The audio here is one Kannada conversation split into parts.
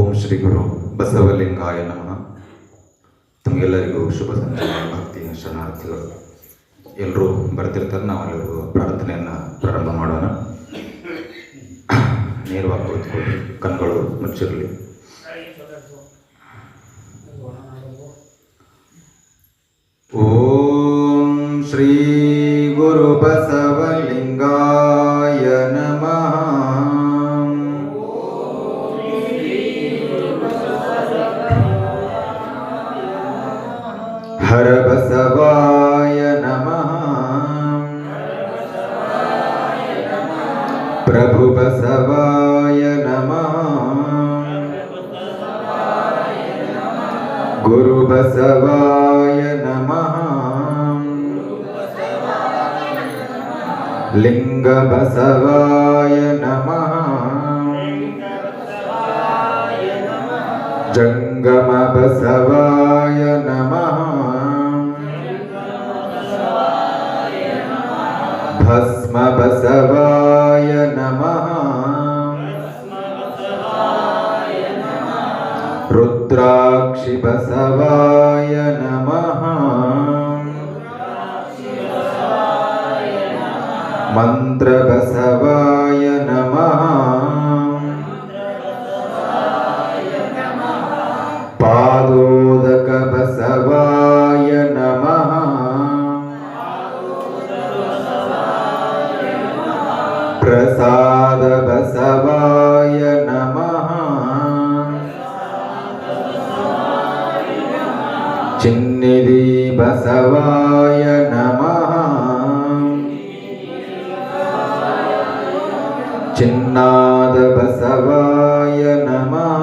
ಓಂ ಶ್ರೀ ಗುರು ಬಸವಲಿಂಗಾಯ ನಮಃ. ತಮಗೆಲ್ಲರಿಗೂ ಶುಭ ಸಂಜೆ, ಭಕ್ತಿಯ ಶರಣಾರ್ಥಿಗಳು. ಎಲ್ಲರೂ ಬರ್ತಿರ್ತಾರೆ. ನಾವೆಲ್ಲರಿಗೂ ಪ್ರಾರ್ಥನೆಯನ್ನು ಪ್ರಾರಂಭ ಮಾಡೋಣ. ನೇರವಾಗಿ ಕುಳಿತುಕೊಳ್ಳಿ, ಕಣ್ಗಳು ಮುಚ್ಚಿರಲಿ. ಓಂ ಶ್ರೀ ಗುರು ಬಸವಲಿಂಗಾಯ ನಮಃ. ಹರ ಬಸವಾಯ ನಮಃ. ಪ್ರಭು ಬಸವಾಯ ನಮಃ. ಗುರು ಬಸವಾಯ ನಮಃ. ಲಿಂಗ ಬಸವಾಯ ನಮಃ. ಜಂಗಮ ಬಸವಾಯ ನಮಃ. ಭಸ್ಮ ಬಸವಾಯ ನಮಃ. ರುದ್ರಾಕ್ಷಿ ಬಸವಾಯ ನಮಃ. ಮಂತ್ರ ಬಸವಾಯ ನಮಃ. ಪಾದೋದಕ ಬಸವಾಯ ನಮಃ. ಪ್ರಸಾದ ಬಸವಾಯ ನಮಃ. ಚಿನ್ನಿಧಿ ಬಸವಾಯ ನಮಃ. ಚಿನ್ನಾದ ಬಸವಾಯ ನಮಃ.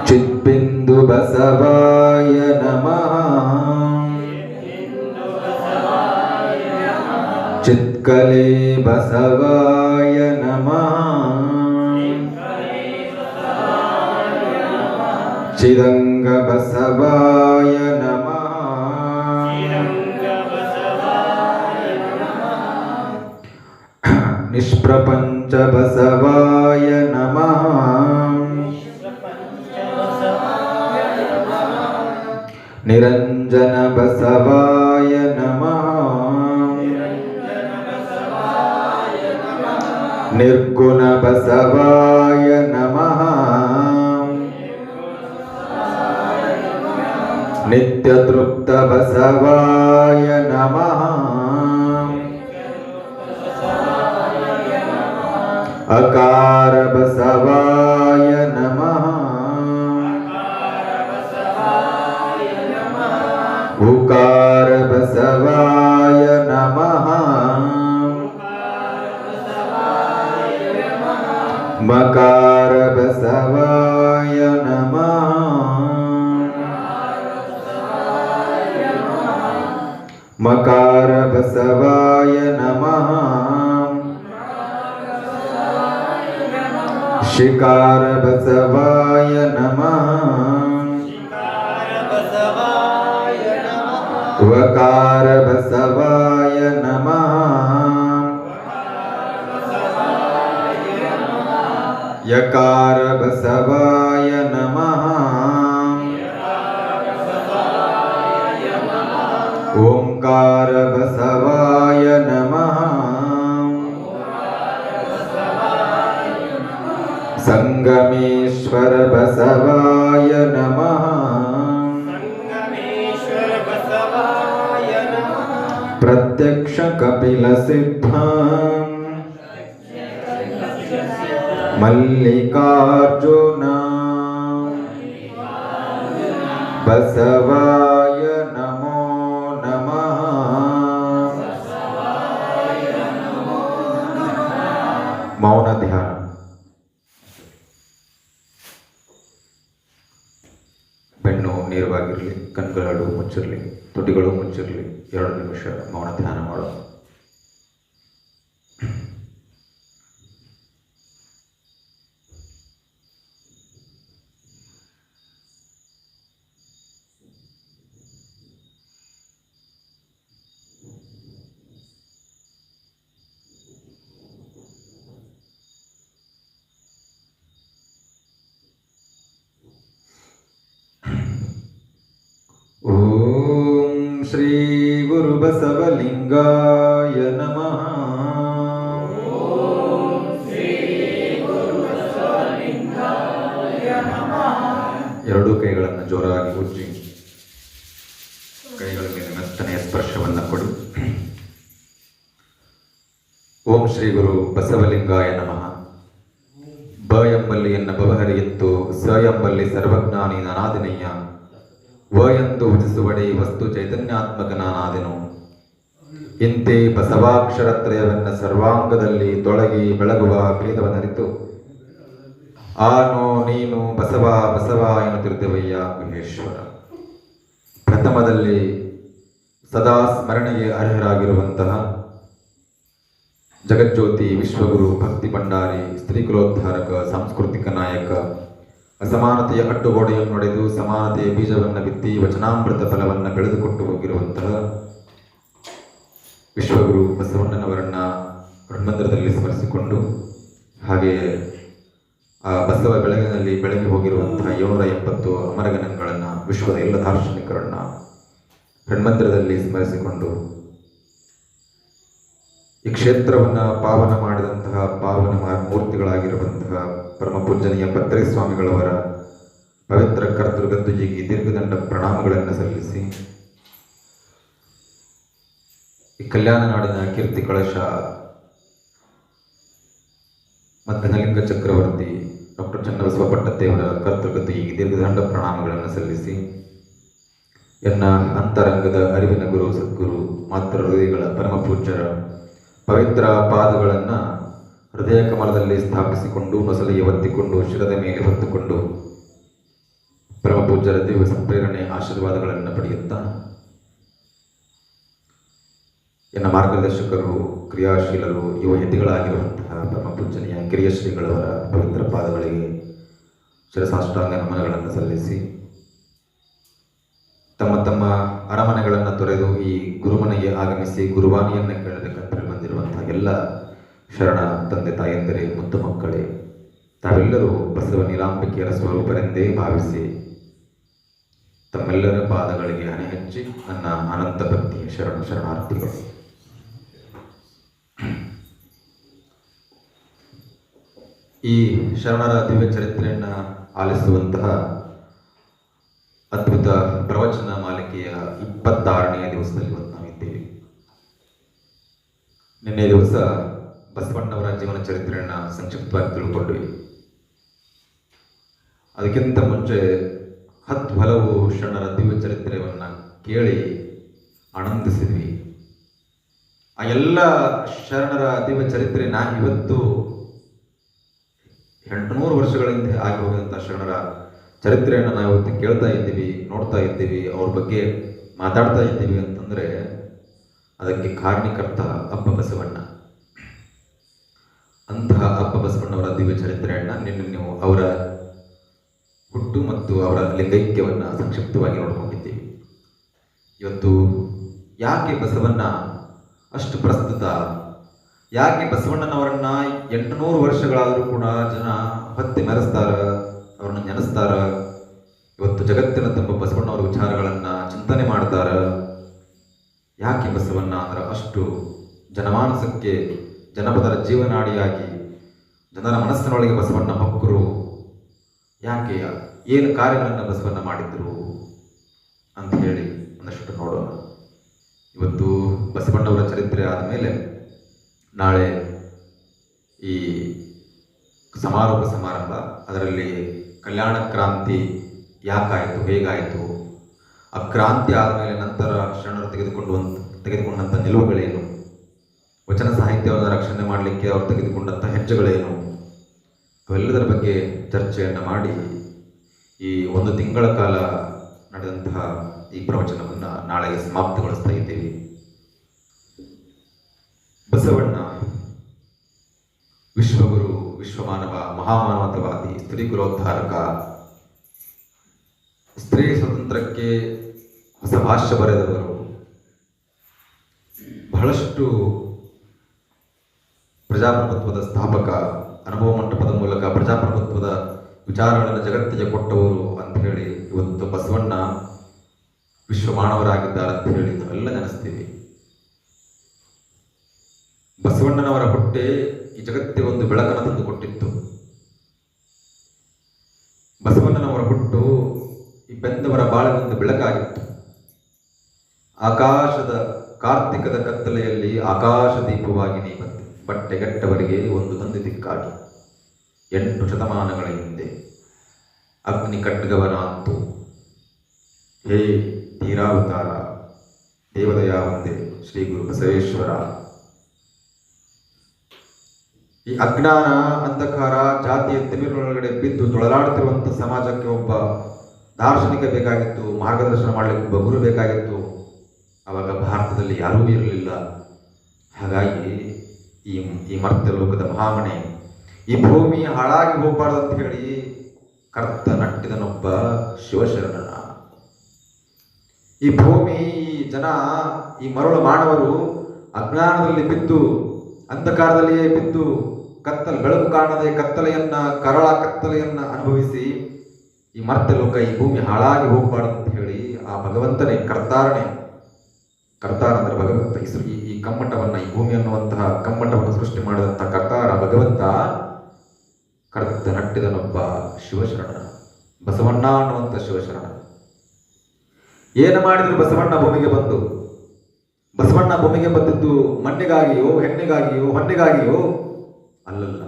ಚಿತ್ಬಿಂದು ಬಸವಾಯ ನಮಃ. ಚಿತ್ಕಲೆ ಬಸವಾಯ ನಮಃ. ಚಿದಂಗ ಬಸವಾಯ ನಮಃ. ನಿಷ್ಪ್ರಪಂಚ ಬಸವಾಯ ನಮಃ. ನಿರಂಜನ ಬಸವಾಯ ನಮಃ. ನಿರ್ಗುಣ ಬಸವಾಯ ನಮಃ. ನಿತ್ಯತೃಪ್ತ ಬಸವಾಯ ನಮಃ. ಅಕಾರ ಬಸವಾಯ ನಮಃ. ಉಕಾರ ಬಸವಾಯ ನಮಃ. ಮಕಾರ ಬಸವಾಯ ನಮಃ. ಮಕಾರ ಬಸವಾಯ ನಮಃ. ಶಿಕಾರ ಬಸವಾಯ ನಮಃ. ವಕಾರ ಬಸವಾಯ ನಮಃ. ಯಕಾರ ಬಸವಾಯ ನಮಃ. ಓಂಕಾರ ಬಸವಾಯ ನಮಃ. ಸಂಗಮೇಶ್ವರ ಬಸವಾಯ ನಮಃ. ಪ್ರತ್ಯಕ್ಷ ಕಪಿಲ ಸಿದ್ಧ ಮಲ್ಲಿಕಾರ್ಜುನ ಬಸವಾಯ ನಮೋ ನಮಃ. ಮೌನ ಧ್ಯಾನ. ಬೆನ್ನು ನೇರವಾಗಿರಲಿ, ಕಣ್ಗಳು ಮುಚ್ಚಿರಲಿ, ತುಟಿಗಳು ಮುಚ್ಚಿರಲಿ. 2 ನಿಮಿಷ ಮೌನ ಧ್ಯಾನ ಮಾಡೋಣ. ಬಸವಲಿಂಗಾಯ ನಮಃ. ಎರಡೂ ಕೈಗಳನ್ನು ಜೋರಾಗಿ ಉಜ್ಜಿ ಕೈಗಳ ಮೇಲೆ ಮೆತ್ತನೆಯ ಸ್ಪರ್ಶವನ್ನು ಕೊಡಿ. ಓಂ ಶ್ರೀ ಗುರು ಬಸವಲಿಂಗಾಯ ನಮಃ. ಬ ಎಂಬಲ್ಲಿ ಎನ್ನ ಬವಹರಿಯಿತ್ತು, ಸ ಎಂಬಲ್ಲಿ ಸರ್ವಜ್ಞಾನಿ ನಾನಾದಿನಯ್ಯ, ವ ಎಂದು ವಚಿಸುವಡೆ ವಸ್ತು ಚೈತನ್ಯಾತ್ಮಕ ನಾನಾದೆನು. ಇಂತೆ ಬಸವಾಕ್ಷರತ್ರಯವೆನ್ನ ಸರ್ವಾಂಗದಲ್ಲಿ ತೊಳಗಿ ಬೆಳಗುವ ಭೇದವನ್ನರಿತು, ಆನೋ ನೀನು ಬಸವ ಬಸವ ಎನ್ನುತ್ತಿರುತ್ತವಯ್ಯ ಗುಹೇಶ್ವರ. ಪ್ರಥಮದಲ್ಲಿ ಸದಾ ಸ್ಮರಣೆಗೆ ಅರ್ಹರಾಗಿರುವಂತಹ ಜಗಜ್ಯೋತಿ ವಿಶ್ವಗುರು ಭಕ್ತಿ ಭಂಡಾರಿ ಸ್ತ್ರೀಕುಲೋದ್ಧಾರಕ ಸಾಂಸ್ಕೃತಿಕ ನಾಯಕ, ಅಸಮಾನತೆಯ ಅಡ್ಡುಗೋಡೆಯನ್ನು ನಡೆದು ಸಮಾನತೆಯ ಬೀಜವನ್ನು ಬಿತ್ತಿ ವಚನಾಮೃತ ಫಲವನ್ನು ಬೆಳೆದುಕೊಟ್ಟು ಹೋಗಿರುವಂತಹ ವಿಶ್ವಗುರು ಬಸವಣ್ಣನವರನ್ನ ಹೃನ್ಮಂದಿರದಲ್ಲಿ ಸ್ಮರಿಸಿಕೊಂಡು, ಹಾಗೆಯೇ ಆ ಬಸವ ಬೆಳಗಿನಲ್ಲಿ ಬೆಳಗಿ ಹೋಗಿರುವಂತಹ 770 ಅಮರಗಣಗಳನ್ನು ವಿಶ್ವದ ಎಲ್ಲ ದಾರ್ಶನಿಕರನ್ನ ಹೃನ್ಮಂದಿರದಲ್ಲಿ ಸ್ಮರಿಸಿಕೊಂಡು, ಈ ಕ್ಷೇತ್ರವನ್ನು ಪಾವನ ಮಾಡಿದಂತಹ ಪಾವನ ಮೂರ್ತಿಗಳಾಗಿರುವಂತಹ ಪರಮ ಪೂಜನೀಯ ಭದ್ರೈ ಸ್ವಾಮಿಗಳವರ ಪವಿತ್ರ ಕರ್ತೃಗದ್ದುಜಿಗೆ ದೀರ್ಘದಂಡ ಪ್ರಣಾಮಗಳನ್ನು ಸಲ್ಲಿಸಿ, ಈ ಕಲ್ಯಾಣ ನಾಡಿನ ಕೀರ್ತಿ ಕಳಶ ಮಧ್ಯನಲಿಂಗ ಚಕ್ರವರ್ತಿ ಡಾಕ್ಟರ್ ಚನ್ನಬಸವ ಪಟ್ಟತ್ತೇವರ ಕರ್ತೃಗದ್ದುಜಿಗೆ ದೀರ್ಘದಂಡ ಪ್ರಣಾಮಗಳನ್ನು ಸಲ್ಲಿಸಿ, ಎನ್ನ ಅಂತರಂಗದ ಅರಿವಿನ ಗುರು ಸದ್ಗುರು ಮಾತೃ ಹೃದಯಗಳ ಪರಮ ಪೂಜ್ಯರ ಪವಿತ್ರ ಪಾದಗಳನ್ನು ಹೃದಯ ಕಮಲದಲ್ಲಿ ಸ್ಥಾಪಿಸಿಕೊಂಡು ನೊಸಲಿಗೆ ಒತ್ತಿಕೊಂಡು ಶಿರದ ಮೇಲೆ ಹೊತ್ತುಕೊಂಡು ಪರಮ ಪೂಜ್ಯರ ದಿವ್ಯ ಸಂಪ್ರೇರಣೆ ಆಶೀರ್ವಾದಗಳನ್ನು ಪಡೆಯುತ್ತಾ, ಎನ್ನ ಮಾರ್ಗದರ್ಶಕರು ಕ್ರಿಯಾಶೀಲರು ಯುವ ಯತಿಗಳಾಗಿರುವಂತಹ ಪರಮ ಪೂಜನೀಯ ಕಿರಿಯ ಶ್ರೀಗಳವರ ಪವಿತ್ರ ಪಾದಗಳಿಗೆ ಶಿರಸಾಷ್ಟಾಂಗ ನಮನಗಳನ್ನು ಸಲ್ಲಿಸಿ, ತಮ್ಮ ತಮ್ಮ ಅರಮನೆಗಳನ್ನು ತೊರೆದು ಈ ಗುರುಮನೆಗೆ ಆಗಮಿಸಿ ಗುರುವಾಣಿಯನ್ನು ಕೇಳಬೇಕಂತ ಬಂದಿರುವಂತಹ ಎಲ್ಲ ಶರಣ ತಂದೆ ತಾಯಂದಿರೇ, ಮುದ್ದು ಮಕ್ಕಳೇ, ತಾವೆಲ್ಲರೂ ಬಸವ ನೀಲಾಂಬಿಕೆಯರ ಸ್ವರೂಪರೆಂದೇ ಭಾವಿಸಿ ತಮ್ಮೆಲ್ಲರ ಪಾದಗಳಿಗೆ ಹಣೆ ಹಚ್ಚಿ ನನ್ನ ಅನಂತ ಭಕ್ತಿಯ ಶರಣಾರ್ಥಿಗಳು. ಈ ಶರಣರ ದಿವ್ಯ ಚರಿತ್ರೆಯನ್ನು ಆಲಿಸುವಂತಹ ಅದ್ಭುತ ಪ್ರವಚನ ಮಾಲಿಕೆಯ 26ನೆಯ ದಿವಸದಲ್ಲಿ ಇವತ್ತು ನಾವಿದ್ದೇವೆ. ನಿನ್ನೆ ದಿವಸ ಬಸವಣ್ಣವರ ಜೀವನ ಚರಿತ್ರೆಯನ್ನು ಸಂಕ್ಷಿಪ್ತವಾಗಿ ತಿಳ್ಕೊಂಡ್ವಿ. ಅದಕ್ಕಿಂತ ಮುಂಚೆ 10 ಹಲವು ಶರಣರ ದಿವ್ಯ ಚರಿತ್ರೆಯನ್ನು ಕೇಳಿ ಆನಂದಿಸಿದ್ವಿ. ಆ ಎಲ್ಲ ಶರಣರ ದಿವ್ಯ ಚರಿತ್ರೆನ ಇವತ್ತು 800 ವರ್ಷಗಳ ಹಿಂದೆ ಆಗಿ ಹೋಗಿದಂಥ ಶರಣರ ಚರಿತ್ರೆಯನ್ನು ನಾವು ಇವತ್ತು ಕೇಳ್ತಾ ಇದ್ದೀವಿ, ನೋಡ್ತಾ ಇದ್ದೀವಿ, ಅವ್ರ ಬಗ್ಗೆ ಮಾತಾಡ್ತಾ ಇದ್ದೀವಿ ಅಂತಂದರೆ ಅದಕ್ಕೆ ಕಾರಣೀಕರ್ತ ಅಪ್ಪ ಬಸವಣ್ಣ. ಅಂತಹ ಅಪ್ಪ ಬಸವಣ್ಣವರ ದಿವ್ಯ ಚರಿತ್ರೆಯನ್ನು ನಿನ್ನೆ ನೀವು ಅವರ ಹುಟ್ಟು ಮತ್ತು ಅವರ ಲಿಂಗೈಕ್ಯವನ್ನು ಸಂಕ್ಷಿಪ್ತವಾಗಿ ನೋಡ್ಕೊಂಡಿದ್ದೀವಿ. ಇವತ್ತು ಯಾಕೆ ಬಸವಣ್ಣ ಅಷ್ಟು ಪ್ರಸ್ತುತ, ಯಾಕೆ ಬಸವಣ್ಣನವರನ್ನ 800 ವರ್ಷಗಳಾದರೂ ಕೂಡ ಜನ ಹೊತ್ತಿ ಮೆರೆಸ್ತಾರ, ಅವ್ರನ್ನ ನೆನೆಸ್ತಾರ, ಇವತ್ತು ಜಗತ್ತಿನ ತುಂಬ ಬಸವಣ್ಣವರ ವಿಚಾರಗಳನ್ನು ಚಿಂತನೆ ಮಾಡ್ತಾರ. ಯಾಕೆ ಬಸವಣ್ಣ ಅಂದ್ರೆ ಅಷ್ಟು ಜನಮಾನಸಕ್ಕೆ ಜನಪದರ ಜೀವನಾಡಿಯಾಗಿ ಜನರ ಮನಸ್ಸಿನೊಳಗೆ ಬಸವಣ್ಣ ಹೊಕ್ಕರು, ಯಾಕೆ, ಏನು ಕಾರ್ಯಗಳನ್ನು ಬಸವಣ್ಣ ಮಾಡಿದ್ರು ಅಂತ ಹೇಳಿ ಒಂದಷ್ಟು ನೋಡೋಣ. ಇವತ್ತು ಬಸವಣ್ಣವರ ಚರಿತ್ರೆ ಆದಮೇಲೆ ನಾಳೆ ಈ ಸಮಾರೋಪ ಸಮಾರಂಭ, ಅದರಲ್ಲಿ ಕಲ್ಯಾಣ ಕ್ರಾಂತಿ ಯಾಕಾಯಿತು, ಹೇಗಾಯಿತು, ಆ ಕ್ರಾಂತಿ ಆದಮೇಲೆ ನಂತರ ಶರಣರು ತೆಗೆದುಕೊಂಡಂಥ ನಿಲುವುಗಳೇನು, ವಚನ ಸಾಹಿತ್ಯವನ್ನು ರಕ್ಷಣೆ ಮಾಡಲಿಕ್ಕೆ ಅವರು ತೆಗೆದುಕೊಂಡಂಥ ಹೆಜ್ಜೆಗಳೇನು, ಅವೆಲ್ಲದರ ಬಗ್ಗೆ ಚರ್ಚೆಯನ್ನು ಮಾಡಿ ಈ 1 ತಿಂಗಳ ಕಾಲ ನಡೆದಂತಹ ಈ ಪ್ರವಚನವನ್ನು ನಾಳೆಗೆ ಸಮಾಪ್ತಿಗೊಳಿಸ್ತಾ ಇದ್ದೀವಿ. ಬಸವಣ್ಣ ವಿಶ್ವಗುರು, ವಿಶ್ವಮಾನವ, ಮಹಾಮಾನವತಾವಾದಿ, ಸ್ತ್ರೀಕುಲೋದ್ಧಾರಕ, ಸ್ತ್ರೀ ಸ್ವತಂತ್ರಕ್ಕೆ ಹೊಸ ಭಾಷ್ಯ ಬರೆದವರು, ಬಹಳಷ್ಟು ಪ್ರಜಾಪ್ರಭುತ್ವದ ಸ್ಥಾಪಕ, ಅನುಭವ ಮಂಟಪದ ಮೂಲಕ ಪ್ರಜಾಪ್ರಭುತ್ವದ ವಿಚಾರಗಳನ್ನು ಜಗತ್ತಿಗೆ ಕೊಟ್ಟವರು ಅಂತ ಹೇಳಿ ಇವತ್ತು ಬಸವಣ್ಣ ವಿಶ್ವ ಮಾನವರಾಗಿದ್ದಾರೆ ಅಂತ ಹೇಳಿ ನಾವೆಲ್ಲ ನೆನೆಸ್ತೀವಿ. ಬಸವಣ್ಣನವರ ಹುಟ್ಟೆ ಈ ಜಗತ್ತಿಗೆ ಒಂದು ಬೆಳಕನ್ನು ತಂದು ಕೊಟ್ಟಿತ್ತು. ಬಸವಣ್ಣನವರ ಹುಟ್ಟು ಈ ಬೆಂದವರ ಬಾಳೆ ಒಂದು ಬೆಳಕಾಗಿತ್ತು. ಆಕಾಶದ ಕಾರ್ತಿಕದ ಕತ್ತಲೆಯಲ್ಲಿ ಆಕಾಶ ದೀಪವಾಗಿ ನೀ ಬಂದೆ, ಬಟ್ಟೆಗಟ್ಟವರಿಗೆ ಒಂದು ತಂದೆ ದಿಕ್ಕಾಗಿ. 8 ಶತಮಾನಗಳ ಹಿಂದೆ ಅಗ್ನಿ ಖಡ್ಗವನಾಂತು, ಹೇ ತೀರಾವತಾರ ದೇವದಯ ಒಂದೇ ಶ್ರೀ ಗುರು ಬಸವೇಶ್ವರ. ಈ ಅಜ್ಞಾನ, ಅಂಧಕಾರ, ಜಾತಿಯ ತಿಮಿರೊಳಗಡೆ ಬಿದ್ದು ತೊಳಲಾಡುತ್ತಿರುವಂಥ ಸಮಾಜಕ್ಕೆ ಒಬ್ಬ ದಾರ್ಶನಿಕ ಬೇಕಾಗಿತ್ತು, ಮಾರ್ಗದರ್ಶನ ಮಾಡಲಿಕ್ಕೆ ಒಬ್ಬ ಗುರು ಬೇಕಾಗಿತ್ತು. ಆವಾಗ ಭಾರತದಲ್ಲಿ ಯಾರೂ ಇರಲಿಲ್ಲ. ಹಾಗಾಗಿ ಈ ಮರ್ತ್ಯ ಲೋಕದ ಮಹಾಮನೆ, ಈ ಭೂಮಿ ಹಾಳಾಗಿ ಹೋಗಬಾರ್ದು ಅಂತ ಹೇಳಿ ಕರ್ತ ನಟ್ಟಿದನೊಬ್ಬ ಶಿವಶರಣನ. ಈ ಭೂಮಿ, ಈ ಜನ, ಈ ಮರಳು ಮಾನವರು ಅಜ್ಞಾನದಲ್ಲಿ ಬಿದ್ದು, ಅಂಧಕಾರದಲ್ಲಿಯೇ ಬಿದ್ದು, ಬೆಳಕು ಕಾಣದೆ ಕರಾಳ ಕತ್ತಲೆಯನ್ನ ಅನುಭವಿಸಿ ಈ ಮರ್ತ್ಯ ಲೋಕ, ಈ ಭೂಮಿ ಹಾಳಾಗಿ ಹೋಗಬಾರ್ದು ಅಂತ ಹೇಳಿ ಆ ಭಗವಂತನೇ ಕರ್ತಾರ ಅಂದ್ರೆ ಭಗವಂತ. ಈ ಕಮ್ಮಟವನ್ನ, ಈ ಭೂಮಿ ಅನ್ನುವಂತಹ ಕಮ್ಮಟವನ್ನು ಸೃಷ್ಟಿ ಮಾಡಿದಂತಹ ಕರ್ತಾರ ಭಗವಂತ ಕರ್ತ ನಟ್ಟಿದನೊಬ್ಬ ಶಿವಶರಣ, ಬಸವಣ್ಣ ಅನ್ನುವಂಥ ಶಿವಶರಣ. ಏನು ಮಾಡಿದ್ರು ಬಸವಣ್ಣ ಭೂಮಿಗೆ ಬಂದು? ಬಸವಣ್ಣ ಭೂಮಿಗೆ ಬಂದಿದ್ದು ಮಣ್ಣಿಗಾಗಿಯೋ, ಹೆಣ್ಣಿಗಾಗಿಯೋ, ಹೊನ್ನಿಗಾಗಿಯೋ ಅಲ್ಲಲ್ಲ,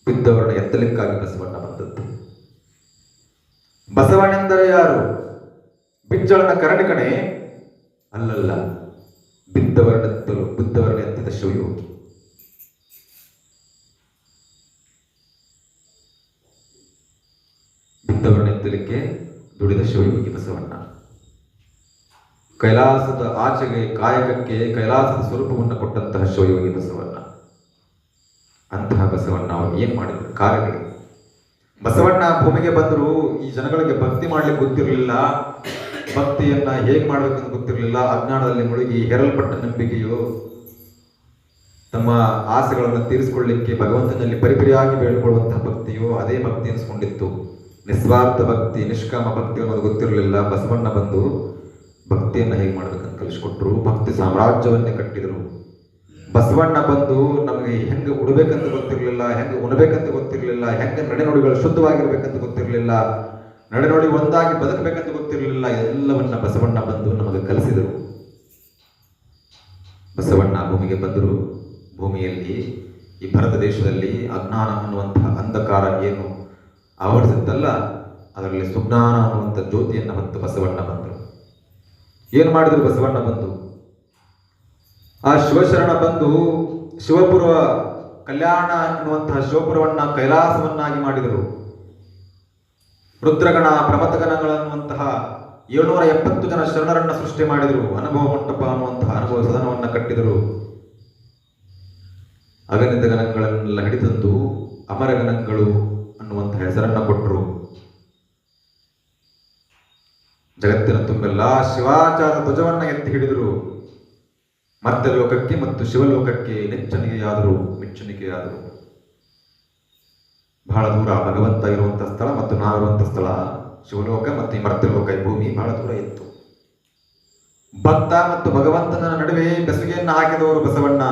ಬಿದ್ದವರನ್ನ ಎತ್ತಲಿಕ್ಕಾಗಿ ಬಸವಣ್ಣ ಬಂದದ್ದು. ಬಸವಣ್ಣೆಂದರೆ ಯಾರು? ಬಿಜ್ಜಳನ ಕರಣಿ ಕಣೆ? ಅಲ್ಲಲ್ಲ, ಬಿದ್ದವರನ್ನ ಎತ್ತಿದ ಶಿವಯೋಗಿ. ಬಿದ್ದವರನ್ನ ಎತ್ತಲಿಕ್ಕೆ ದುಡಿದ ಶಿವಯೋಗಿ ಬಸವಣ್ಣ. ಕೈಲಾಸದ ಆಚೆಗೆ ಕಾಯಕಕ್ಕೆ ಕೈಲಾಸದ ಸ್ವರೂಪವನ್ನು ಕೊಟ್ಟಂತಹ ಶಿವಯೋಗಿ ಬಸವಣ್ಣ. ಅಂತಹ ಬಸವಣ್ಣ ಅವರು ಏನ್ ಮಾಡಿದ್ರು ಕಾರ್ಯಗಳು? ಬಸವಣ್ಣ ಭೂಮಿಗೆ ಬಂದರು. ಈ ಜನಗಳಿಗೆ ಭಕ್ತಿ ಮಾಡ್ಲಿಕ್ಕೆ ಗೊತ್ತಿರಲಿಲ್ಲ, ಭಕ್ತಿಯನ್ನ ಹೇಗೆ ಮಾಡ್ಬೇಕಂತ ಗೊತ್ತಿರಲಿಲ್ಲ. ಅಜ್ಞಾನದಲ್ಲಿ ಮುಳುಗಿ ಹೆರಲ್ಪಟ್ಟ ನಂಬಿಕೆಯು ತಮ್ಮ ಆಸೆಗಳನ್ನು ತೀರಿಸಿಕೊಳ್ಳಿಕ್ಕೆ ಭಗವಂತನಲ್ಲಿ ಪರಿಪರಿಯಾಗಿ ಬೇಡಿಕೊಳ್ಳುವಂತಹ ಭಕ್ತಿಯು ಅದೇ ಭಕ್ತಿ ಅನಿಸ್ಕೊಂಡಿತ್ತು. ನಿಸ್ವಾರ್ಥ ಭಕ್ತಿ, ನಿಷ್ಕಾಮ ಭಕ್ತಿ ಅನ್ನೋದು ಗೊತ್ತಿರಲಿಲ್ಲ. ಬಸವಣ್ಣ ಬಂದು ಭಕ್ತಿಯನ್ನು ಹೇಗೆ ಮಾಡ್ಬೇಕಂತ ಕಲಿಸ್ಕೊಟ್ರು. ಭಕ್ತಿ ಸಾಮ್ರಾಜ್ಯವನ್ನೇ ಕಟ್ಟಿದರು. ಬಸವಣ್ಣ ಬಂದು ನಮಗೆ ಹೆಂಗೆ ಉಡಬೇಕಂತ ಗೊತ್ತಿರಲಿಲ್ಲ, ಹೆಂಗೆ ಉಣಬೇಕಂತ ಗೊತ್ತಿರಲಿಲ್ಲ, ಹೆಂಗೆ ನಡೆನುಡಿಗಳು ಶುದ್ಧವಾಗಿರ್ಬೇಕಂತ ಗೊತ್ತಿರಲಿಲ್ಲ, ನಡೆನುಡಿ ಒಂದಾಗಿ ಬದುಕಬೇಕಂತ ಗೊತ್ತಿರಲಿಲ್ಲ. ಎಲ್ಲವನ್ನ ಬಸವಣ್ಣ ಬಂದು ನಮಗೆ ಕಲಿಸಿದರು. ಬಸವಣ್ಣ ಭೂಮಿಗೆ ಬಂದರು. ಭೂಮಿಯಲ್ಲಿ ಈ ಭಾರತ ದೇಶದಲ್ಲಿ ಅಜ್ಞಾನ ಅನ್ನುವಂತಹ ಅಂಧಕಾರ ಏನು ಆವರಿಸಿದ್ದಲ್ಲ, ಅದರಲ್ಲಿ ಸುಜ್ಞಾನ ಅನ್ನುವಂಥ ಜ್ಯೋತಿಯನ್ನು ಹೊತ್ತು ಬಸವಣ್ಣ ಬಂದರು. ಏನು ಮಾಡಿದ್ರು ಬಸವಣ್ಣ ಬಂದು? ಆ ಶಿವಶರಣ ಬಂದು ಶಿವಪುರ ಕಲ್ಯಾಣ ಎನ್ನುವಂತಹ ಶಿವಪುರವನ್ನ ಕೈಲಾಸವನ್ನಾಗಿ ಮಾಡಿದರು. ರುದ್ರಗಣ, ಪ್ರಮಥಗಣಗಳನ್ನುವಂತಹ 770 ಜನ ಶರಣರನ್ನ ಸೃಷ್ಟಿ ಮಾಡಿದರು. ಅನುಭವ ಮಂಟಪ ಅನ್ನುವಂತಹ ಅನುಭವ ಸದನವನ್ನ ಕಟ್ಟಿದರು. ಅಗಣಿತ ಗಣಗಳನ್ನೆಲ್ಲ ಹಿಡಿದಂದು ಅಮರಗಣಗಳು ಅನ್ನುವಂತಹ ಹೆಸರನ್ನ ಕೊಟ್ಟರು. ಜಗತ್ತಿನ ತುಂಬೆಲ್ಲ ಶಿವಾಚಾರ ಧ್ವಜವನ್ನ ಎತ್ತಿ ಹಿಡಿದರು. ಮರ್ತ್ಯ ಲೋಕಕ್ಕೆ ಮತ್ತು ಶಿವಲೋಕಕ್ಕೆ ಮೆಚ್ಚುನಿಕೆಯಾದರು. ಬಹಳ ದೂರ ಭಗವಂತ ಇರುವಂತಹ ಸ್ಥಳ ಮತ್ತು ನಾವಿರುವಂತಹ ಸ್ಥಳ ಶಿವಲೋಕ ಮತ್ತು ಈ ಮರ್ತ್ಯ ಲೋಕ, ಈ ಭೂಮಿ ಬಹಳ ದೂರ ಇತ್ತು. ಭಕ್ತ ಮತ್ತು ಭಗವಂತನ ನಡುವೆ ಬೆಸುಗೆಯನ್ನು ಹಾಕಿದವರು ಬಸವಣ್ಣ.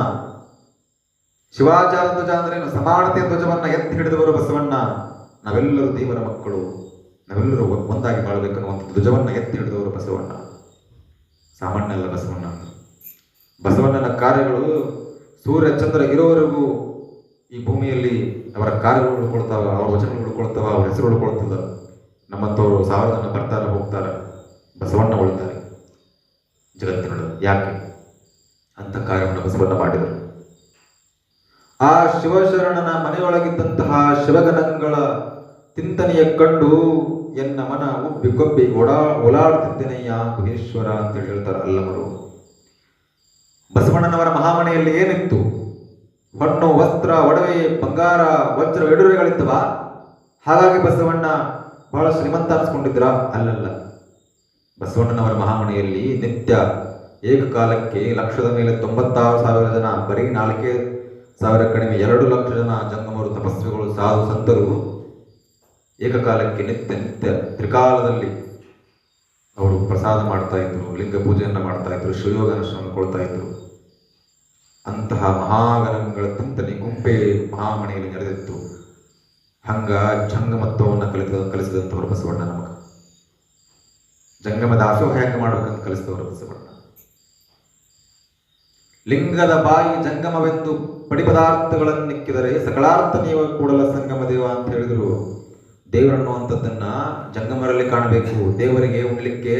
ಶಿವಾಚಾರ ಧ್ವಜ ಅಂದ್ರೆ ಸಮಾನತೆಯ ಧ್ವಜವನ್ನ ಎತ್ತಿ ಹಿಡಿದವರು ಬಸವಣ್ಣ. ನಾವೆಲ್ಲರೂ ದೇವರ ಮಕ್ಕಳು, ನಾವೆಲ್ಲರೂ ಒಂದಾಗಿ ಬಾಳಬೇಕನ್ನುವಂಥ ಧ್ವಜವನ್ನ ಎತ್ತಿ ಹಿಡಿದವರು ಬಸವಣ್ಣ. ಸಾಮಾನ್ಯ ಅಲ್ಲ ಬಸವಣ್ಣ. ಬಸವಣ್ಣನ ಕಾರ್ಯಗಳು ಸೂರ್ಯ ಚಂದ್ರ ಇರೋವರೆಗೂ ಈ ಭೂಮಿಯಲ್ಲಿ ಅವರ ಕಾರ್ಯಗಳು ಉಳ್ಕೊಳ್ತಾವ, ಅವರ ವಚನಗಳು ಉಳ್ಕೊಳ್ತಾವ, ಅವರ ಹೆಸರು ಉಳ್ಕೊಳ್ತದ. ನಮ್ಮಂಥವ್ರು 1000 ಜನ ಬರ್ತಾರೆ ಹೋಗ್ತಾರೆ, ಬಸವಣ್ಣ ಉಳ್ತಾರೆ ಜಗತ್ತಿನೊಳಗೆ. ಯಾಕೆ ಅಂತ ಕಾರ್ಯವನ್ನು ಬಸವಣ್ಣ ಮಾಡಿದರು. ಆ ಶಿವಶರಣನ ಮನೆಯೊಳಗಿದ್ದಂತಹ ಶಿವಗಣಗಳ ಚಿಂತನೆಯ ಕಂಡು ಎನ್ನ ಮನ ಉಬ್ಬಿ ಕೊಬ್ಬಿ ಓಲಾಡುತ್ತಿದ್ದೇನೆಯ್ಯ ಗುಹೇಶ್ವರ ಅಂತ ಹೇಳ್ತಾರೆ ಅಲ್ಲಮರು. ಬಸವಣ್ಣನವರ ಮಹಾಮನೆಯಲ್ಲಿ ಏನಿತ್ತು? ಹೊನ್ನು, ವಸ್ತ್ರ, ಒಡವೆ, ಬಂಗಾರ, ವಜ್ರ, ಎಡುರೆಗಳಿದ್ದವ? ಹಾಗಾಗಿ ಬಸವಣ್ಣ ಬಹಳ ಶ್ರೀಮಂತ ಅನ್ಸ್ಕೊಂಡಿದ್ರ? ಅಲ್ಲಲ್ಲ. ಬಸವಣ್ಣನವರ ಮಹಾಮನೆಯಲ್ಲಿ ನಿತ್ಯ ಏಕಕಾಲಕ್ಕೆ 1,00,000 ಮೇಲೆ 96,000 ಜನ, ಬರೀ 4,000 ಕಡಿಮೆ 2 ಲಕ್ಷ ಜನ ಜಂಗಮರು, ತಪಸ್ವಿಗಳು, ಸಾಧು ಸಂತರು ಏಕಕಾಲಕ್ಕೆ ನಿತ್ಯ ತ್ರಿಕಾಲದಲ್ಲಿ ಅವರು ಪ್ರಸಾದ ಮಾಡ್ತಾ ಇದ್ರು, ಲಿಂಗ ಪೂಜೆಯನ್ನ ಮಾಡ್ತಾ ಇದ್ರು, ಶಿವಯೋಗ ಅನುಷ್ಠಾನ ಕೊಡ್ತಾ ಇದ್ರು. ಅಂತಹ ಮಹಾಗಣಗಳ ಗುಂಪೆ ಮಹಾಮನೆಯಲ್ಲಿ ನೆರೆದಿತ್ತು. ಹಂಗ ಜಂಗಮತ್ವವನ್ನು ಕಲಿಸಿದಂಥವ್ರು ಬಸವಣ್ಣ. ನಮಗ ಜಂಗಮ ದಾಸೋಹ ಹೆಂಗ ಮಾಡ್ಬೇಕಂತ ಕಲಿಸಿದವರು ಬಸವಣ್ಣ. ಲಿಂಗದ ಬಾಯಿ ಜಂಗಮವೆಂದು ಪಡಿಪದಾರ್ಥಗಳನ್ನಿಕ್ಕಿದರೆ ಸಕಲಾರ್ಥ ನೀವು ಕೂಡಲ ಸಂಗಮ ದೇವ ಅಂತ ಹೇಳಿದ್ರು. ದೇವರನ್ನುವಂಥದ್ದನ್ನ ಜಂಗಮರಲ್ಲಿ ಕಾಣಬೇಕು. ದೇವರಿಗೆ ಉಣ್ಲಿಕ್ಕೆ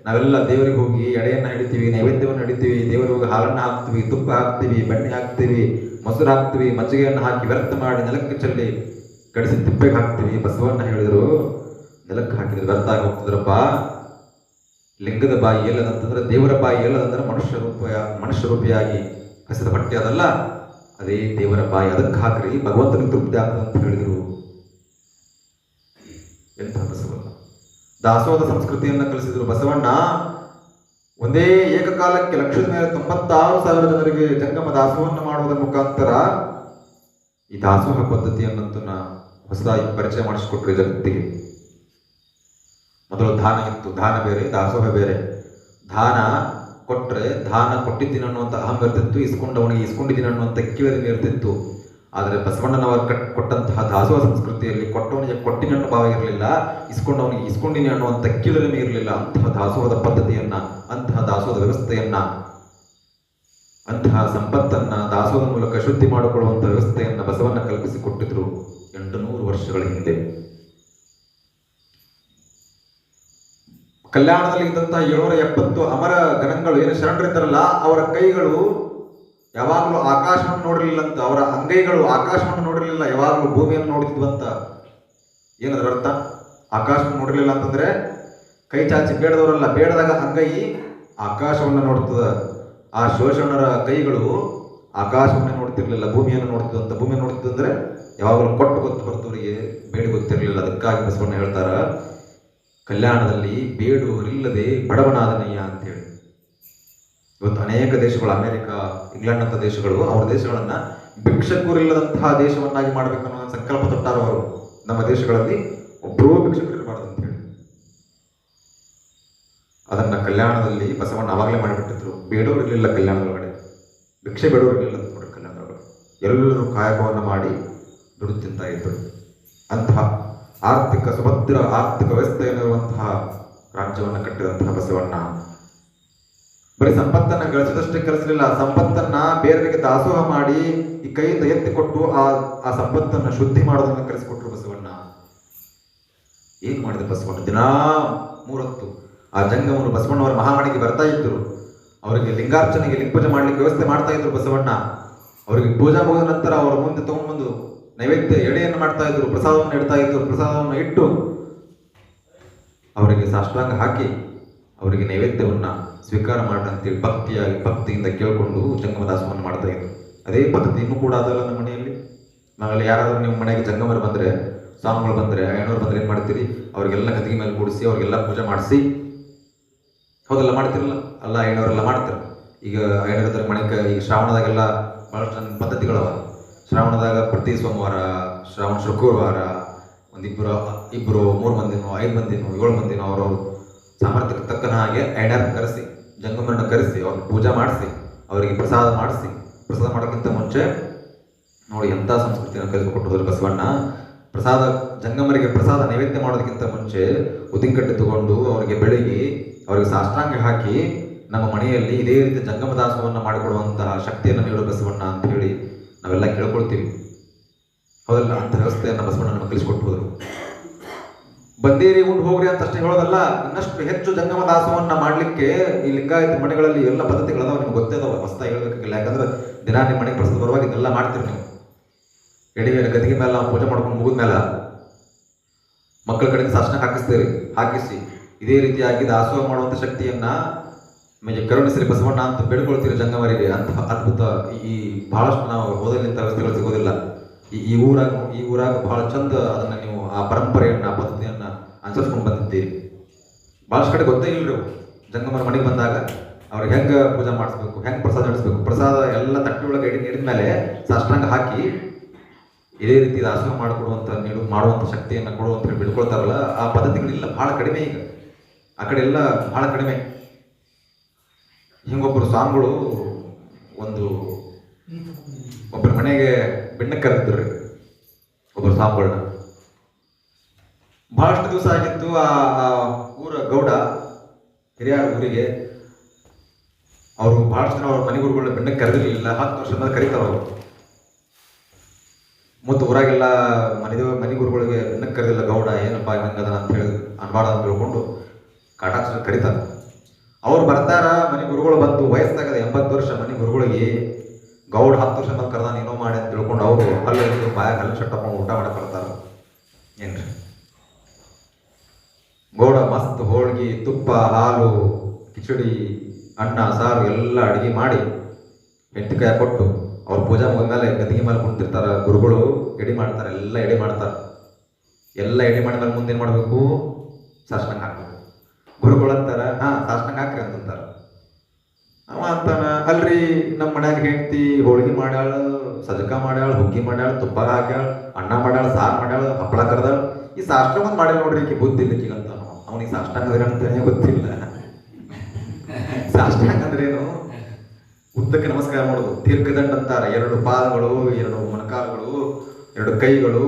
ನಾವೆಲ್ಲ ದೇವರಿಗೆ ಹೋಗಿ ಎಡೆಯನ್ನ ಹಿಡಿತೀವಿ, ನೈವೇದ್ಯವನ್ನು ಹಿಡಿತೀವಿ, ದೇವರಿಗೆ ಹೋಗಿ ಹಾಲನ್ನು ಹಾಕ್ತೀವಿ, ತುಪ್ಪ ಹಾಕ್ತೀವಿ, ಬೆಣ್ಣೆ ಹಾಕ್ತೀವಿ, ಮೊಸರು ಹಾಕ್ತೀವಿ, ಮಜ್ಜಿಗೆಯನ್ನು ಹಾಕಿ ವ್ಯರ್ಥ ಮಾಡಿ ನೆಲಕ್ಕೆ ಚೆಲ್ಲಿ ಕಡಿಸಿ ತಿಪ್ಪೆಗೆ ಹಾಕ್ತೀವಿ. ಬಸವಣ್ಣ ಹೇಳಿದ್ರು, ನೆಲಕ್ಕೆ ಹಾಕಿದ್ರೆ ವ್ಯರ್ಥ ಆಗಿ ಹೋಗ್ತಿದ್ರಪ್ಪ. ಲಿಂಗದ ಬಾಯಿ ಎಲ್ಲದಂತಂದ್ರೆ, ದೇವರ ಬಾಯಿ ಎಲ್ಲದಂದ್ರೆ ಮನುಷ್ಯ ರೂಪಿಯಾಗಿ ಹಸಿದ ಬಟ್ಟೆ ಅದಲ್ಲ, ಅದೇ ದೇವರ ಬಾಯಿ. ಅದಕ್ಕೆ ಹಾಕ್ರಿ, ಭಗವಂತನಿಗೆ ತೃಪ್ತಿ ಆಗ್ತದೆ ಅಂತ ಹೇಳಿದ್ರು. ಎಂಥ ಬಸವಣ್ಣ ದಾಸೋಹದ ಸಂಸ್ಕೃತಿಯನ್ನು ಕಲಿಸಿದ್ರು ಬಸವಣ್ಣ. ಒಂದೇ ಏಕಕಾಲಕ್ಕೆ ಲಕ್ಷದ ಮೇಲೆ 96,000 ಜನರಿಗೆ ಜಂಗಮ ದಾಸೋಹವನ್ನು ಮಾಡುವುದರ ಮುಖಾಂತರ ಈ ದಾಸೋಹ ಪದ್ಧತಿಯನ್ನಂತೂ ಹೊಸದಾಗಿ ಪರಿಚಯ ಮಾಡಿಸಿಕೊಟ್ರು ಜಗತ್ತಿಗೆ. ಮೊದಲು ದಾನ ಇತ್ತು, ದಾನ ಬೇರೆ, ದಾಸೋಹ ಬೇರೆ. ದಾನ ಕೊಟ್ಟರೆ ದಾನ ಕೊಟ್ಟಿದ್ದೀನಿ ಅನ್ನುವಂಥ ಅಹಂ ಇರ್ತಿತ್ತು, ಇಸ್ಕೊಂಡವನಿಗೆ ಇಸ್ಕೊಂಡಿದ್ದೀನಿ ಅನ್ನುವಂಥ ಕೀಳರಿಮೆ ಇರ್ತಿತ್ತು. ಆದರೆ ಬಸವಣ್ಣನವರು ಕೊಟ್ಟಂತಹ ದಾಸೋಹ ಸಂಸ್ಕೃತಿಯಲ್ಲಿ ಕೊಟ್ಟವನಿಗೆ ಕೊಟ್ಟಿನಿ ಅನ್ನೋ ಭಾವ ಇರಲಿಲ್ಲ, ಇಸ್ಕೊಂಡವನಿಗೆ ಇಸ್ಕೊಂಡಿನಿ ಅನ್ನುವಂಥ ಕೀಳರಿಮೆ ಇರಲಿಲ್ಲ. ಅಂತಹ ದಾಸೋಹದ ಪದ್ಧತಿಯನ್ನ, ಅಂತಹ ದಾಸೋಹದ ವ್ಯವಸ್ಥೆಯನ್ನ, ಅಂತಹ ಸಂಪತ್ತನ್ನ ದಾಸೋಹದ ಮೂಲಕ ಶುದ್ಧಿ ಮಾಡಿಕೊಳ್ಳುವಂಥ ವ್ಯವಸ್ಥೆಯನ್ನ ಬಸವಣ್ಣ ಕಲ್ಪಿಸಿಕೊಟ್ಟಿದ್ರು 800 ವರ್ಷಗಳ ಹಿಂದೆ. ಕಲ್ಯಾಣದಲ್ಲಿ ಇದ್ದಂತಹ 770 ಅಮರ ಗಣಗಳು ಏನು ಶರಣರಿದ್ದಾರಲ್ಲ, ಅವರ ಕೈಗಳು ಯಾವಾಗಲೂ ಆಕಾಶವನ್ನು ನೋಡಿರಲಿಲ್ಲ ಅಂತ, ಅವರ ಅಂಗೈಗಳು ಆಕಾಶವನ್ನು ನೋಡಿರಲಿಲ್ಲ, ಯಾವಾಗಲೂ ಭೂಮಿಯನ್ನು ನೋಡ್ತಿದ್ವಂತ. ಏನದ್ರ ಅರ್ಥ? ಆಕಾಶವನ್ನು ನೋಡಿರಲಿಲ್ಲ ಅಂತಂದ್ರೆ ಕೈ ಚಾಚಿ ಬೇಡದವರಲ್ಲ, ಬೇಡದಾಗ ಅಂಗೈ ಆಕಾಶವನ್ನು ನೋಡ್ತದ. ಆ ಶೋಷಣರ ಕೈಗಳು ಆಕಾಶವನ್ನೇ ನೋಡ್ತಿರ್ಲಿಲ್ಲ, ಭೂಮಿಯನ್ನು ನೋಡ್ತಿದ್ದಂತ. ಭೂಮಿಯನ್ನು ನೋಡ್ತಿದ್ದಂದ್ರೆ ಯಾವಾಗಲೂ ಕೊಟ್ಟು ಗೊತ್ತು ಹೊರತವರಿಗೆ ಬೇಡಿ ಗೊತ್ತಿರಲಿಲ್ಲ. ಅದಕ್ಕಾಗಿ ಬಸವಣ್ಣ ಹೇಳ್ತಾರ, ಕಲ್ಯಾಣದಲ್ಲಿ ಬೇಡುವರಿಲ್ಲದೆ ಬಡವನಾದನಯ್ಯ ಅಂತ ಹೇಳಿ. ಇವತ್ತು ಅನೇಕ ದೇಶಗಳು, ಅಮೆರಿಕ, ಇಂಗ್ಲೆಂಡ್ ಅಂತ ದೇಶಗಳು, ಅವರ ದೇಶಗಳನ್ನ ಭಿಕ್ಷಕರಿಲ್ಲದಂತಹ ದೇಶವನ್ನಾಗಿ ಮಾಡ್ಬೇಕನ್ನೋ ಸಂಕಲ್ಪ ತೊಟ್ಟಾರ ಅವರು. ನಮ್ಮ ದೇಶಗಳಲ್ಲಿ ಒಬ್ಬರೂ ಭಿಕ್ಷಕರಿರಬಾರ್ದು ಅಂತ ಹೇಳಿ ಅದನ್ನ ಕಲ್ಯಾಣದಲ್ಲಿ ಬಸವಣ್ಣ ಅವಾಗಲೇ ಮಾಡಿಬಿಟ್ಟಿದ್ರು. ಬೇಡೋರಿರ್ಲಿಲ್ಲ ಕಲ್ಯಾಣದೊಳಗಡೆ, ಭಿಕ್ಷೆ ಬೇಡೋರಿರ್ಲಿಲ್ಲ ಅಂತ ನೋಡ್ರಿ. ಕಲ್ಯಾಣದೊಳಗಡೆ ಎಲ್ಲರೂ ಕಾಯಕವನ್ನು ಮಾಡಿ ದುಡ್ಡು ತಿಂತಾ ಇದ್ರು. ಅಂತಹ ಸುಭದ್ರ ಆರ್ಥಿಕ ವ್ಯವಸ್ಥೆಯಲ್ಲಿರುವಂತಹ ರಾಜ್ಯವನ್ನು ಕಟ್ಟಿದಂತಹ ಬಸವಣ್ಣ ಬರೀ ಸಂಪತ್ತನ್ನ ಗಳಿಸಿದಷ್ಟೇ ಕಲಿಸಲಿಲ್ಲ, ಸಂಪತ್ತನ್ನ ಬೇರೆಯವರಿಗೆ ದಾಸೋಹ ಮಾಡಿ ಈ ಕೈಯಿಂದ ಎತ್ತಿಕೊಟ್ಟು ಆ ಸಂಪತ್ತನ್ನ ಶುದ್ಧಿ ಮಾಡೋದನ್ನ ಕಲಿಸಿಕೊಟ್ರು ಬಸವಣ್ಣ. ಏನ್ ಮಾಡಿದ ಬಸವಣ್ಣ? ದಿನಾ 3 ಹೊತ್ತು ಆ ಜಂಗಮರು ಬಸವಣ್ಣವರ ಮಹಾಮಣಿಗೆ ಬರ್ತಾ ಇದ್ರು. ಅವರಿಗೆ ಲಿಂಗಾರ್ಚನೆಗೆ, ಲಿಂಗಪೂಜೆ ಮಾಡ್ಲಿಕ್ಕೆ ವ್ಯವಸ್ಥೆ ಮಾಡ್ತಾ ಇದ್ರು ಬಸವಣ್ಣ. ಅವರಿಗೆ ಪೂಜಾ ಮುಗಿದ ನಂತರ ಅವರ ಮುಂದೆ ತಗೊಂಡ್ಬಂದು ನೈವೇದ್ಯ ಎಡೆಯನ್ನು ಮಾಡ್ತಾ ಇದ್ರು, ಪ್ರಸಾದವನ್ನು ಇಡ್ತಾ ಇದ್ರು. ಪ್ರಸಾದವನ್ನು ಇಟ್ಟು ಅವರಿಗೆ ಸಾಷ್ಟಾಂಗ ಹಾಕಿ ಅವರಿಗೆ ನೈವೇದ್ಯವನ್ನ ಸ್ವೀಕಾರ ಮಾಡ್ರಂತೇಳಿ ಭಕ್ತಿಯಿಂದ ಕೇಳಿಕೊಂಡು ಜಂಗಮ ದಾಸವನ್ನು ಮಾಡ್ತಾ ಇದ್ರು. ಅದೇ ಪದ್ಧತಿ ಇನ್ನೂ ಕೂಡ ಅದಲ್ಲ ನಮ್ಮ ಮನೆಯಲ್ಲಿ. ನಾವೆಲ್ಲ ಯಾರಾದ್ರೂ ನಿಮ್ಮ ಮನೆಗೆ ಜಂಗಮರು ಬಂದ್ರೆ, ಸ್ವಾಮಿಗಳು ಬಂದ್ರೆ, ಅಯ್ಯನವ್ರು ಬಂದ್ರೆ ಏನ್ ಮಾಡ್ತೀರಿ? ಅವ್ರಿಗೆಲ್ಲ ಗದಿಗೆ ಮೇಲೆ ಕೂಡಿಸಿ ಅವ್ರಿಗೆಲ್ಲ ಪೂಜೆ ಮಾಡಿಸಿ, ಹೌದೆಲ್ಲ ಮಾಡ್ತಿರಲ್ಲ? ಅಲ್ಲ, ಅಯ್ಯನವರೆಲ್ಲ ಮಾಡ್ತಾರೆ. ಈಗ ಅಯ್ಯನವ್ರ ಮನೆಗೆ ಈಗ ಶ್ರಾವಣದಾಗೆಲ್ಲ ಬಹಳಷ್ಟು ಪದ್ಧತಿಗಳವ. ಶ್ರಾವಣದಾಗ ಪ್ರತಿ ಸೋಮವಾರ, ಶ್ರಾವಣ ಶುಕ್ರವಾರ ಒಂದಿಬ್ಬರು, 3 ಮಂದಿನೋ 5 ಮಂದಿನೋ 7 ಮಂದಿನೋ ಅವ್ರವ್ರು ಸಾಮರ್ಥ್ಯಕ್ಕೆ ತಕ್ಕನ ಹಾಗೆ ಅಯ್ಯನವ್ರನ್ನ ಕರೆಸಿ, ಜಂಗಮರನ್ನ ಕರೆಸಿ, ಅವ್ರನ್ನ ಪೂಜೆ ಮಾಡಿಸಿ, ಅವರಿಗೆ ಪ್ರಸಾದ ಮಾಡಿಸಿ. ಪ್ರಸಾದ ಮಾಡೋಕ್ಕಿಂತ ಮುಂಚೆ ನೋಡಿ ಎಂಥ ಸಂಸ್ಕೃತಿಯನ್ನು ಕಲಿಸಿಕೊಟ್ಟರು ಬಸವಣ್ಣ. ಪ್ರಸಾದ ಜಂಗಮರಿಗೆ ಪ್ರಸಾದ ನೈವೇದ್ಯ ಮಾಡೋದಕ್ಕಿಂತ ಮುಂಚೆ ಉದ್ದಿನಕಡ್ಡಿ ತಗೊಂಡು ಅವರಿಗೆ ಬೆಳಗಿ ಅವರಿಗೆ ಸಾಷ್ಟಾಂಗ ಹಾಕಿ ನಮ್ಮ ಮನೆಯಲ್ಲಿ ಇದೇ ರೀತಿ ಜಂಗಮ ದಾಸವನ್ನು ಮಾಡಿಕೊಡುವಂತಹ ಶಕ್ತಿಯನ್ನು ನೀಡುವ ಬಸವಣ್ಣ ಅಂತ ಹೇಳಿ ನಾವೆಲ್ಲ ಕೇಳ್ಕೊಳ್ತೀವಿ, ಹೌದಲ್ಲ? ಅಂತ ವ್ಯವಸ್ಥೆಯನ್ನು ಬಸವಣ್ಣ ನಮಗೆ ಕಲಿಸಿಕೊಟ್ಟು ಹೋದ್ರು. ಬಂದೇರಿ ಉಂಡು ಹೋಗ್ರಿ ಅಂತ ಅಷ್ಟೇ ಹೇಳೋದಲ್ಲ, ಇನ್ನಷ್ಟು ಹೆಚ್ಚು ಜಂಗಮ ದಾಸವನ್ನ ಮಾಡ್ಲಿಕ್ಕೆ ಈ ಲಿಂಗಾಯತ ಮನೆಗಳಲ್ಲಿ ಎಲ್ಲ ಪದ್ಧತಿಗಳದಾವ. ನಿಮ್ಗೆ ಗೊತ್ತೇ ಅದಾವ, ಹೊಸದಾಗಿ ಹೇಳ್ಬೇಕಾಗಿಲ್ಲ. ಯಾಕಂದ್ರೆ ದಿನ ನಿಮ್ಮ ಮನೆಗೆ ಪ್ರಸಾದ ಬರುವಾಗ ಇದೆಲ್ಲ ಮಾಡ್ತೀರಿ ನೀವು. ಎಡಿ ಮೇಲೆ ಗದಿಗೆ ಮೇಲೆ ನಾವು ಪೂಜೆ ಮಾಡ್ಕೊಂಡು ಮುಗಿದ್ಮೇಲೆ ಮಕ್ಕಳ ಕಡೆಗೆ ಸಾಷ್ಟಾಂಗ ಹಾಕಿಸ್ತೀರಿ. ಹಾಕಿಸಿ ಇದೇ ರೀತಿಯಾಗಿ ದಾಸೋಹ ಮಾಡುವಂಥ ಶಕ್ತಿಯನ್ನ ನಮಗೆ ಕರುಣಿಸಿರಿ ಬಸವಣ್ಣ ಅಂತ ಬೇಡ್ಕೊಳ್ತೀರಿ ಜಂಗಮರಿಗೆ. ಅಂತ ಅದ್ಭುತ ಈ ಬಹಳಷ್ಟು ನಾವು ಓದಲಿಂತ ವ್ಯವಸ್ಥೆಗಳು ಸಿಗೋದಿಲ್ಲ. ಈ ಊರಾಗ ಬಹಳ ಚಂದ ಅದನ್ನ ನೀವು ಆ ಪರಂಪರೆಯನ್ನ, ಆ ಪದ್ಧತಿಯನ್ನ ಅನುಸರಿಸ್ಕೊಂಡು ಬಂದಿದ್ದೀರಿ. ಬಹಳಷ್ಟು ಕಡೆ ಗೊತ್ತೇ ಇಲ್ರಿ. ಜಂಗಮರ ಮನೆಗೆ ಬಂದಾಗ ಅವ್ರಿಗೆ ಹೆಂಗ ಪೂಜೆ ಮಾಡಿಸ್ಬೇಕು, ಹೆಂಗ್ ಪ್ರಸಾದ ನಡೆಸ್ಬೇಕು, ಪ್ರಸಾದ ಎಲ್ಲ ತಟ್ಟೆ ಒಳಗೆ ನೀಡಿದ ಮೇಲೆ ಸಾಷ್ಟಾಂಗ ಹಾಕಿ ಇದೇ ರೀತಿ ದಾಸೋಹ ಮಾಡುವಂಥ ಶಕ್ತಿಯನ್ನು ಕೊಡುವಂತ ಹೇಳಿ ಬಿಡ್ಕೊಳ್ತಾರಲ್ಲ, ಆ ಪದ್ಧತಿಗಳಿಲ್ಲ, ಬಹಳ ಕಡಿಮೆ. ಈಗ ಆ ಕಡೆ ಎಲ್ಲ ಬಹಳ ಕಡಿಮೆ. ಹಿಂಗೊಬ್ಬರು ಸ್ವಾಮಿಗಳು ಒಂದು ಬೆನ್ನಕ್ಕೆ ಕರೆದಿದ್ರು ಒಬ್ಬರು ಸಾಂಬಳನ್ನ. ಬಹಳಷ್ಟು ದಿವಸ ಆಗಿತ್ತು ಆ ಊರ ಗೌಡ ಹಿರಿಯಾರ ಊರಿಗೆ. ಅವರು ಬಹಳಷ್ಟು ಜನ ಅವ್ರ ಮನೆ ಗುರುಗಳನ್ನ ಬೆನ್ನಕ್ಕೆ ಕರೆದಿರ್ಲಿಲ್ಲ. 10 ವರ್ಷದ ಮೇಲೆ ಕರೀತಾರ ಅವರು. ಮತ್ತು ಊರಾಗೆಲ್ಲ ಮನೆ ಗುರುಗಳಿಗೆ ಬೆನ್ನಕ್ಕೆ ಕರೆದಿಲ್ಲ ಗೌಡ, ಏನಪ್ಪ ಹಂಗದ ಅಂತ ಹೇಳಿ ಅನ್ಬಾರ್ದು ಅಂತ ತಿಳ್ಕೊಂಡು ಕಾಟಾಕ್ಷ ಕರೀತಾರೆ. ಅವ್ರು ಬರ್ತಾರ, ಮನೆ ಗುರುಗಳು ಬಂದು ವಯಸ್ಸಾಗದ 80 ವರ್ಷ ಮನೆ ಗುರುಗಳಿಗೆ. ಗೌಡ 10 ವರ್ಷ ಮೇಲೆ ಕರೆದ ಏನೋ ಮಾಡಿ ಅಂತ ತಿಳ್ಕೊಂಡು ಅವರು ಹಲ್ಲು ಬಾಯಾಗ ಹಲ್ಲು ಶಟ್ಟಪ್ಪ ಊಟ ಮಾಡಕ್ ಬರ್ತಾರ. ಏನ್ರಿ ಗೌಡ ಮಸ್ತ್ ಹೋಳ್ಗಿ, ತುಪ್ಪ, ಹಾಲು, ಕಿಚಡಿ, ಅನ್ನ, ಸಾರು ಎಲ್ಲ ಅಡುಗೆ ಮಾಡಿ ಹೆಂಟಿಕಾಯಿ ಕೊಟ್ಟು ಅವ್ರ ಪೂಜಾ ಮುಗಿದ್ಮೇಲೆ ಗದಿಗೆ ಮೇಲೆ ಕುಂತಿರ್ತಾರ. ಗುರುಗಳು ಎಡಿ ಮಾಡ್ತಾರೆ, ಎಲ್ಲ ಎಡಿ ಮಾಡ್ತಾರೆ. ಎಲ್ಲ ಎಡಿ ಮಾಡಿದ್ಮೇಲೆ ಮುಂದೆ ಏನು ಮಾಡಬೇಕು? ಸಾಷ್ಟಾಂಗ ಹಾಕ್ಬೇಕು. ಗುರುಗಳು ಅಂತಾರ, ಸಾಷ್ಟಾಂಗ ಹಾಕ್ರಿ ಅಂತಂತಾರ. ಅವ ಅಂತಾನ, ಅಲ್ರಿ ನಮ್ಮ ಮನ್ಯಾಗ ಹೆಂಡತಿ ಹೋಳ್ಗಿ ಮಾಡ್ಯಾಳ, ಸಜಕ ಮಾಡ್ಯಾಳ, ಹುಗ್ಗಿ ಮಾಡ್ಯಾಳ, ತುಪ್ಪ ಹಾಕ್ಯಾಳ, ಅನ್ನ ಮಾಡ್ಯಾಳ, ಸಾರು ಮಾಡ್ಯಾಳ, ಹಪ್ಪಳ ಕರ್ದಾಳ, ಈ ಸಾಷ್ಟಾಂಗ ಒಂದು ಮಾಡ್ಯಾಳ ನೋಡ್ರಿ ಈಕಿ ಬುದ್ಧಿ ಇಲ್ಲಕೀಗ ಅಂತ. ಅವನಿಗೆ ಸಾಷ್ಟಾಂಗ ಅಂತಲೇ ಗೊತ್ತಿಲ್ಲ. ಸಾಷ್ಟಾಂಗ ಅಂದ್ರೆ ಏನು? ಉದ್ದಕ್ಕೆ ನಮಸ್ಕಾರ ಮಾಡೋದು. ದೀರ್ಘದಂಡ ಅಂತಾರ. 2 ಪಾದಗಳು, 2 ಮೊಣಕಾಲುಗಳು, 2 ಕೈಗಳು,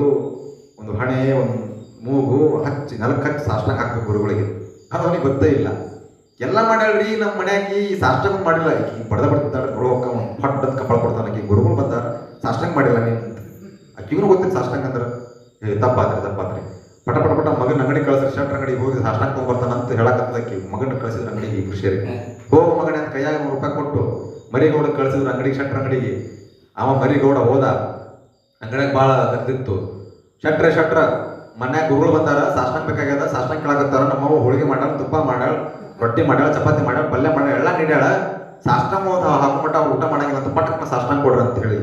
ಒಂದು ಹಣೆ, ಒಂದು ಮೂಗು ಹಚ್ಚಿ 4 ಹಚ್ಚಿ ಸಾಷ್ಟಾಂಗ ಹಾಕ್ಬೇಕು ಗುರುಗಳಿಗೆ. ಅದು ಅವನಿಗೆ ಗೊತ್ತೇ ಇಲ್ಲ. ಎಲ್ಲ ಮಾಡ್ಯಾಳ್ರಿ ನಮ್ಮ ಮನ್ಯಾಗಿ ಈ ಸಾಷ್ಟಾಂಗ ಮಾಡಿಲ್ಲ. ಈಗ ಬಡ್ದಾಡ್ತಾಳೆ ಹೊಕ್ಕ ಪಟ್ ಅಂತ ಕಪಾಳ ಕೊಡ್ತಾನೆ. ಆಕಿ ಗುರುಗಳು ಬಂದಾರ, ಸಾಷ್ಟಾಂಗ ಮಾಡಿಲ್ಲ ನೀನು ಅಂತ. ಆಕಿಗೂ ಗೊತ್ತಿಲ್ಲ ಸಾಷ್ಟಾಂಗ ಅಂದ್ರೆ ತಪ್ಪಾತ್ರಿ. ಪಟ ಮಗನ ಅಂಗಡಿ ಕಳಿಸ್ರಿ, ಶರ್ಟ್ ಅಂಗಡಿಗೆ ಹೋಗಿ ಸಾಷ್ಟಾಂಗ ತೊಗೊಂಡ್ಬರ್ತಾನ ಅಂತ ಹೇಳಕತ್ತದಕ್ಕೆ ಮಗನ ಕಳಿಸಿದ್ರ ಅಂಗಡಿಗೆ. ಇಬ್ರು ಸೇರಿ ಹೋಗೋ ಮಗನ ಅಂತ ಕೈಯಾಗ ₹100 ಕೊಟ್ಟು ಮರಿಗೌಡ ಕಳಿಸಿದ್ರು ಅಂಗಡಿಗೆ, ಶಟ್ರ ಅಂಗಡಿಗೆ. ಅವ ಮರಿಗೌಡ ಹೋದ. ಅಂಗಡಿಯಾಗ ಭಾಳ ಕರ್ತಿತ್ತು. ಶಟ್ರ ಮನ್ಯಾಗ ಗುರುಗಳು ಬಂದಾರ, ಸಾಷ್ಟಾಂಗ ಬೇಕಾಗ್ಯದ, ಸಾಷ್ಟಾಂಗ ಕೇಳಾಕತ್ತಾರ. ನಮ್ಮವ್ವ ಹೋಳಿಗೆ ಮಾಡ್ಯಾಳ, ತುಪ್ಪ ಮಾಡ್ಯಾಳ, ರೊಟ್ಟಿ ಮಾಡ್ಯಾಳ, ಚಪಾತಿ ಮಾಡ್ಯಾಳ, ಪಲ್ಯ ಮಾಡ್ಯಾಳ, ಎಲ್ಲ ನೀಡ್ಯಾಳ. ಸಾಷ್ಟಾಂಗ ಹಾಕೊಂಬಿಟ್ಟ ಅವ್ರು ಊಟ ಮಾಡಂಗಿಲ್ಲ ಅಂತ ಪಟ್ಟಕ್ಕೆ ಸಾಷ್ಟಾಂಗ ಕೊಡ್ರಿ ಅಂತ ಹೇಳಿ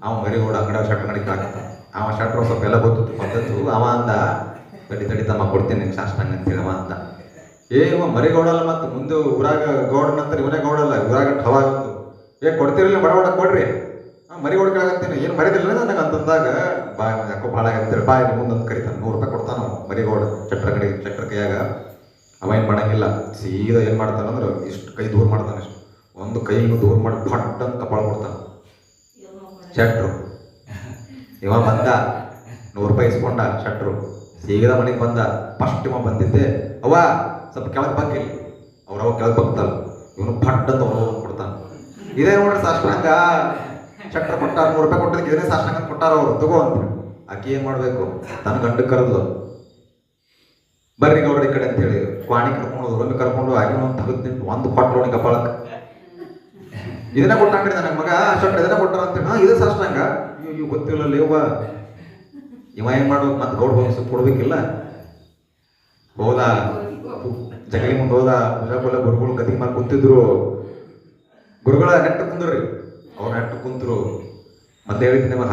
ಅವ ಮರಿಗೌಡ ಅಂಗಡಿಯಾಗ ಶಟ್ರ ಅಂಗಡಿಗೆ ಹಾಕತ್ತ. ಅವ ಶಟ್ರ ಸ್ವಲ್ಪ ಎಲ್ಲ ಗೊತ್ತಿತ್ತು ಪದ್ಧತಿ. ಅವ ಅಂದ, ತಡಿ ತಮ್ಮ ಕೊಡ್ತೀನಿ ನಿಮ್ಗೆ ಸಾಷ್ಟಾಂಗ ಅಂತೇಳಿ. ಅವ ಅಂದ, ಇವ ಮರಿಗೌಡಲ್ಲ, ಮತ್ತು ಮುಂದೆ ಊರಾಗ ಗೌಡನಂತಾರೆ, ಇವನೇ ಗೌಡಲ್ಲ, ಊರಾಗ ಹವಾಗತ್ತು. ಕೊಡ್ತಿರಲಿಲ್ಲ, ಬಡ ಕೊಡ್ರಿ. ಮರಿಗೌಡ ಕೇಳಾಕತ್ತೀನಿ, ಏನು ಮರಿದಿಲ್ಲ ನನಗೆ ಅಂತಂದಾಗ, ಬಾ ಯಾಕೋ ಭಾಳ ಆಗತ್ತೇಳಿ ಬಾ ಇಲ್ಲಿ ಮುಂದೆ ಅಂತ ಕರಿತಾನೆ. ₹100 ಕೊಡ್ತಾನ ಮರಿಗೌಡ ಶಟ್ರ ಕೈಯಾಗ. ಅವ ಏನು ಮಾಡಂಗಿಲ್ಲ, ಸೀದಾ ಏನು ಮಾಡ್ತಾನಂದ್ರೆ ಇಷ್ಟು ಕೈ ದೂರ ಮಾಡ್ತಾನೆ. ಇಷ್ಟು ಒಂದು ಕೈ ದೂರ ಮಾಡಿ ಫಟ್ ಅಂತ ಕಪಾಳ ಕೊಡ್ತಾನೆ ಶಟ್ರು. ಇವ ಬಂದ, ₹100 ಇಸ್ಕೊಂಡ ಶಟ್ರು. ಸೀದಾ ಮನೆಗೆ ಬಂದ. ಫಸ್ಟ್ ಇವ ಬಂದಿದ್ದೆ, ಅವ್ವ ಸ್ವಲ್ಪ ಕೆಳಗೆ ಬಗ್ಗಿಲ್ಲ. ಅವ್ರವ ಕೆಳಗೆ ಬಗ್ತಲ್ಲ, ಇವನು ಫಟ್ ಅಂತ ಕೊಡ್ತಾನೆ. ಇದೇ ನೋಡ್ರಿ ಸಾಷ್ಟಾಂಗ. ಶಟ್ರ ಕೊಟ್ಟಾರ, ₹100 ಕೊಟ್ಟಿದ್ದಕ್ಕೆ ಇದನ್ನೇ ಸಾಷ್ಟಾಂಗ ಕೊಟ್ಟಾರ ಅವರು, ತಗೋ ಅಂತ. ಆಕಿ ಏನು ಮಾಡಬೇಕು? ತನ್ನ ಗಂಡ ಕರೆದ್ಲು, ಬರ್ರಿ ಗೌಡ್ರ ಈ ಕಡೆ ಅಂತೇಳಿ ಕ್ವಾಣಿ ಕರ್ಕೊಂಡು ಊರಲ್ಲಿ ಕರ್ಕೊಂಡು ಆಗಿ ಒಂದು ತೆಗೆದು ಒಂದು ಕೊಟ್ಟರು ಅವನಿಗೆ ಕಪಾಳಕ್ಕೆ. ಇದನ್ನ ಕೊಟ್ಟಂಗ್ರಿ ನನಗೆ ಮಗ ಶಟ್ರ ಇದನ್ನ ಕೊಟ್ಟಾರ ಅಂತೇಳಿ. ಇದೇ ಸಾಷ್ಟಾಂಗ. ಇವ್ ಗೊತ್ತಿಲ್ಲ ಲೇವ. ಇವ ಏನ್ ಮಾಡ್ಬೇಕು? ಮತ್ತೆ ಗೌಡ ಹೋಗಿ ಕೊಡ್ಬೇಕಿಲ್ಲ. ಹೋದ, ಜಗಲಿ ಮುಂದೆ ಹೋದ. ಪೂಜಾ ಗುರುಗಳು ಗತಿ ಮಾಡಿ ಕುಂತಿದ್ರು. ಗುರುಗಳ ನೆಟ್ಟು ಕುಂದ್ರಿ. ಅವ್ರು ನೆಟ್ಟು ಕುಂತರು. ಮತ್ತೆ ಹೇಳಿದ್ದೀನಿ ನಿಮಗೆ,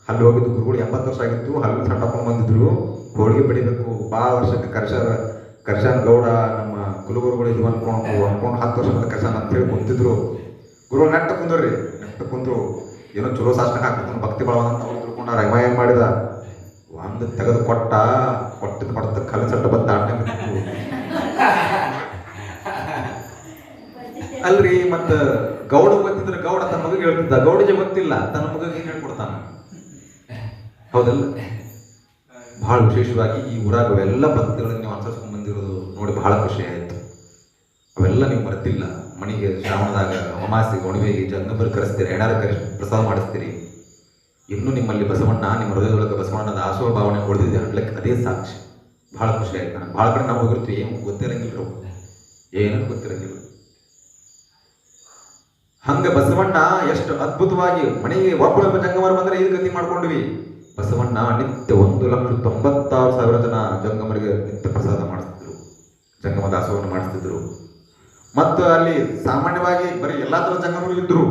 ಹಲ್ಲು ಹೋಗಿದ್ದು ಗುರುಗಳು 80 ವರ್ಷ ಆಗಿತ್ತು. ಹಲ್ಲು ಸಟ್ಟಕೊಂಡು ಬಂದಿದ್ರು. ಹೋಳಿಗೆ ಬೆಳಿಬೇಕು, ಭಾಳ ವರ್ಷಕ್ಕೆ ಕರ್ಶಾನ್ ಗೌಡ ನಮ್ಮ ಕುಲಗುರುಗಳು ಇದು ಅನ್ಕೊಂಡು 10 ವರ್ಷ ಮೇಲೆ ಕರ್ಶಾನ್ ಅಂತ ಹೇಳಿ ಕುಂತಿದ್ರು. ಗುರುಗಳು ನೆಟ್ಟು ಕುಂದ್ರು. ಏನೋ ಚಲೋ ಸಾಷ್ಟಾಂಗ ಹಾಕ್ತಾನೆ, ಭಕ್ತಿ ಬಳವ ಅಂತ ಅವ್ರು ತಿಳ್ಕೊಂಡಾರ. ಇವ ಏನು ಮಾಡಿದ? ಒಂದು ತೆಗೆದು ಕೊಟ್ಟಿದ್ದು ಪಡ್ತ ಕಲ್ಲು ಸಟ್ಟ ಬಂದು ದಾಟ. ಅಲ್ರಿ ಮತ್ತ ಗೌಡ ಗೊತ್ತಿದ್ರೆ ಗೌಡ ತನ್ನ ಮಗಿಗೆ ಹೇಳ್ತಿದ್ದ. ಗೌಡಿಗೆ ಗೊತ್ತಿಲ್ಲ, ತನ್ನ ಮಗಿಗೆ ಏನು ಹೇಳ್ಕೊಡ್ತಾನ? ಹೌದಲ್ಲ? ಬಹಳ ವಿಶೇಷವಾಗಿ ಈ ಊರಾಗ ಅವೆಲ್ಲ ಪದ್ಧತಿಗಳನ್ನು ನೀವು ಅನುಸರಿಸ್ಕೊಂಡು ಬಂದಿರೋದು ನೋಡಿ ಬಹಳ ಖುಷಿ ಆಯಿತು. ಅವೆಲ್ಲ ನೀವು ಮರೆತಿಲ್ಲ. ಮನೆಗೆ ಶ್ರಾವಣದಾಗ ಅಮಾವಾಸ್ಯೆ ಒಣವೆಗೆ ಜಂಗಮರು ಕರೆಸ್ತೀರಿ, ಎಣಾರ ಕರೆಸಿ ಪ್ರಸಾದ ಮಾಡಿಸ್ತೀರಿ. ಇನ್ನೂ ನಿಮ್ಮಲ್ಲಿ ಬಸವಣ್ಣ, ನಿಮ್ಮ ಹೃದಯದೊಳಗೆ ಬಸವಣ್ಣದ ಆಸುವ ಭಾವನೆ ಉಳಿದಿದೆ ಅನ್ಲಿಕ್ಕೆ ಅದೇ ಸಾಕ್ಷಿ. ಭಾಳ ಖುಷಿ ಆಯ್ತು ನನಗೆ. ಭಾಳ ಕಡೆ ನಾವು ಹೋಗಿರ್ತೀವಿ, ಏನು ಗೊತ್ತಿರಂಗಿಲ್ಲ, ಏನೂ ಗೊತ್ತಿರಂಗಿಲ್ಲ. ಹಂಗ ಬಸವಣ್ಣ ಎಷ್ಟು ಅದ್ಭುತವಾಗಿ ಮನೆಗೆ ಒಬ್ಬ ಜಂಗಮರು ಬಂದ್ರೆ ಇದು ಗತಿ ಮಾಡ್ಕೊಂಡ್ವಿ. ಬಸವಣ್ಣ ನಿತ್ಯ 1,90,000 ಜನ ಜಂಗಮರಿಗೆ ನಿತ್ಯ ಪ್ರಸಾದ ಮಾಡಿಸ್ತಿದ್ರು, ಜಂಗಮ ದಾಸೋಹವನ್ನು ಮಾಡಿಸ್ತಿದ್ರು. ಮತ್ತು ಅಲ್ಲಿ ಸಾಮಾನ್ಯವಾಗಿ ಬರೀ ಎಲ್ಲಾ ಥರದ ಜಂಗಮರು ಇದ್ರು,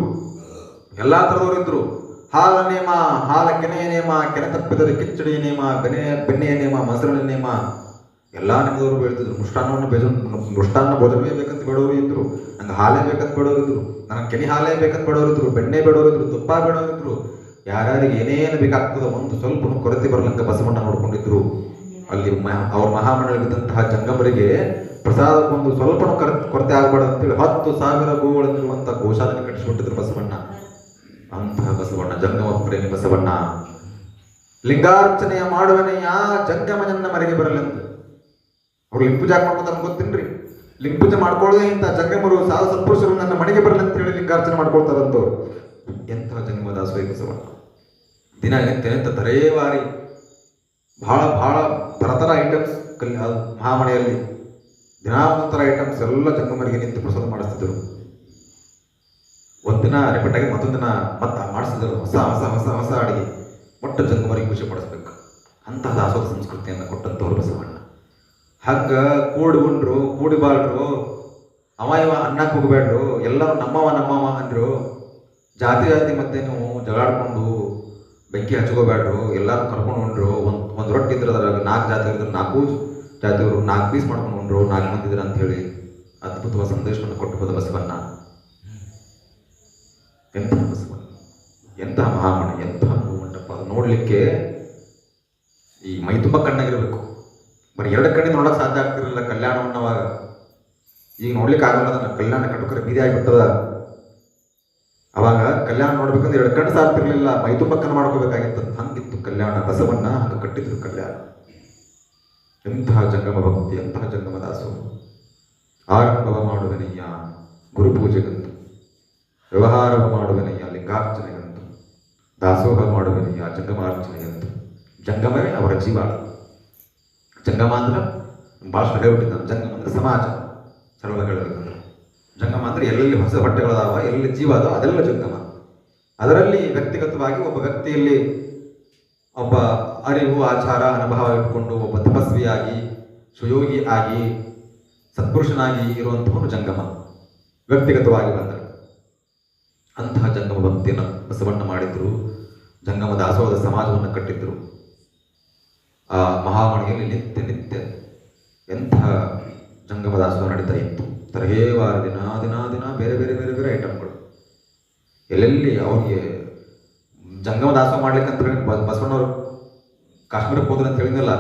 ಎಲ್ಲಾ ಥರದವರು ಇದ್ರು. ಹಾಲ ನೇಮ, ಹಾಲ ಕೆನೆಯ ನೇಮ, ಕೆನೆ ತಪ್ಪಿದರೆ ಕಿಚ್ಚಡಿಯ ನೇಮ, ಬೆಣ್ಣೆಯ ನೇಮ, ಮೊಸರಿನ ನೇಮ, ಎಲ್ಲಾ ನೇಮದವರು ಬೇಡ್ತಿದ್ರು. ಮೃಷ್ಟಾನ್ನ ಭೋಜನವೇ ಬೇಕಂತ ಬೇಡವರು ಇದ್ರು, ನಂಗೆ ಹಾಲೇ ಬೇಕಂತ ಬೇಡವರು ಇದ್ರು, ನನಗೆ ಕೆನೆ ಹಾಲೇ ಬೇಕಂತ ಬೇಡವರು ಇದ್ರು, ಬೆಣ್ಣೆ ಬೇಡವರು ಇದ್ರು, ತುಪ್ಪ ಬೇಡವರು ಇದ್ರು. ಯಾರ್ಯಾರಿಗೆ ಏನೇನು ಬೇಕಾಗ್ತದೆ ಒಂದು ಸ್ವಲ್ಪ ಕೊರತೆ ಬರಲಂಗ ಬಸವಣ್ಣ ನೋಡ್ಕೊಂಡಿದ್ರು. ಅಲ್ಲಿ ಅವ್ರ ಮಹಾಮಂಡಲದಂತಹ ಜಂಗಮರಿಗೆ ಪ್ರಸಾದಕ್ಕೊಂದು ಸ್ವಲ್ಪ ಕೊರತೆ ಆಗ್ಬಾರ್ದು ಅಂತೇಳಿ 10,000 ಗೋಗಳಿರುವಂತ ಗೋಶಾಲೆ ಕಟ್ಟಿಸ್ಬಿಟ್ಟಿದ್ರು ಬಸವಣ್ಣ. ಅಂತಹ ಬಸವಣ್ಣ, ಜಂಗಮ ಪ್ರೇಮಿ ಬಸವಣ್ಣ. ಲಿಂಗಾರ್ಚನೆಯ ಮಾಡುವನೆಯ ಜಂಗಮನನ್ನ ಮರೆಗೆ ಬರಲೆಂದು ಅವ್ರು ಲಿಂಗ ಪೂಜೆ ಮಾಡ್ಕೊತಾರ ಗೊತ್ತೇನ್ರಿ. ಲಿಂಗ ಪೂಜೆ ಮಾಡ್ಕೊಳ್ಳೋದೇ ಇಂಥ ಜಂಗಮರು ಸಾಧು ಸತ್ಪುರುಷರು ನನ್ನ ಮನೆಗೆ ಬರಲೆಂತ ಹೇಳಿ ಲಿಂಗಾರ್ಚನೆ ಮಾಡ್ಕೊಳ್ತಾರಂತವ್ರು. ಎಂತಹ ಜಂಗಮ ದಾಸೋಹಿ ಬಸವಣ್ಣ. ದಿನ ನಿತ್ಯ ತರೇವಾರಿ ಬಹಳ ಬಹಳ ಥರ ಐಟಮ್ಸ್ ಮಹಾಮನೆಯಲ್ಲಿ ದಿನಾ ಒಂಥರ ಐಟಮ್ಸ್ ಎಲ್ಲ ಜಂಗಮರಿಗೆ ನಿಂತು ಪ್ರಸಾದ ಮಾಡಿಸ್ತಿದ್ರು. ಒಂದಿನ ರಿಪೀಟಾಗಿ ಮತ್ತೊಂದು ದಿನ ಮತ್ತೆ ಮಾಡಿಸಿದ್ರು. ಹೊಸ ಹೊಸ ಹೊಸ ಹೊಸ ಅಡಿಗೆ ಒಟ್ಟು ಜಂಗಮರಿಗೆ ಖುಷಿ ಪಡಿಸ್ಬೇಕು. ಅಂತಹ ದಾಸೋಹ ಸಂಸ್ಕೃತಿಯನ್ನು ಕೊಟ್ಟಂಥವ್ರು ಬಸವಣ್ಣ. ಹಂಗ ಕೂಡಿ ಉಂಡ್ರು, ಕೂಡಿ ಬಾಳ್ರು, ಅವ ಇವ ಅನ್ನಕ್ಕೆ ಹೋಗ್ಬೇಡ್ರು, ಎಲ್ಲರೂ ನಮ್ಮವ ನಮ್ಮವ ಅಂದ್ರು. ಜಾತಿ ಜಾತಿ ಮತ್ತೆ ನೀವು ಜಗಾಡ್ಕೊಂಡು ಬೆಂಕಿ ಹಚ್ಕೋಬೇಡ್ರು, ಎಲ್ಲರೂ ಕರ್ಕೊಂಡು ಉಂಡ್ರು. ಒಂದು ರೊಟ್ಟಿ ಇದ್ರೆ ಅದ್ರಾಗ 4 ಜಾತಿ ಇದ್ರೆ 4 ಜಾತಿಯವರು 4 ಪೀಸ್ ಮಾಡ್ಕೊಂಡು ಉಂಡ್ರು, 4 ಮಂದಿ ಇದ್ರು ಅಂತ ಹೇಳಿ ಅದ್ಭುತವಾದ ಸಂದೇಶವನ್ನು ಕೊಟ್ಟು ಹೋದ ಬಸವಣ್ಣ. ಎಂತಹ ಬಸವಣ್ಣ, ಎಂತಹ ಮಹಾಮಣ, ಎಂತಹ ಮಂಟಪ. ಅದು ನೋಡ್ಲಿಕ್ಕೆ ಈ ಮೈ ತುಂಬ ಕಣ್ಣಾಗಿರ್ಬೇಕು. ಬರೀ 2 ಕಣ್ಣಿಂದ ನೋಡಕ್ ಸಾಧ್ಯ ಆಗ್ತಿರಲಿಲ್ಲ ಕಲ್ಯಾಣವನ್ನವಾಗ. ಈಗ ನೋಡ್ಲಿಕ್ಕೆ ಆಗಲ್ಲ. ಅದನ್ನ ಕಲ್ಯಾಣ ಕಟ್ಟುಕರೆ ಬೀದಿ ಆಗಿಬಿಟ್ಟದ. ಅವಾಗ ಕಲ್ಯಾಣ ನೋಡ್ಬೇಕಂದ್ರೆ 2 ಕಣ್ಣು ಸಾಕ್ತಿರ್ಲಿಲ್ಲ, ಮೈ ತುಂಬ ಕಣ್ಣು ಮಾಡ್ಕೋಬೇಕಾಗಿತ್ತು. ಹಂಗಿತ್ತು ಕಲ್ಯಾಣ. ಬಸವಣ್ಣ ಹಂಗೆ ಕಟ್ಟಿದ್ರು ಕಲ್ಯಾಣ. ಎಂತಹ ಜಂಗಮ ಭಕ್ತಿ, ಎಂತಹ ಜಂಗಮ ದಾಸೋಹ. ಆರಂಭವ ಮಾಡುವನಯ್ಯ ಗುರುಪೂಜೆಗಂತು, ವ್ಯವಹಾರವ ಮಾಡುವನಯ್ಯ ಲಿಂಗಾರ್ಚನೆಗಂತು, ದಾಸೋಹ ಮಾಡುವನಯ್ಯ ಜಂಗಮಾರ್ಚನೆಗಂತು. ಜಂಗಮವೇ ಅವರ ಜೀವ. ಜಂಗಮ ಅಂದ್ರೆ ಭಾಷೆ ಹೇಳ್ಬಿಟ್ಟಿದ್ದಾನೆ. ಜಂಗಮ ಅಂದ್ರೆ ಸಮಾಜ. ಸರಳವಾಗಿ ಹೇಳಬೇಕಂದ್ರೆ ಜಂಗಮ ಅಂದ್ರೆ ಎಲ್ಲೆಲ್ಲಿ ಹೊಸ ಬಟ್ಟೆಗಳದಾವ, ಎಲ್ಲೆಲ್ಲಿ ಜೀವ ಅದಾವ ಅದೆಲ್ಲ ಜಂಗಮ. ಅದರಲ್ಲಿ ವ್ಯಕ್ತಿಗತವಾಗಿ ಒಬ್ಬ ವ್ಯಕ್ತಿಯಲ್ಲಿ ಒಬ್ಬ ಅರಿವು, ಆಚಾರ, ಅನುಭವ ಇಟ್ಕೊಂಡು ಒಬ್ಬ ತಪಸ್ವಿಯಾಗಿ, ಸುಯೋಗಿ ಆಗಿ, ಸತ್ಪುರುಷನಾಗಿ ಇರುವಂಥವನು ಜಂಗಮ. ವ್ಯಕ್ತಿಗತವಾಗಿ ಬಂದರೆ ಅಂತಹ ಜಂಗಮ ಭಕ್ತಿಯನ್ನು ಬಸವಣ್ಣ ಮಾಡಿದ್ರು. ಜಂಗಮ ದಾಸೋಹದ ಸಮಾಜವನ್ನು ಕಟ್ಟಿದ್ರು. ಆ ಮಹಾಮಣಿಯಲ್ಲಿ ನಿತ್ಯ ನಿತ್ಯ ಎಂತಹ ಜಂಗಮ ದಾಸೋಹ ನಡೀತಾ ಇತ್ತು. ತರಹೇವಾರ ದಿನ ದಿನ ದಿನ ಬೇರೆ ಬೇರೆ ಬೇರೆ ಬೇರೆ ಐಟಮ್ಗಳು. ಎಲ್ಲೆಲ್ಲಿ ಅವ್ರಿಗೆ ಜಂಗಮ ದಾಸೋಹ ಮಾಡ್ಲಿಕ್ಕಂತ ಹೇಳಿ ಬಸವಣ್ಣವರು ಕಾಶ್ಮೀರಕ್ಕೆ ಹೋದ್ರೆ ಅಂತ ಹೇಳಿದ್ನಲ್ಲ,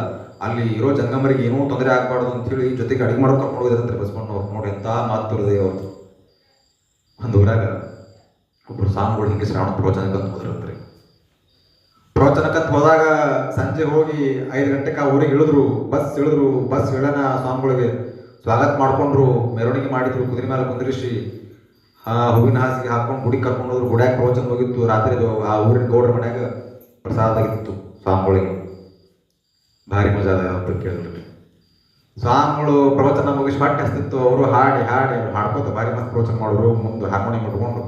ಅಲ್ಲಿ ಇರೋ ಜಂಗಮರಿಗೆ ಏನೂ ತೊಂದರೆ ಆಗಬಾರ್ದು ಅಂತೇಳಿ ಜೊತೆಗೆ ಅಡಿಗೆ ಮಾಡೋಕೆ ಕರ್ಕೊಂಡು ಹೋಗಿದ್ರಂತೆ ಬಸವಣ್ಣವ್ರು. ನೋಡಿ ಎಂಥ ಮಾತುರದೆ ಅವ್ರು. ಒಂದು ಊರಾಗ ಒಬ್ಬರು ಸ್ವಾಮಿಗಳು ಹಿಂಗೆ ಶ್ರಾವಣ ಪ್ರವಚನಕ್ಕಂತ ಹೋದ್ರಂತ್ರಿ. ಪ್ರವಚನಕ್ಕಂತ ಹೋದಾಗ ಸಂಜೆ ಹೋಗಿ 5 ಗಂಟೆಗೆ ಆ ಊರಿಗೆ ಇಳಿದ್ರು. ಬಸ್ ಇಳನ ಸ್ವಾಮಿಗಳಿಗೆ ಸ್ವಾಗತ ಮಾಡ್ಕೊಂಡ್ರು, ಮೆರವಣಿಗೆ ಮಾಡಿದ್ರು, ಕುದುರೆ ಮೇಲೆ ಕುಂದ್ರಿಸಿ ಹೂವಿನ ಹಾಸಿಗೆ ಹಾಕೊಂಡು ಗುಡಿ ಕರ್ಕೊಂಡು ಹೋದ್ರು. ಗುಡ್ಯಾಗ ಪ್ರವಚನ ಹೋಗಿತ್ತು. ರಾತ್ರಿ ಆ ಊರಿನ ಗೌಡ್ರ ಮನ್ಯಾಗ ಪ್ರಸಾದ ಆಗಿತ್ತು ಸ್ವಾಮಿಗಳಿಗೆ. ಭಾರಿ ಮಜಾ ಅದ ಅಂತ ಕೇಳಿದ್ರು. ಸ್ವಾಮಿಗಳು ಪ್ರವಚನ ಮುಗಿಸಿ ಹೊಟ್ಟೆ ಹಸ್ತಿತ್ತು. ಅವರು ಹಾಡಿ ಹಾಡ್ಕೋತ ಭಾರಿ ಮಸ್ತ್ ಪ್ರವಚನ ಮಾಡಿದ್ರು. ಮುಂದೆ ಹಾರ್ಮೋನಿಯಂ ಇಟ್ಕೊಂಡು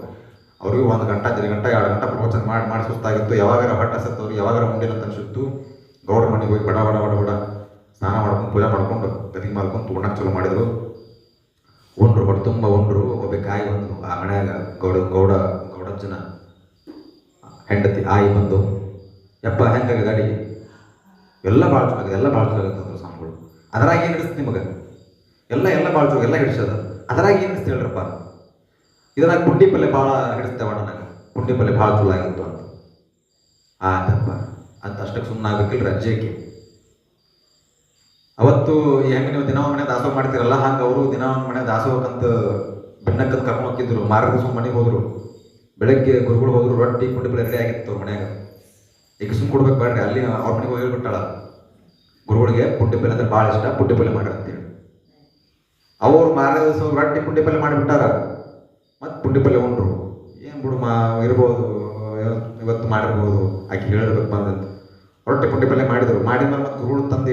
ಅವ್ರಿಗೆ 1 ಗಂಟೆ 1.5 ಗಂಟೆ 2 ಗಂಟೆ ಪ್ರವಚನ ಮಾಡಿ ಸುಸ್ತಾಗಿತ್ತು. ಯಾವಾಗಾರ ಹೊಟ್ಟೆ ಹಸತ್ತು ಅವ್ರಿಗೆ, ಯಾವಾಗಾರ ಮುಂಡಿನ ಅಂತ ಅನ್ಸಿತ್ತು. ಗೌಡ್ರ ಮನೆಗೆ ಹೋಗಿ ಬಡ ಸ್ನಾನ ಮಾಡ್ಕೊಂಡು ಪೂಜೆ ಮಾಡ್ಕೊಂಡು ಗದಿಗೆ ಮಾಡ್ಕೊಂಡು ಉಣ್ಣಕ್ಕೆ ಚಲೋ ಮಾಡಿದ್ರು. ಉಂಡ್ರು, ಬಟ್ ತುಂಬ ಉಂಡ್ರು. ಒಬ್ಬ ಕಾಯಿ ಬಂದು ಆ ಮನ್ಯಾಗ ಗೌಡಜ್ಜನ ಹೆಂಡತಿ ಆಯಿ ಬಂದು, ಯಪ್ಪ ಹೆಂಗಾಗ ಗಾಡಿ ಎಲ್ಲ ಭಾಳ ಚಲಾಗಿದೆ, ಎಲ್ಲ ಭಾಳ ಚಲಾಗತ್ತಂದ್ರು ಸ್ವಾಮಿಗಳು. ಅದರಾಗ ಏನು ಹಿಡಿಸ್ತು ನಿಮಗೆ? ಎಲ್ಲ ಭಾಳ ಚಲೋ, ಎಲ್ಲ ಹಿಡಿಸೋದ. ಅದರಾಗ ಏನು ಹಿಡಿಸ್ತು ಹೇಳ್ರಪ್ಪ? ಇದ್ರಾಗ ಪುಂಡಿ ಪಲ್ಯ ಭಾಳ ಹಿಡಿಸ್ತೇವ ನನಗೆ, ಪುಂಡಿ ಪಲ್ಯ ಭಾಳ ಚಲೋ ಆಗಿತ್ತು ಅಂತ. ಆತಪ್ಪ ಅಂತ ಅಷ್ಟಕ್ಕೆ ಸುಮ್ಮನೆ ಆಗ್ಬೇಕಿಲ್ರಿ ಅಜ್ಜಿಗೆ. ಅವತ್ತು ಹೆಂಗೆ ನೀವು ದಿನ ಒಂದು ಮನೆ ದಾಸೋಹ ಮಾಡ್ತೀರಲ್ಲ, ಹಂಗೆ ಅವರು ದಿನ ಒಂದು ಮನೆ ದಾಸೋಹಕ್ಕಂತ ಬೆನ್ನಕ್ಕಂತ ಕರ್ಕೊಂಡು ಹೋಗಿದ್ರು. ಮಾರನೇ ದಿವಸ ಮನೆಗೆ ಹೋದ್ರು. ಬೆಳಗ್ಗೆ ಗುರುಗಳು ಹೋದ್ರು. ರೊಟ್ಟಿ ಪುಂಡಿ ಪಲ್ಯ ರೆಡಿ ಆಗಿತ್ತು ಅವ್ರ ಮನ್ಯಾಗ. ಈಗ ಸುಮ್ಮನೆ ಕೊಡ್ಬೇಕು ಬೇಡ್ರಿ, ಅಲ್ಲಿ ಅವ್ರ ಮನೆಗೆ ಹೋಗಿ ಹೇಳ್ಬಿಟ್ಟಾಳ ಗುರುಗಳಿಗೆ ಪುಂಡಿ ಪಲ್ಯ ಅಂದ್ರೆ ಭಾಳ ಇಷ್ಟ, ಪುಂಡಿ ಪಲ್ಯ ಮಾಡ್ರಿ ಅಂತೇಳಿ. ಅವ್ರು ಮಾರನೇ ದಿವಸ ರೊಟ್ಟಿ ಪುಂಡಿ ಪಲ್ಯ ಮಾಡಿಬಿಟ್ಟಾರ. ಮತ್ತು ಪುಂಡಿ ಪಲ್ಯ ಉಂಡ್ರು. ಏನು ಬಿಡು ಇರ್ಬೋದು, ಇವತ್ತು ಮಾಡಿರ್ಬೋದು, ಆಕೆ ಹೇಳಿರ್ಬೇಕು ಬಂದಂತ. ರೊಟ್ಟಿ ಪುಂಡಿ ಪಲ್ಯ ಮಾಡಿದ್ರು. ಮಾಡಿದ್ಮೇಲೆ ಮತ್ತು ಗುರುಗಳು ತಂದು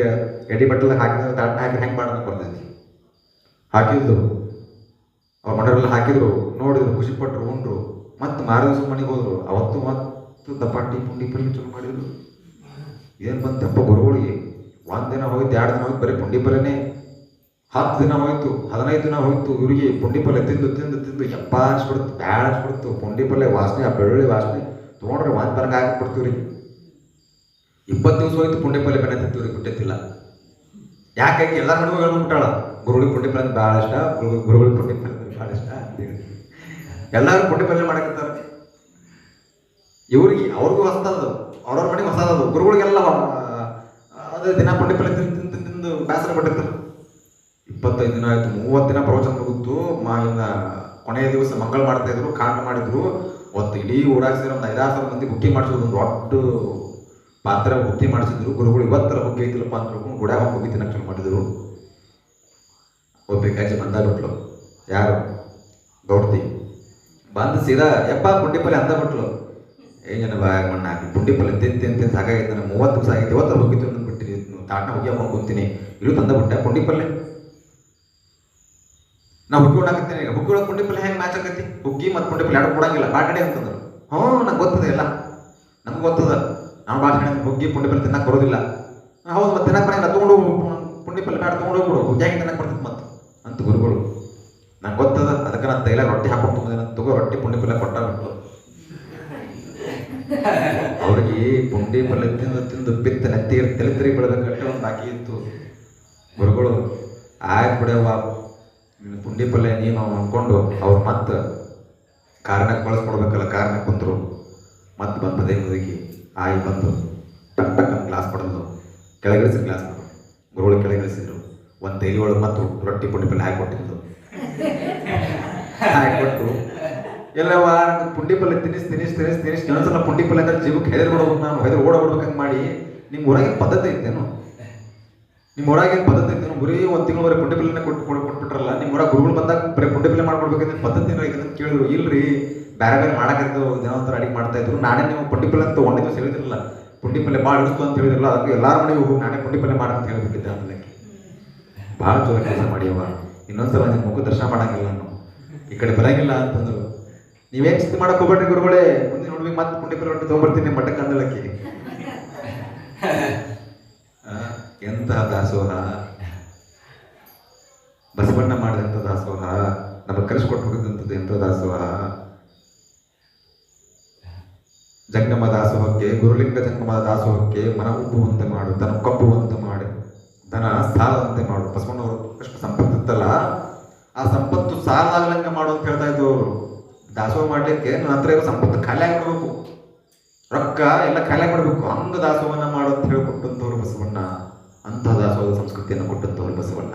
ಎಡಿ ಬಟ್ಟೆಲ್ಲ ಹಾಕಿದ್ರೆ ತಾಟನ ಹಾಕಿ ಹೆಂಗೆ ಮಾಡೋದು ಬರ್ತೈತಿ. ಹಾಕಿದ್ರು, ಅವ್ರ ಮನೆಯವರೆಲ್ಲ ಹಾಕಿದ್ರು, ನೋಡಿದ್ರು, ಖುಷಿಪಟ್ಟರು, ಉಂಡ್ರು. ಮತ್ತು ಮಾರನೇ ದಿವಸ ಮನೆಗೆ ಹೋದ್ರು. ಅವತ್ತು ಮತ್ತು ದಪಾಟಿ ಪುಂಡಿ ಪಲ್ಯ ಚಲೋ ಮಾಡಿದ್ರು. ಏನು ಬಂತಪ್ಪ ಗುರುಗಳಿಗೆ? 1 ದಿನ ಹೋಯ್ತು, 2 ದಿನ ಹೋಯ್ತು, ಬರೀ ಪುಂಡಿ ಪಲ್ಯನೇ. 10 ದಿನ ಹೋಯ್ತು, 15 ದಿನ ಹೋಯ್ತು. ಇವರಿಗೆ ಪುಂಡಿ ಪಲ್ಯ ತಿಂದು ಎಪ್ಪ ಅನ್ಸ್ಬಿಡ್ತು, ಬ್ಯಾಡ ಅನ್ಸ್ಬಿಡ್ತು. ಪುಂಡಿ ಪಲ್ಯ ವಾಸನೆ, ಆ ಬೆಳ್ಳುಳ್ಳಿ ವಾಸನೆ ತೊಗೊಂಡ್ರೆ ಬರಂಗ ಹಾಕಿಬಿಡ್ತೀವ್ರಿ. 20 ದಿವಸ ಹೋಯ್ತು, ಪುಂಡಿ ಪಲ್ಯ ಬೆನೆ ತಿಂತೀವ್ರಿಗೆ ಬಿಟ್ಟಿತ್ತಿಲ್ಲ. ಯಾಕಾಗಿ ಎಲ್ಲರ ಮನೆಗೂ ಹೇಳ್ಬಿಟ್ಟಾಳ, ಗುರುಗಳಿಗೆ ಪುಂಡಿ ಪಲ್ಯ ಭಾಳ ಇಷ್ಟ, ಗುರುಗಳಿಗೆ ಪುಂಡಿ ಪಲ್ಯ ಭಾಳ ಇಷ್ಟ ಅಂತೇಳಿ. ಎಲ್ಲರೂ ಪುಂಡಿ ಪಲ್ಯ ಮಾಡಕತ್ತಾರೆ. ಅವ್ರಿಗೂ ಹೊಸದದು, ಅವ್ರವ್ರ ಮನೆಗೆ ಹೊಸದದು. ಗುರುಗಳಿಗೆಲ್ಲ ಅದೇ ದಿನ ಪುಂಡಿ ಪಲ್ಯ ತಿಂದು ಬೇಸರ ಪಟ್ಟಿರ್ತಾರೆ. 25 ದಿನ ಆಯಿತು, 30 ದಿನ ಪ್ರವಚನ ಮುಗಿತು. ಇನ್ನು ಕೊನೆಯ ದಿವಸ ಮಂಗಳ ಮಾಡ್ತಾ ಇದ್ರು, ಕಾಂಡ ಮಾಡಿದ್ರು. ಅವತ್ತು ಇಡೀ ಊರಾಗ ಸೇರಿ ಒಂದು 5,000 ಮಂದಿ ಬುಕ್ಕಿ ಮಾಡಿಸಿದ್ರು. ಒಂದು ದೊಡ್ಡ ಪಾತ್ರ ಬುಕ್ಕಿ ಮಾಡಿಸಿದ್ರು. ಗುರುಗಳು ಇವತ್ತರ ಬುಕ್ಕಿ ಐತಿಲ್ಲಪ್ಪ ಅಂತ ತಿಳ್ಕೊಂಡು ಗುಡ್ಯಾಗ ಹೋಗಿ ತಿನ್ನಕ್ಕೆ ಶುರು ಮಾಡಿದ್ರು. ಒಬ್ಬ ಬಂದಾಗ್ಬಿಟ್ಲು. ಯಾರು ಗೌಡ್ತಿ ಬಂದು ಸೀದಾ ಯಪ್ಪ ಪುಂಡಿಪಲ್ಲೆ ಅಂತ ಬಿಟ್ಲು. ಏನ ಬಾಯಾಗ ಮಣ್ಣು ಹಾಕಿ ಪುಂಡಿಪಲ್ಲೆ ತಿಂತ ಸಾಕಾಗಿತ್ತು. ನಾನು 30 ದಿವಸ ಆಗಿತ್ತು. ಇವತ್ತರ ಹೋಗಿತ್ತು ಅಂತ ಬಿಟ್ಟಿರಿ ತಾಟ್ನ ಹೋಗಿ ಹಾಕೊಂಡು ಕೂತೀನಿ. ಇರು ತಂದ ಬಿಟ್ಟೆ ಪುಂಡಿಪಲ್ಲೆ. ನಾ ಹುಕ್ಕಿ ಹೊಡಾಕತ್ತೀನಿ. ಈಗ ಹುಕ್ಕಿ ಒಳಗೆ ಪುಂಡಿಪಲ್ಲೆ ಹೆಂಗೆ ಮ್ಯಾಚ್ ಆಗತ್ತಿ? ಹುಕ್ಕಿ ಮತ್ತು ಪುಂಡಿಪಲ್ಲೆ ಎರಡು ಕೊಡಂಗಿಲ್ಲ ಬಾಟಡೆ ಅಂತಂದ್ರು. ನಂಗೆ ಗೊತ್ತದೆ ಎಲ್ಲ, ನಮ್ಗೆ ಗೊತ್ತದ. ನಾನು ಭಾಳ ಹೇಳಿ ಹುಗ್ಗಿ ಪುಂಡಿಪಲ್ಲೆ ತಿನ್ನಕ್ಕೆ ಬರೋದಿಲ್ಲ. ಹೌದು ಮತ್ತೆ ತಿನ್ನಕ್ಕೆ ಬರಂಗಿಲ್ಲ, ತೊಗೊಂಡು ಪುಂಡಿಪಲ್ಲೆ ಬ್ಯಾಡ ತೊಗೊಂಡು ಹೋಗ್ಬಿಡು, ಹುಗ್ಗಿಯಾಗಿ ತಿನ್ನಕ್ಕೆ ಬರ್ತೈತೆ ಮತ್ತೆ ಅಂತ ಗುರುಗಳು. ನಂಗೆ ಗೊತ್ತದ. ಅದಕ್ಕೆ ನಾನು ತೈಲ ರೊಟ್ಟಿ ಹಾಕೊಂಡು ತುಂಬಿದೆ. ನಾನು ತಗೋ ರೊಟ್ಟಿ ಪುಂಡಿಪಲ್ಲೆ ಕೊಟ್ಟಾಗ್ಬಿಟ್ಟು ಅವ್ರಿಗೆ ಪುಂಡಿಪಲ್ಲೆ ತಿಂದು ತಿಂದು ಪಿತ್ತ ನೆತ್ತಿ ತಲೆ ಬೆಳಬೇಕಂటే ಒಂದು ಬಾಕಿ ಇತ್ತು. ಗುರುಗಳು ಆಯ್ತು ಬಿಡವ್ವ ನೀನು ಪುಂಡಿಪಲ್ಲೆ ನೀನು ಅಂದ್ಕೊಂಡು ಅವ್ರು ಮತ್ತೆ ಕಾರಣಕ್ಕೆ ಬಳಸ್ಕೊಡ್ಬೇಕಲ್ಲ. ಕಾರಣಕ್ಕೆ ಬಂದರು. ಮತ್ತೆ ಬಂದದೇ ಮುದುಕಿ ಆಯಿ ಬಂದು ಟಕ್ ಟಕ್ ಅಂತ ಗ್ಲಾಸ್ ಪಡೆದು ಕೆಳಗಿಳಿಸಿ ಗ್ಲಾಸ್ ಮಾಡಿ ಗುರುಗಳು ಕೆಳಗಿಳಿಸಿದ್ರು. ಒಂದು ತೈಲಿ ಒಳಗೆ ಮತ್ತು ರೊಟ್ಟಿ ಪುಂಡಿಪಲ್ಲೆ ಹಾಕಿಕೊಟ್ಟಿದ್ದು. ಹಾಕಿಕೊಟ್ಟು ಎಲ್ಲವ ಪುಂಡಿಪಲ್ಲೆ ತಿನ್ನಿಸ್ ಇನ್ನೊಂದ್ಸಲ ಪುಂಡಿಪಲ್ಲೆ ಅಂದ್ರೆ ಜೀವಕ್ಕೆ ಹೆದರ್ಬಿಡ್ಬೇಕು. ನಾನು ಓಡಾಡ್ಬೇಕಂಗೆ ಮಾಡಿ ನಿಮ್ಮ ಊರಾಗಿನ ಪದ್ಧತಿ ಐತೇನು? ನಿಮ್ಮ ಊರಾಗಿನ ಪದ್ಧತಿ ಐತೇನು? ಬರೀ 1 ತಿಂಗಳವರೆ ಪುಂಡಿಪಲ್ಲೆನೇ ಕೊಟ್ಬಿಟ್ರಲ್ಲ. ನಿಮ್ಮ ಊರಾಗ ಗುರುಗಳು ಬಂದಾಗ ಬರೀ ಪುಂಡಿಪಲ್ಲೆ ಮಾಡ್ಕೊಡ್ಬೇಕಂತ ಪದ್ಧತಿ ಐತೆ ಅಂತ ಕೇಳಿದ್ರು. ಇಲ್ರಿ ಬೇರೆ ಬೇರೆ ಮಾಡಾಕಿದ್ದು ದಿನವಂತರ ಅಡಿಗೆ ಮಾಡ್ತಾ ಇದ್ರು. ನಾನೇ ನೀವು ಪುಂಡಿಪಲ್ಲೆ ಅಂತ ಒಂದೇ ದಿವಸ ಹೇಳಿದ್ರಲ್ಲ, ಪುಂಡಿಪಲ್ಲೆ ಭಾಳ ಇಡಿಸ್ತು ಅಂತ ಹೇಳಿದ್ರಲ್ಲ, ಅದಕ್ಕೆ ಎಲ್ಲಾರ ಮನೆಗೆ ಹೋಗಿ ನಾನೇ ಪುಂಡಿಪಲ್ಲೆ ಮಾಡಂತ ಹೇಳಿಬಿಟ್ಟಿದ್ದೆ. ಆಮೇಲೆ ಭಾಳ ಚಲೋ ಕೆಲಸ ಮಾಡಿಯವ. ಇನ್ನೊಂದ್ಸಲ ನಿಮ್ಮ ಮುಖ ದರ್ಶನ ಮಾಡಂಗಿಲ್ಲ, ನಾನು ಈ ಕಡೆ ಬರಂಗಿಲ್ಲ ಅಂತಂದ್ರು. ನೀವೇನು ಚಿಂತೆ ಮಾಡಕ್ಕೆ ಹೋಗ್ಬೇಡ್ರಿ ಗುರುಗಳೇ, ಮುಂದೆ ನೋಡ್ಬೇಕು ಮತ್ತೆ ಪುಂಡಿಪಲ್ಲೆ ರೊಟ್ಟಿ ತೊಗೊಂಬರ್ತೀನಿ ಮಠಕ್ಕೆ ಅಂದಳಕ್ಕಿ. ಎಂತಹ ದಾಸೋಹ! ಬಸವಣ್ಣ ಮಾಡಿದಂಥ ದಾಸೋಹ, ನಮಗೆ ಕಲಿಸ್ಕೊಟ್ಬಿಟ್ಟಿದ್ದಂಥದ್ದು ಎಂಥ ದಾಸೋಹ! ಜಂಗಮ ದಾಸೋಹಕ್ಕೆ, ಗುರುಲಿಂಗ ಜಂಗಮ ದಾಸೋಹಕ್ಕೆ ಮನ ಉಬ್ಬುವಂತೆ ಮಾಡು, ತನ ಕಬ್ಬುವಂತೆ ಮಾಡು, ತನ ಸಾಲದಂತೆ ಮಾಡು. ಬಸವಣ್ಣವರು ಎಷ್ಟು ಸಂಪತ್ತು ಇತ್ತಲ್ಲ, ಆ ಸಂಪತ್ತು ಸಾಲಾಗಲಂಗೆ ಮಾಡು ಅಂತ ಹೇಳ್ತಾ ಇದ್ದು ಅವರು. ದಾಸೋಹ ಮಾಡಲಿಕ್ಕೆ ನನ್ನ ಹತ್ರ ಇರೋ ಸಂಪತ್ತು ಖಾಲಿ ಆಗಿಬಿಡ್ಬೇಕು, ರೊಕ್ಕ ಎಲ್ಲ ಖಾಲಿ ಮಾಡಬೇಕು, ಹಂಗ ದಾಸೋಹನ ಮಾಡು ಅಂತ ಹೇಳಿಕೊಟ್ಟಂಥವ್ರು ಬಸವಣ್ಣ. ಅಂಥ ದಾಸೋಹದ ಸಂಸ್ಕೃತಿಯನ್ನು ಕೊಟ್ಟಂಥವ್ರು ಬಸವಣ್ಣ.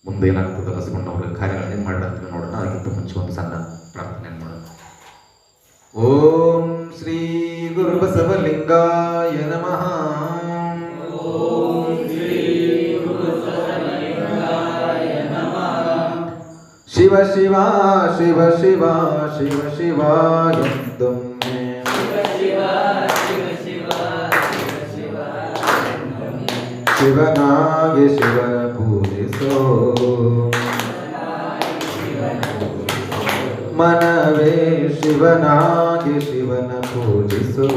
ಮುಂದೆ ಏನಾಗ್ತದೆ ಬಸವಣ್ಣ ಅವ್ರ ಕಾರ್ಯಗಳನ್ನೇನು ಮಾಡೋಣ ಅಂತ ನೋಡೋಣ. ಅದಕ್ಕಿಂತ ಮುಂಚೆ ಒಂದು ಸಣ್ಣ ಪ್ರಾರ್ಥನೆ ಮಾಡೋಣ. ಓಂ ಶ್ರೀ ಗುರು ಬಸವಲಿಂಗಾಯ ನಮಃ. ಶಿವ ಶಿವ ಶಿವ ಶಿವ ಶಿವ ಶಿವ ಎಂದೊಮ್ಮೆ ಶಿವನಾಗಿ ಶಿವನ ಪೂಜಿಸೋ ಮನವೇ, ಶಿವನಾಗಿ ಶಿವನ ಪೂಜಿಸೋ.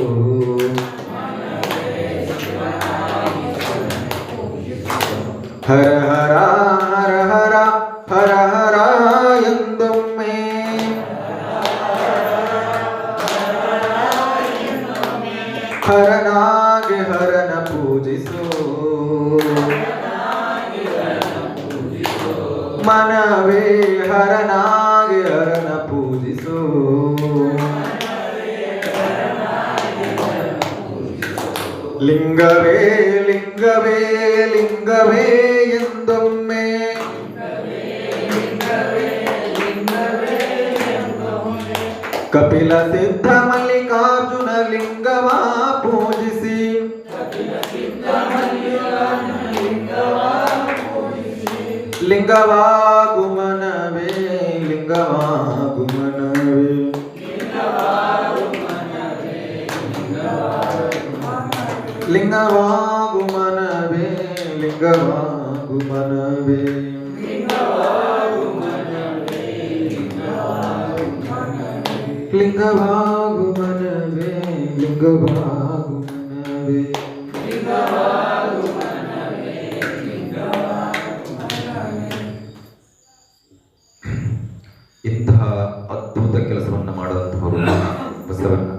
ಹರ ಹರ ಹರ ಹರ ಹರ ಹರ ಎಂದೊಮ್ಮೆ ಹರನಾಗಿ ಹರನ ಪೂಜಿಸೋ ಮನವೇ, ಹರನಾಗಿ ಹರನ ಪೂಜಿಸೋ. ಲಿಂಗವೇ ಲಿಂಗವೇ ಲಿಂಗವೇ ಎಂದೊಮ್ಮೆ ಕಪಿಲ ಸಿದ್ಧ ಮಲ್ಲಿಕಾರ್ಜುನ ಲಿಂಗವ ಪೂಜಿಸಿ ಲಿಂಗವಾಗುಮನವೇ ಲಿಂಗವಾಗುಮನವೇ ಲಿಂಗವಾಗುಮನವೇ ಲಿಂಗವಾಗುಮನವೇ ಲಿಂಗವಾಗುಮನವೇ ಲಿಂಗವಾಗುಮನವೇ. ಇಂತಹ ಅದ್ಭುತ ಕೆಲಸವನ್ನು ಮಾಡಿದಂಥವರು ಬಸವಣ್ಣ.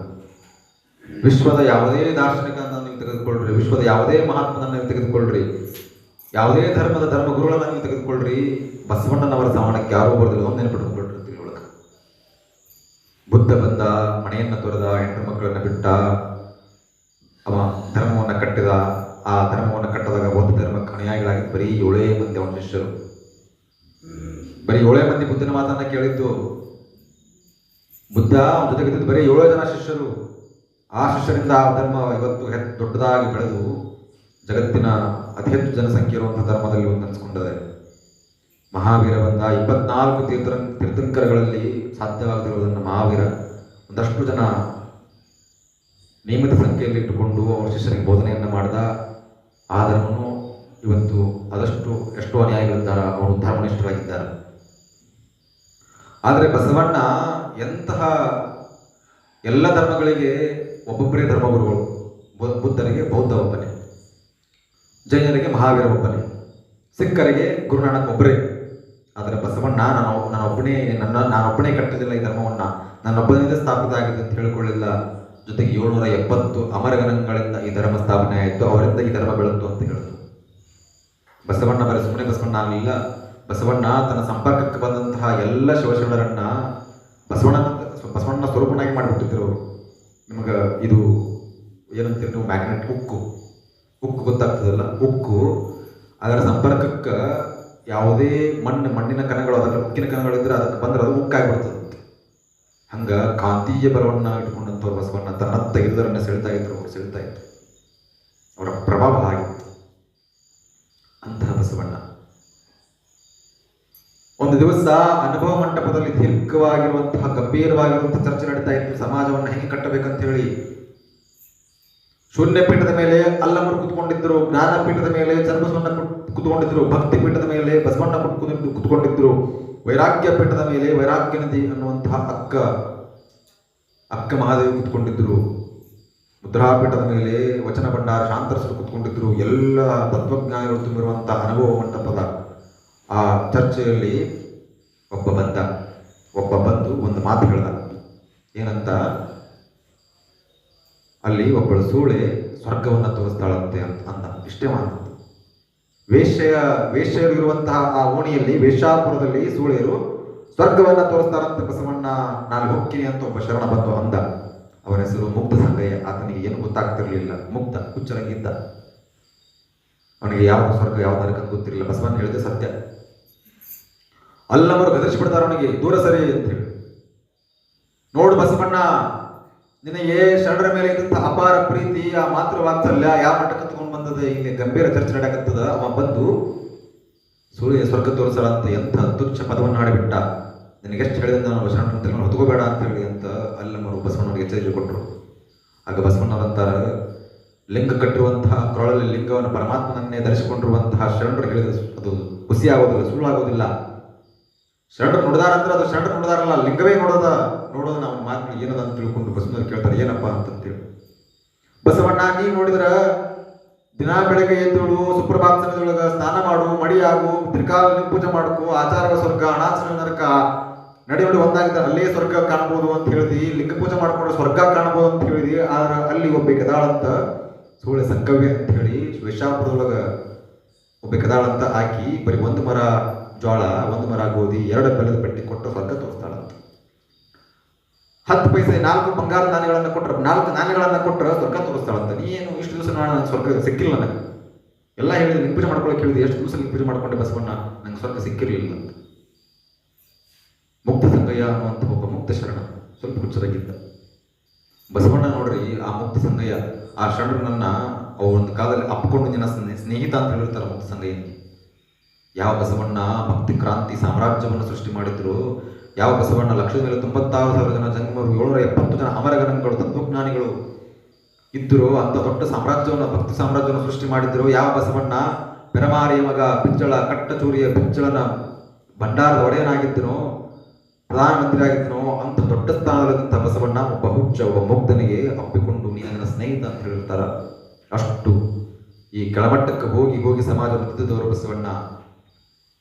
ವಿಶ್ವದ ಯಾವುದೇ ದಾರ್ಶನಿಕನನ್ನು ನೀವು ತೆಗೆದುಕೊಳ್ಳ್ರಿ, ವಿಶ್ವದ ಯಾವುದೇ ಮಹಾತ್ಮನನ್ನು ನೀವು ತೆಗೆದುಕೊಳ್ಳ್ರಿ, ಯಾವುದೇ ಧರ್ಮದ ಧರ್ಮಗುರುಗಳನ್ನು ನೀವು ತೆಗೆದುಕೊಳ್ಳ್ರಿ, ಬಸವಣ್ಣನವರ ಸಮಾನಕ್ಕೆ ಯಾರೂ ಬರೋದಿಲ್ಲ. ಒಂದು ನೆನಪಿಟ್ಕೊಂಡ್ಬಿಟ್ರಿ. ತಿಳುವಳಕ ಬುದ್ಧ ಬಂದ, ಮನೆಯನ್ನು ತೊರೆದ, ಹೆಣ್ಣು ಮಕ್ಕಳನ್ನು ಬಿಟ್ಟ, ಅವ ಧರ್ಮವನ್ನು ಕಟ್ಟಿದ. ಆ ಧರ್ಮವನ್ನು ಕಟ್ಟದಾಗ ಒಂದು ಧರ್ಮಕ್ಕೆ ಅನುಯಾಯಿಗಳಾಗಿ ಬರೀ 7 ಮಂದಿ ಅವನ ಶಿಷ್ಯರು. ಬರೀ 7 ಮಂದಿ ಬುದ್ಧನ ಮಾತನ್ನ ಕೇಳಿದ್ದು. ಬುದ್ಧ ಅವನ ಜೊತೆಗಿದ್ದು ಬರೀ 7 ಜನ ಶಿಷ್ಯರು. ಆ ಶಿಷ್ಯರಿಂದ ಆ ಧರ್ಮ ಇವತ್ತು ದೊಡ್ಡದಾಗಿ ಬೆಳೆದು ಜಗತ್ತಿನ ಅತಿ ಹೆಚ್ಚು ಜನಸಂಖ್ಯೆ ಇರುವಂತಹ ಧರ್ಮದಲ್ಲಿ ಒಂದು ಅನಿಸ್ಕೊಂಡಿದೆ. ಮಹಾವೀರ ಬಂದ 24 ತೀರ್ಥಂಕರಗಳಲ್ಲಿ ಸಾಧ್ಯವಾಗದಿರುವುದನ್ನು ಮಹಾವೀರ ಒಂದಷ್ಟು ಜನ ನಿಯಮಿತ ಸಂಖ್ಯೆಯಲ್ಲಿ ಇಟ್ಟುಕೊಂಡು ಅವರ ಶಿಷ್ಯರಿಗೆ ಬೋಧನೆಯನ್ನು ಮಾಡಿದ. ಆ ಧರ್ಮನು ಇವತ್ತು ಆದಷ್ಟು ಎಷ್ಟೋ ಅನ್ಯಾಯಗಳಿದ್ದಾರೆ, ಅವರು ಧರ್ಮನಿಷ್ಠರಾಗಿದ್ದಾರೆ. ಆದರೆ ಬಸವಣ್ಣ ಎಂತಹ ಎಲ್ಲ ಧರ್ಮಗಳಿಗೆ ಒಬ್ಬೊಬ್ಬರೇ ಧರ್ಮಗುರುಗಳು. ಬುದ್ಧರಿಗೆ ಬೌದ್ಧ ಒಬ್ಬನೇ, ಜೈನರಿಗೆ ಮಹಾವೀರ ಒಬ್ಬನೇ, ಸಿಖ್ಖರಿಗೆ ಗುರುನಾನಕ್ ಒಬ್ಬರೇ. ಆದರೆ ಬಸವಣ್ಣ ನಾನೊಬ್ಬನೇ ಕಟ್ಟಲಿಲ್ಲ ಈ ಧರ್ಮವನ್ನು, ನಾನೊಬ್ಬನಿಂದ ಸ್ಥಾಪಿತ ಆಗಿದೆ ಅಂತ ಹೇಳಿಕೊಳ್ಳಿಲ್ಲ. ಜೊತೆಗೆ 770 ಅಮರಗಣಗಳಿಂದ ಈ ಧರ್ಮ ಸ್ಥಾಪನೆ ಆಯಿತು, ಅವರಿಂದ ಈ ಧರ್ಮ ಬೆಳೆತು ಅಂತ ಹೇಳಿದ್ರು. ಬಸವಣ್ಣ ಬರೀ ಸುಮ್ಮನೆ ಬಸವಣ್ಣ ಆಗಲಿಲ್ಲ. ಬಸವಣ್ಣ ತನ್ನ ಸಂಪರ್ಕಕ್ಕೆ ಬಂದಂತಹ ಎಲ್ಲ ಶಿವಶರಣರನ್ನ ಬಸವಣ್ಣ ಸ್ವರೂಪನಾಗಿ ಮಾಡಿಬಿಟ್ಟಿದ್ರು ಅವರು. ನಿಮಗೆ ಇದು ಏನಂತೀರಿ ನೀವು, ಮ್ಯಾಗ್ನೆಟ್ ಉಕ್ಕು ಗೊತ್ತಾಗ್ತದಲ್ಲ, ಉಕ್ಕು ಅದರ ಸಂಪರ್ಕಕ್ಕೆ ಯಾವುದೇ ಮಣ್ಣಿನ ಕಣಗಳು, ಅದರ ಉಕ್ಕಿನ ಕಣಗಳಿದ್ರೆ ಅದಕ್ಕೆ ಬಂದ್ರೆ ಅದು ಉಕ್ಕಾಗಿಬಿಡ್ತದೆ. ಹಂಗೆ ಕಾಂತೀಯ ಬಲವನ್ನ ಇಟ್ಕೊಂಡಂಥವ್ರು ಬಸವಣ್ಣ ತನ್ನ ತೆಗೆದರನ್ನ ಸೆಳ್ತಾ ಇದ್ರು. ಅವರ ಪ್ರಭಾವ ಆಗಿತ್ತು ಅಂತಹ ಬಸವಣ್ಣ. ಒಂದು ದಿವಸ ಅನುಭವ ಮಂಟಪದಲ್ಲಿ ದೀರ್ಘವಾಗಿರುವಂತಹ ಗಂಭೀರವಾಗಿರುವಂತಹ ಚರ್ಚೆ ನಡೀತಾ ಇತ್ತು. ಸಮಾಜವನ್ನು ಹೆಂಗೆ ಕಟ್ಟಬೇಕಂತ ಹೇಳಿ ಶೂನ್ಯ ಪೀಠದ ಮೇಲೆ ಅಲ್ಲಮರು ಕುತ್ಕೊಂಡಿದ್ರು, ಜ್ಞಾನಪೀಠದ ಮೇಲೆ ಚನ್ನಬಸವಣ್ಣ ಕುತ್ಕೊಂಡಿದ್ರು, ಭಕ್ತಿ ಪೀಠದ ಮೇಲೆ ಬಸವಣ್ಣ ಕುತ್ಕೊಂಡಿದ್ರು, ವೈರಾಗ್ಯ ಪೀಠದ ಮೇಲೆ ವೈರಾಗ್ಯ ನದಿ ಅನ್ನುವಂತಹ ಅಕ್ಕ ಮಹಾದೇವಿ ಕುತ್ಕೊಂಡಿದ್ರು, ಮುದ್ರಾಪೀಠದ ಮೇಲೆ ವಚನ ಭಂಡಾರ ಶಾಂತರಸರು ಕುತ್ಕೊಂಡಿದ್ರು. ಎಲ್ಲ ತತ್ವಜ್ಞಾನಿಗಳು ತುಂಬಿರುವಂತಹ ಅನುಭವ ಮಂಟಪದ ಆ ಚರ್ಚೆಯಲ್ಲಿ ಒಬ್ಬ ಬಂದು ಒಂದು ಮಾತು ಹೇಳ್ದ. ಏನಂತ, ಅಲ್ಲಿ ಒಬ್ಬಳು ಸೂಳೆ ಸ್ವರ್ಗವನ್ನು ತೋರಿಸ್ತಾಳಂತೆ ಅಂದ. ಇಷ್ಟೇ ಮಾತು. ವೇಶ್ಯರು ಇರುವಂತಹ ಆ ಓಣಿಯಲ್ಲಿ, ವೇಶ್ಯಾಪುರದಲ್ಲಿ ಸೂಳೆಯರು ಸ್ವರ್ಗವನ್ನ ತೋರಿಸ್ತಾರಂತೆ ಬಸವಣ್ಣ. ನಾನು ಹೋಗ್ತೀನಿ ಅಂತ ಒಬ್ಬ ಶರಣ ಬಂದು ಅಂದ. ಅವನ ಹೆಸರು ಮುಗ್ಧ ಸಂಗಯ್ಯ. ಆತನಿಗೆ ಏನು ಗೊತ್ತಾಗ್ತಿರ್ಲಿಲ್ಲ, ಮುಗ್ಧ ಹುಚ್ಚರಂಗಿದ್ದ. ಅವನಿಗೆ ಯಾವ ಸ್ವರ್ಗ ಯಾವ ನರಕ ಗೊತ್ತಿರಲಿಲ್ಲ. ಬಸವಣ್ಣ ಹೇಳಿದೆ ಸತ್ಯ. ಅಲ್ಲವರು ಗದರಿಸಿಬಿಡ್ತಾರೆ ಅವನಿಗೆ, ದೂರ ಸರಿ ಅಂತ ಹೇಳಿ. ನೋಡು ಬಸವಣ್ಣ, ನಿನಗೆ ಶರಣರ ಮೇಲೆ ಇದ್ದಂತಹ ಅಪಾರ ಪ್ರೀತಿ, ಆ ಮಾತೃ ವಾತ್ಸಲ್ಯ ಯಾವ ಮಟ್ಟಕ್ಕೆ ತಗೊಂಡು ಬಂದದ, ಇಲ್ಲಿ ಗಂಭೀರ ಚರ್ಚೆ ನಡೆಯಕತ್ತದ. ಅವ ಬಂದು ಸೂರ್ಯ ಸ್ವರ್ಗ ತೋರಿಸಲಂತ ಎಂಥ ತುಚ್ಛ ಪದವನ್ನು ಆಡಿಬಿಟ್ಟ. ನಿನಗೆಷ್ಟು ಹೇಳಿದ ನಾನು ಶರಣರ ಹೊತ್ಕೋಬೇಡ ಅಂತ ಹೇಳಿ ಅಂತ ಅಲ್ಲಮರು ಬಸವಣ್ಣನಿಗೆ ಎಚ್ಚರಿಕೆ ಕೊಟ್ಟರು. ಆಗ ಬಸವಣ್ಣವರಂತಾರ, ಲಿಂಗ ಕಟ್ಟಿರುವಂತಹ ಕೊರಳಲ್ಲಿ ಲಿಂಗವನ್ನು ಪರಮಾತ್ಮನನ್ನೇ ಧರಿಸಿಕೊಂಡಿರುವಂತಹ ಶರಣರು ಹೇಳಿದ ಅದು ಹುಸಿ ಆಗೋದಿಲ್ಲ, ಸುಳ್ಳಾಗೋದಿಲ್ಲ. ಶರಣರು ನೋಡಿದಾರಂದ್ರೆ ಅದು ಶರಣರು ನೋಡಿದಾರಲ್ಲ, ಲಿಂಗವೇ ನೋಡೋದು ನಾವು ಮಾತುಗಳು ಏನದ ಅಂತ ತಿಳ್ಕೊಂಡು ಬಸವಣ್ಣರು ಕೇಳ್ತಾರೆ, ಏನಪ್ಪ ಅಂತಂತೇಳಿ. ಬಸವಣ್ಣ, ನೀ ನೋಡಿದ್ರ ದಿನಾ ಬೆಳಗ್ಗೆ ಎದ್ದೋಳು, ಸುಪ್ರಭಾತ ಸಮಯದೊಳಗ ಸ್ನಾನ ಮಾಡು, ಮಡಿಯಾಗು, ತ್ರಿಕಾಲ ಪೂಜೆ ಮಾಡ್ಕೊ, ಆಚಾರ ಸ್ವರ್ಗ ಅನಾಚಾರ ನರಕ ನಡಿ ಒಂದಾಗಿದ್ದ ಅಲ್ಲೇ ಸ್ವರ್ಗ ಕಾಣ್ಬೋದು ಅಂತ ಹೇಳಿದಿ, ಲಿಂಗ ಪೂಜೆ ಮಾಡ್ಕೊಂಡು ಸ್ವರ್ಗ ಕಾಣ್ಬೋದು ಅಂತ ಹೇಳಿದಿ. ಆದ್ರೆ ಅಲ್ಲಿ ಒಬ್ಬ ಕದಾಳಂತ ಸೂಳೆ ಸಂಕವ್ಯ ಅಂತ ಹೇಳಿ ವೇಷಾಪುರದೊಳಗ ಒಬ್ಬ ಕದಾಳಂತ ಹಾಕಿ ಬರೀ 1 ಮರ ಜೋಳ, 1 ಮರ ಗೋಧಿ, 2 ಬೆಲ್ಲದ ಪೆಟ್ಟಿ ಕೊಟ್ಟು ಸ್ವರ್ಗ ತೋರಿಸ್ತಾಳಂತ. 10 ಪೈಸೆ 4 ಬಂಗಾರ ನಾಣ್ಯಗಳನ್ನು ಕೊಟ್ಟರೆ, 4 ನಾಣ್ಯಗಳನ್ನು ಕೊಟ್ಟರೆ ಸ್ವರ್ಗ ತೋರಿಸ್ತಾಳಂತ. ನೀ ಏನು ಇಷ್ಟು ದಿವಸ ನಾನು ಸ್ವರ್ಗ ಸಿಕ್ಕಿಲ್ಲ, ನನಗೆ ಎಲ್ಲ ಹೇಳಿದೆ, ಲಿಂಗ ಪೂಜೆ ಮಾಡ್ಕೊಳಕ್ಕೆ ಹೇಳಿದೆ, ಎಷ್ಟು ದಿವಸ ಲಿಂಗ ಪೂಜೆ ಮಾಡ್ಕೊಂಡೆ ಬಸವಣ್ಣ, ನಂಗೆ ಸ್ವರ್ಗ ಸಿಕ್ಕಿರಲಿಲ್ಲ ಅಂತ. ಮುಕ್ತ ಸಂಗಯ್ಯ ಅನ್ನುವಂಥ ಒಬ್ಬ ಮುಕ್ತ ಶರಣ ಸ್ವಲ್ಪ ಹುಚ್ಚರಾಗಿದ್ದ. ಬಸವಣ್ಣ ನೋಡ್ರಿ, ಆ ಮುಕ್ತ ಸಂಗಯ್ಯ ಆ ಶರಣರನ್ನ ಒಂದು ಕಾಲದಲ್ಲಿ ಅಪ್ಪಿಕೊಂಡು ಜನ ಸ್ನೇಹಿತ ಅಂತ ಹೇಳಿರ್ತಾರೆ ಮುಕ್ತ ಸಂಗಯ್ಯನಿಗೆ. ಯಾವ ಬಸವಣ್ಣ ಭಕ್ತಿ ಕ್ರಾಂತಿ ಸಾಮ್ರಾಜ್ಯವನ್ನು ಸೃಷ್ಟಿ ಮಾಡಿದ್ರು, ಯಾವ ಬಸವಣ್ಣ ಲಕ್ಷದ ಮೇಲೆ 96,000 ಜನ ಜನ್ಮರು, 770 ಜನ ಅಮರಗಣಗಳು, ತತ್ವಜ್ಞಾನಿಗಳು ಇದ್ದರು, ಅಂತ ದೊಡ್ಡ ಸಾಮ್ರಾಜ್ಯವನ್ನು, ಭಕ್ತಿ ಸಾಮ್ರಾಜ್ಯವನ್ನು ಸೃಷ್ಟಿ ಮಾಡಿದ್ರು. ಯಾವ ಬಸವಣ್ಣ ಪೆರಮಾರಿಯ ಮಗ, ಬಿಜ್ಜಳ ಕಟ್ಟಚೂರಿಯ ಬಿಜ್ಜಳನ ಭಂಡಾರದ ಒಡೆಯನಾಗಿದ್ದನೋ, ಪ್ರಧಾನಮಂತ್ರಿ ಆಗಿದ್ದನೋ, ಅಂತ ದೊಡ್ಡ ಸ್ಥಾನದಲ್ಲಿದ್ದಂಥ ಬಸವಣ್ಣ ಒಬ್ಬ ಹುಚ್ಚ, ಒಬ್ಬ ಮುಗ್ಧನಿಗೆ ಅಪ್ಪಿಕೊಂಡು ನೀನು ನನ್ನ ಸ್ನೇಹಿತ ಅಂತ ಹೇಳಿರ್ತಾರ. ಅಷ್ಟು ಈ ಕೆಳಮಟ್ಟಕ್ಕೆ ಹೋಗಿ ಸಮಾಜ ಬದುಕಿದವರು ಬಸವಣ್ಣ.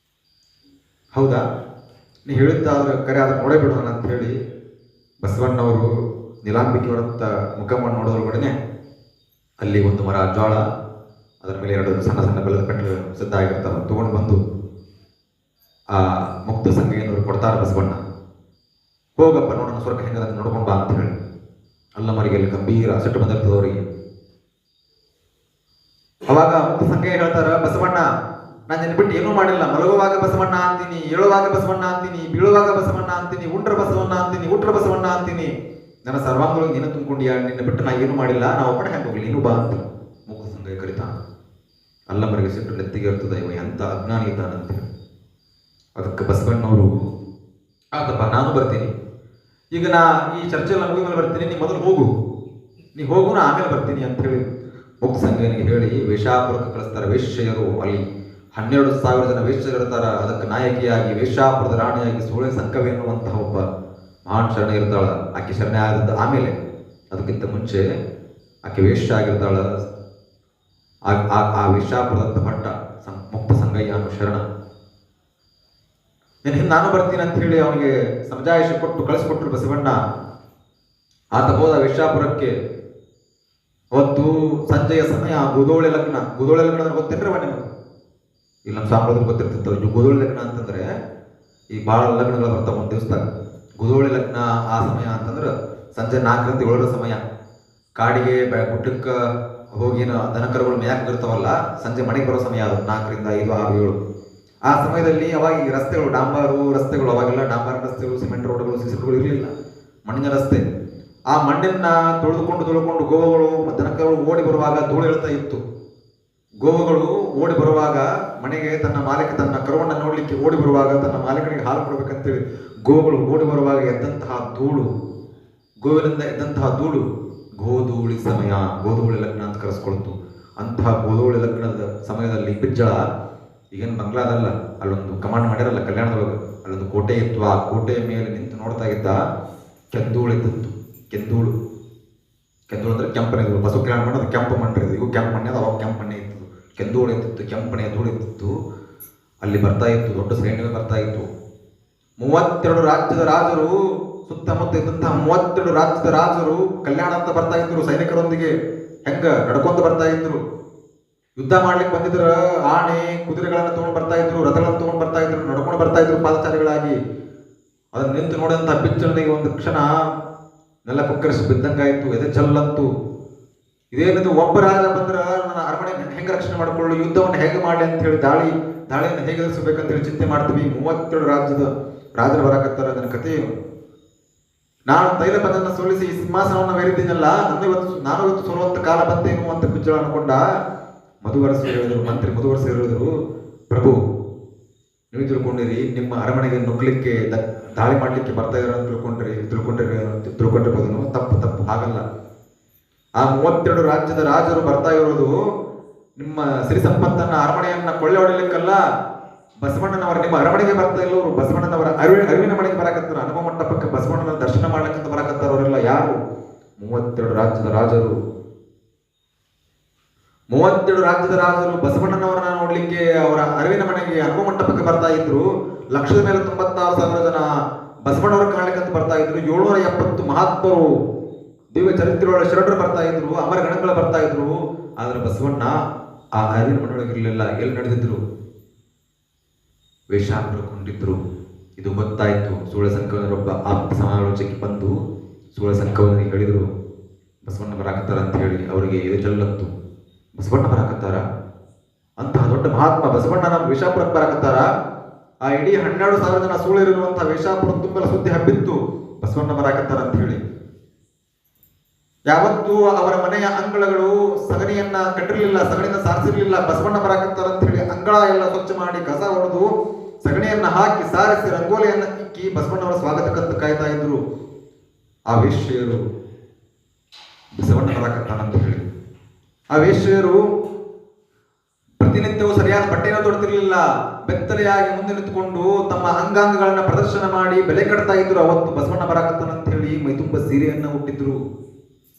ಹೌದಾ, ನೀ ಹೇಳಿದ್ದಾದ್ರೆ ಕರೆ ಆದ್ರೆ ನೋಡೇ ಬಿಡೋಣ ಅಂತ ಹೇಳಿ ಬಸವಣ್ಣವರು ನೀಲಾಂಬಿಕೆಯವರಂತ ಮುಖವನ್ನು ನೋಡೋದ್ರೊಳಗಡೆ ಅಲ್ಲಿ 1 ಮರ ಜೋಳ, ಅದರ ಮೇಲೆ 2 ಸಣ್ಣ ಸಣ್ಣ ಬೆಲ್ಲದ ಕಟ್ಟಲು ಸಿದ್ಧ ಆಗಿರ್ತಾರೆ. ತಗೊಂಡು ಬಂದು ಆ ಮುಕ್ತ ಸಂಗಯ್ಯನವರು ಕೊಡ್ತಾರೆ. ಬಸವಣ್ಣ, ಹೋಗಪ್ಪ ನೋಡೋಣ ಸ್ವರ್ಗ ಹೆಂಗದ ನೋಡ್ಕೊಂಡ್ ಬಾ ಅಂತ ಹೇಳಿ. ಅಲ್ಲಮರಿಗೆ ಅಲ್ಲಿ ಗಂಭೀರ ಸಿಟ್ಟು ಬಂದಿರ್ತದವರಿಗೆ. ಅವಾಗ ಮುಕ್ತ ಸಂಗಯ್ಯ ಹೇಳ್ತಾರ, ಬಸವಣ್ಣ ನಾನು ನಿನ್ನ ಬಿಟ್ಟು ಏನೂ ಮಾಡಿಲ್ಲ. ಮಲಗುವಾಗ ಬಸವಣ್ಣ ಅಂತೀನಿ, ಏಳುವಾಗ ಬಸವಣ್ಣ ಅಂತೀನಿ, ಬೀಳುವಾಗ ಬಸವಣ್ಣ ಅಂತೀನಿ, ಉಂಡ್ರ ಬಸವಣ್ಣ ಅಂತೀನಿ, ಉಟ್ರ ಬಸವಣ್ಣ ಅಂತೀನಿ. ನನ್ನ ಸರ್ವಾಂಗದೊಳಗೆ ನೀನು ತುಂಬಿಕೊಂಡಿಯಾ, ನಿನ್ನ ಬಿಟ್ಟು ನಾ ಏನು ಮಾಡಿಲ್ಲ, ನಾ ಒಬ್ಬನೇ ಹೆಂಗೆ ಹೋಗ್ಲಿ, ನೀನು ಬಾ ಅಂತ ಮೂಕ ಸಂಘ ಕರಿತಾನ. ಅಲ್ಲಮರಿಗೆ ಸಿಟ್ಟು ನೆತ್ತಿಗೆ ಇರ್ತದೆ, ಇವ ಎಂಥ ಅಜ್ಞಾನಿ ಇದ್ದಾನಂತೇಳಿ. ಅದಕ್ಕೆ ಬಸವಣ್ಣವರು ಆತಪ್ಪ ನಾನು ಬರ್ತೀನಿ, ಈಗ ನಾ ಈ ಚರ್ಚೆಲ್ಲ ಮುಗಿದ ಮೇಲೆ ಬರ್ತೀನಿ, ನೀ ಮೊದಲು ಹೋಗು, ನೀ ಹೋಗು, ನಾ ಆಮೇಲೆ ಬರ್ತೀನಿ ಅಂತ ಹೇಳಿ ಮುಕ್ತ ಸಂಘನಿಗೆ ಹೇಳಿ ವೇಷಾಪುರಕ್ಕೆ ಕಳಿಸ್ತಾರೆ. ವೇಶ್ಯೆಯರು ಅಲ್ಲಿ 12,000 ಜನ ವೇಶ್ಯರಿರ್ತಾರ. ಅದಕ್ಕೆ ನಾಯಕಿಯಾಗಿ ವೇಷಾಪುರದ ರಾಣಿಯಾಗಿ ಸೂಳೆ ಸಂಕವೆ ಎನ್ನುವಂತಹ ಒಬ್ಬ ಮಹಾನ್ ಶರಣ ಇರ್ತಾಳ. ಆಕೆ ಶರಣೆ ಆದದ್ದು ಆಮೇಲೆ, ಅದಕ್ಕಿಂತ ಮುಂಚೆ ಆಕೆ ವೇಶ್ಯ ಆಗಿರ್ತಾಳ. ಆ ವೇಷಾಪುರದ ಭಟ್ಟ ಮುಕ್ತ ಸಂಗಯ್ಯ ಅನ್ನೋ ಶರಣ ಹಿಂದೆ ನಾನು ಬರ್ತೀನಿ ಅಂತ ಹೇಳಿ ಅವನಿಗೆ ಸಮಜಾಯಿಷ ಕೊಟ್ಟು ಕಳಿಸ್ಕೊಟ್ರು ಬಸವಣ್ಣ. ಆತ ಹೋದ ವೇಷಾಪುರಕ್ಕೆ. ಅವತ್ತು ಸಂಜೆಯ ಸಮಯ, ಗೋಧೋಳಿ ಲಗ್ನ. ಗೋಧೋಳಿ ಲಗ್ನ ಅಂದ್ರೆ ಗೊತ್ತೇನ್ರಿ ನಿಮಗೆ? ಇಲ್ಲಿ ನಮ್ಮ ಸಾಂಪ್ರದಾಯ ಗೊತ್ತಿರ್ತಿತ್ತು. ಗೋಧೋಳಿ ಲಗ್ನ ಅಂತಂದ್ರೆ ಈ ಭಾಳ ಲಗ್ನಗಳು ಬರ್ತಾವ ಒಂದು ದಿವಸದಾಗ. ಗೋಧೋಳಿ ಲಗ್ನ ಆ ಸಮಯ ಅಂತಂದ್ರೆ ಸಂಜೆ 4ರಿಂದ 7 ಸಮಯ. ಕಾಡಿಗೆ ಗುಡ್ಡಕ್ಕೆ ಹೋಗಿನ ದನಕರುಗಳು ಮೇಯಕ್ಕೆ ಇರ್ತಾವಲ್ಲ, ಸಂಜೆ ಮನೆಗೆ ಬರೋ ಸಮಯ ಅದು 4ರಿಂದ 5, 6, 7. ಆ ಸಮಯದಲ್ಲಿ ಅವಾಗ ಈ ರಸ್ತೆಗಳು, ಡಾಂಬಾರು ರಸ್ತೆಗಳು, ಅವಾಗೆಲ್ಲ ಡಾಂಬಾರ್ ರಸ್ತೆಗಳು, ಸಿಮೆಂಟ್ ರೋಡ್ಗಳು, ಸಿಸಿ ರೋಡ್ಗಳು ಇರಲಿಲ್ಲ, ಮಣ್ಣಿನ ರಸ್ತೆ. ಆ ಮಣ್ಣನ್ನ ತೊಳೆದುಕೊಂಡು ಗೋವುಗಳು ದನಕರುಗಳು ಓಡಿ ಬರುವಾಗ ಧೂಳು ಹೇಳ್ತಾ ಇತ್ತು. ಗೋವುಗಳು ಓಡಿ ಬರುವಾಗ ಮನೆಗೆ ತನ್ನ ಕರುವನ್ನು ನೋಡ್ಲಿಕ್ಕೆ ಓಡಿ ಬರುವಾಗ, ತನ್ನ ಮಾಲೀಕನಿಗೆ ಹಾಲು ಕೊಡ್ಬೇಕಂತೇಳಿ ಗೋವುಗಳು ಓಡಿ ಬರುವಾಗ ಎದ್ದಂತಹ ಧೂಳು, ಗೋವಿನಿಂದ ಎದ್ದಂತಹ ಧೂಳು ಗೋಧೂಳಿ ಸಮಯ, ಗೋಧೂಳಿ ಲಗ್ನ ಅಂತ ಕರೆಸ್ಕೊಳ್ತು. ಅಂತಹ ಗೋಧೂಳಿ ಲಗ್ನದ ಸಮಯದಲ್ಲಿ ಬಿಜ್ಜಳ, ಈಗೇನು ಬಂಗ್ಲಾದಲ್ಲ, ಅಲ್ಲೊಂದು ಕಮಾಂಡ್ ಮಾಡಿರಲ್ಲ ಕಲ್ಯಾಣದೊಳಗೆ, ಅಲ್ಲೊಂದು ಕೋಟೆ ಇತ್ತು. ಆ ಕೋಟೆಯ ಮೇಲೆ ನಿಂತು ನೋಡ್ತಾ ಇದ್ದ ಕೆಂದೂಳು ಇದ್ದಿತ್ತು. ಕೆಂದೂಳು ಅಂದ್ರೆ ಕೆಂಪನೆ ಇದ್ದು, ಬಸವ ಕಲ್ಯಾಣ ಮಾಡೋದು ಕೆಂಪು ಮಣ್ಣಿರೋದು, ಇವು ಕೆಂಪು ಮಣ್ಣೆ ಅವಾಗ ಕೆಂಪು ಮಣ್ಣೆ ಇತ್ತು. ಕೆಂದೂಳು ಇತ್ತಿತ್ತು, ಕೆಂಪನೆ ಧೂಳು ಇತ್ತಿತ್ತು. ಅಲ್ಲಿ ಬರ್ತಾ ಇತ್ತು, ದೊಡ್ಡ ಸೈನ್ಯವೇ ಬರ್ತಾ ಇತ್ತು. 32 ರಾಜ್ಯದ ರಾಜರು, ಸುತ್ತಮುತ್ತ ಇದ್ದಂತಹ 32 ರಾಜ್ಯದ ರಾಜರು ಕಲ್ಯಾಣ ಅಂತ ಬರ್ತಾ ಇದ್ರು. ಸೈನಿಕರೊಂದಿಗೆ ಹೆಂಗ ನಡ್ಕೊಂಡು ಬರ್ತಾ ಇದ್ರು. ಯುದ್ಧ ಮಾಡ್ಲಿಕ್ಕೆ ಬಂದಿದ್ರ ಆಣೆ ಕುದುರೆಗಳನ್ನ ತಗೊಂಡು ಬರ್ತಾ ಇದ್ರು, ರಥಗಳನ್ನು ತಗೊಂಡು ಬರ್ತಾ ಇದ್ರು, ನಡ್ಕೊಂಡು ಬರ್ತಾ ಇದ್ರು ಪಾದಚಾರಿಗಳಾಗಿ. ಅದನ್ನ ನಿಂತು ನೋಡಿದಂತ ಬಿಚ್ಚನಿಗೆ ಒಂದು ಕ್ಷಣ ನೆಲ ಕುಕ್ಕರಿಸಿ ಬಿದ್ದಂಗಾಯ್ತು, ಎದೆ ಜಲ್ಲಂತು. ಇದೇನಿದು, ಒಬ್ಬ ರಾಜ ಬಂದ್ರ ನನ್ನ ಅರಮನೆ ಹೆಂಗೆ ರಕ್ಷಣೆ ಮಾಡಿಕೊಳ್ಳು, ಯುದ್ಧವನ್ನು ಹೇಗೆ ಮಾಡಲಿ ಅಂತ ಹೇಳಿ ದಾಳಿಯನ್ನು ಹೇಗೆ ಎದುರಿಸಬೇಕಂತ ಹೇಳಿ ಚಿಂತೆ ಮಾಡ್ತೀವಿ. 32 ರಾಜ್ಯದ ರಾಜರು ಬರಾಕತ್ತಾರ. ಅದನ್ನ ಕಥೆ ಏನು? ನಾನು ತೈಲಪದನ್ನ ಸೋಲಿಸಿ ಈ ಸಿಂಹಾಸನವನ್ನು ಮೇರಿದ್ದೀನಲ್ಲ, ನಾನು ಇವತ್ತು ಸೋಲುವಂತ ಕಾಲ ಬಂತೇನು ಅಂತ ಬಿಚ್ಚಳ ಅನ್ಕೊಂಡ. ಮಧುವರಸ ಹೇಳಿದ್ರು, ಮಂತ್ರಿ ಮಧುವರಸ ಹೇಳಿದ್ರು, ಪ್ರಭು ನೀವು ತಿಳ್ಕೊಂಡಿರಿ, ನಿಮ್ಮ ಅರಮನೆಗೆ ನುಗ್ಲಿಕ್ಕೆ ದಾಳಿ ಮಾಡ್ಲಿಕ್ಕೆ ಬರ್ತಾ ಇರೋ ತಿಳ್ಕೊಂಡಿರ್ಬೋದು. ತಪ್ಪು ಹಾಗಲ್ಲ. ಆ 32 ರಾಜ್ಯದ ರಾಜರು ಬರ್ತಾ ಇರೋದು ನಿಮ್ಮ ಸಿರಿ ಸಂಪತ್ತನ್ನ, ಅರಮನೆಯನ್ನ ಕೊಳ್ಳೆ ಹೊಡಿಲಿಕ್ಕಲ್ಲ. ಬಸವಣ್ಣನವರ ನಿಮ್ಮ ಅರಮನೆಗೆ ಬರ್ತಾ ಇಲ್ಲವರು, ಬಸವಣ್ಣನವರ ಅರಿವಿನ ಮನೆಗೆ ಬರಾಕತ್ತಾರ. ಹನುಮ ಮಂಟಪಕ್ಕೆ ಬಸವಣ್ಣನ ದರ್ಶನ ಮಾಡ್ಲಿಕ್ಕಂತ ಬರಾಕತ್ತಾರ. ಅವರೆಲ್ಲ ಯಾರು? 32 ರಾಜ್ಯದ ರಾಜರು. 32 ರಾಜ್ಯದ ರಾಜರು ಬಸವಣ್ಣನವರನ್ನ ನೋಡ್ಲಿಕ್ಕೆ ಅವರ ಅರಿವಿನ ಮನೆಗೆ ಹನುಮ ಮಂಟಪಕ್ಕೆ ಬರ್ತಾ ಇದ್ರು. 196,000 ಜನ ಬಸವಣ್ಣವರ ಕಾಣ್ಲಿಕ್ಕಂತ ಬರ್ತಾ ಇದ್ರು. 770 ಮಹಾತ್ಮರು, ದಿವ್ಯ ಚರಿತ್ರೆಗಳ ಶರಣರು ಬರ್ತಾ ಇದ್ರು, ಅಮರ ಗಣಗಳು ಬರ್ತಾ ಇದ್ರು. ಆದ್ರೆ ಬಸವಣ್ಣ ಆ ಅರಿವಿನ ಮನೆಯೊಳಗಿರ್ಲಿಲ್ಲ. ಎಲ್ಲಿ ನಡೆದಿದ್ರು? ವೇಷ ಹಾಕೊಂಡಿದ್ರು. ಇದು ಗೊತ್ತಾಯ್ತು. ಸೂಳೆ ಸಂಕವನರೊಬ್ಬ ಆಪ್ತ ಸಮಾಲೋಚಕಿ ಬಂದು ಸೂಳೆ ಸಂಕವನಿಗೆ ಹೇಳಿದ್ರು, ಬಸವಣ್ಣ ಬರಾಕತ್ತಾರ ಅಂತ ಹೇಳಿ. ಅವರಿಗೆ ಇದು ಜಲ್ಲತ್ತು. ಬಸವಣ್ಣ ಬರಾಕತ್ತಾರ, ಅಂತಹ ದೊಡ್ಡ ಮಹಾತ್ಮ ಬಸವಣ್ಣನ ವೇಷಾಪುರಕ್ಕೆ ಬರಾಕತ್ತಾರ. ಆ ಇಡೀ 12,000 ಜನ ಸೂಳಿರುವಂತಹ ವೇಷಾಪುರ ತುಂಬಲ ಸುದ್ದಿ ಹಬ್ಬಿತ್ತು, ಬಸವಣ್ಣ ಬರಾಕತ್ತಾರ ಅಂತ ಹೇಳಿ. ಯಾವತ್ತೂ ಅವರ ಮನೆಯ ಅಂಗಳಗಳು ಸಗಣಿಯನ್ನ ಕಟ್ಟಿರ್ಲಿಲ್ಲ, ಸಗಣಿಯನ್ನ ಸಾರಿಸಿರ್ಲಿಲ್ಲ. ಬಸವಣ್ಣ ಬರಾಕತ್ತಾರ ಅಂತ ಹೇಳಿ ಅಂಗಳ ಎಲ್ಲ ಸ್ವಚ್ಛ ಮಾಡಿ, ಕಸ ಹೊಡೆದು, ಸಗಣಿಯನ್ನ ಹಾಕಿ ಸಾರಿಸಿ, ರಂಗೋಲಿಯನ್ನ ಇಕ್ಕಿ ಬಸವಣ್ಣವರ ಸ್ವಾಗತಕ್ಕಂತ ಕಾಯ್ತಾ ಇದ್ರು. ಆ ವೇಶ್ಯರು ಬಸವಣ್ಣ ಬರಾಕತ್ತಾನ ಅಂತ ಹೇಳಿ. ಆ ವೇಶ್ಯರು ಪ್ರತಿನಿತ್ಯವೂ ಸರಿಯಾದ ಬಟ್ಟೆಯನ್ನು ತೊಡ್ತಿರ್ಲಿಲ್ಲ. ಬೆತ್ತಲೆಯಾಗಿ ಮುಂದೆ ನಿಂತುಕೊಂಡು ತಮ್ಮ ಅಂಗಾಂಗಗಳನ್ನ ಪ್ರದರ್ಶನ ಮಾಡಿ ಬೆಲೆ ಕಟ್ತಾ ಇದ್ರು. ಅವತ್ತು ಬಸವಣ್ಣ ಬರಾಕತ್ತಾನ ಅಂತ ಹೇಳಿ ಮೈತುಂಬ ಸೀರೆಯನ್ನ ಹುಟ್ಟಿದ್ರು,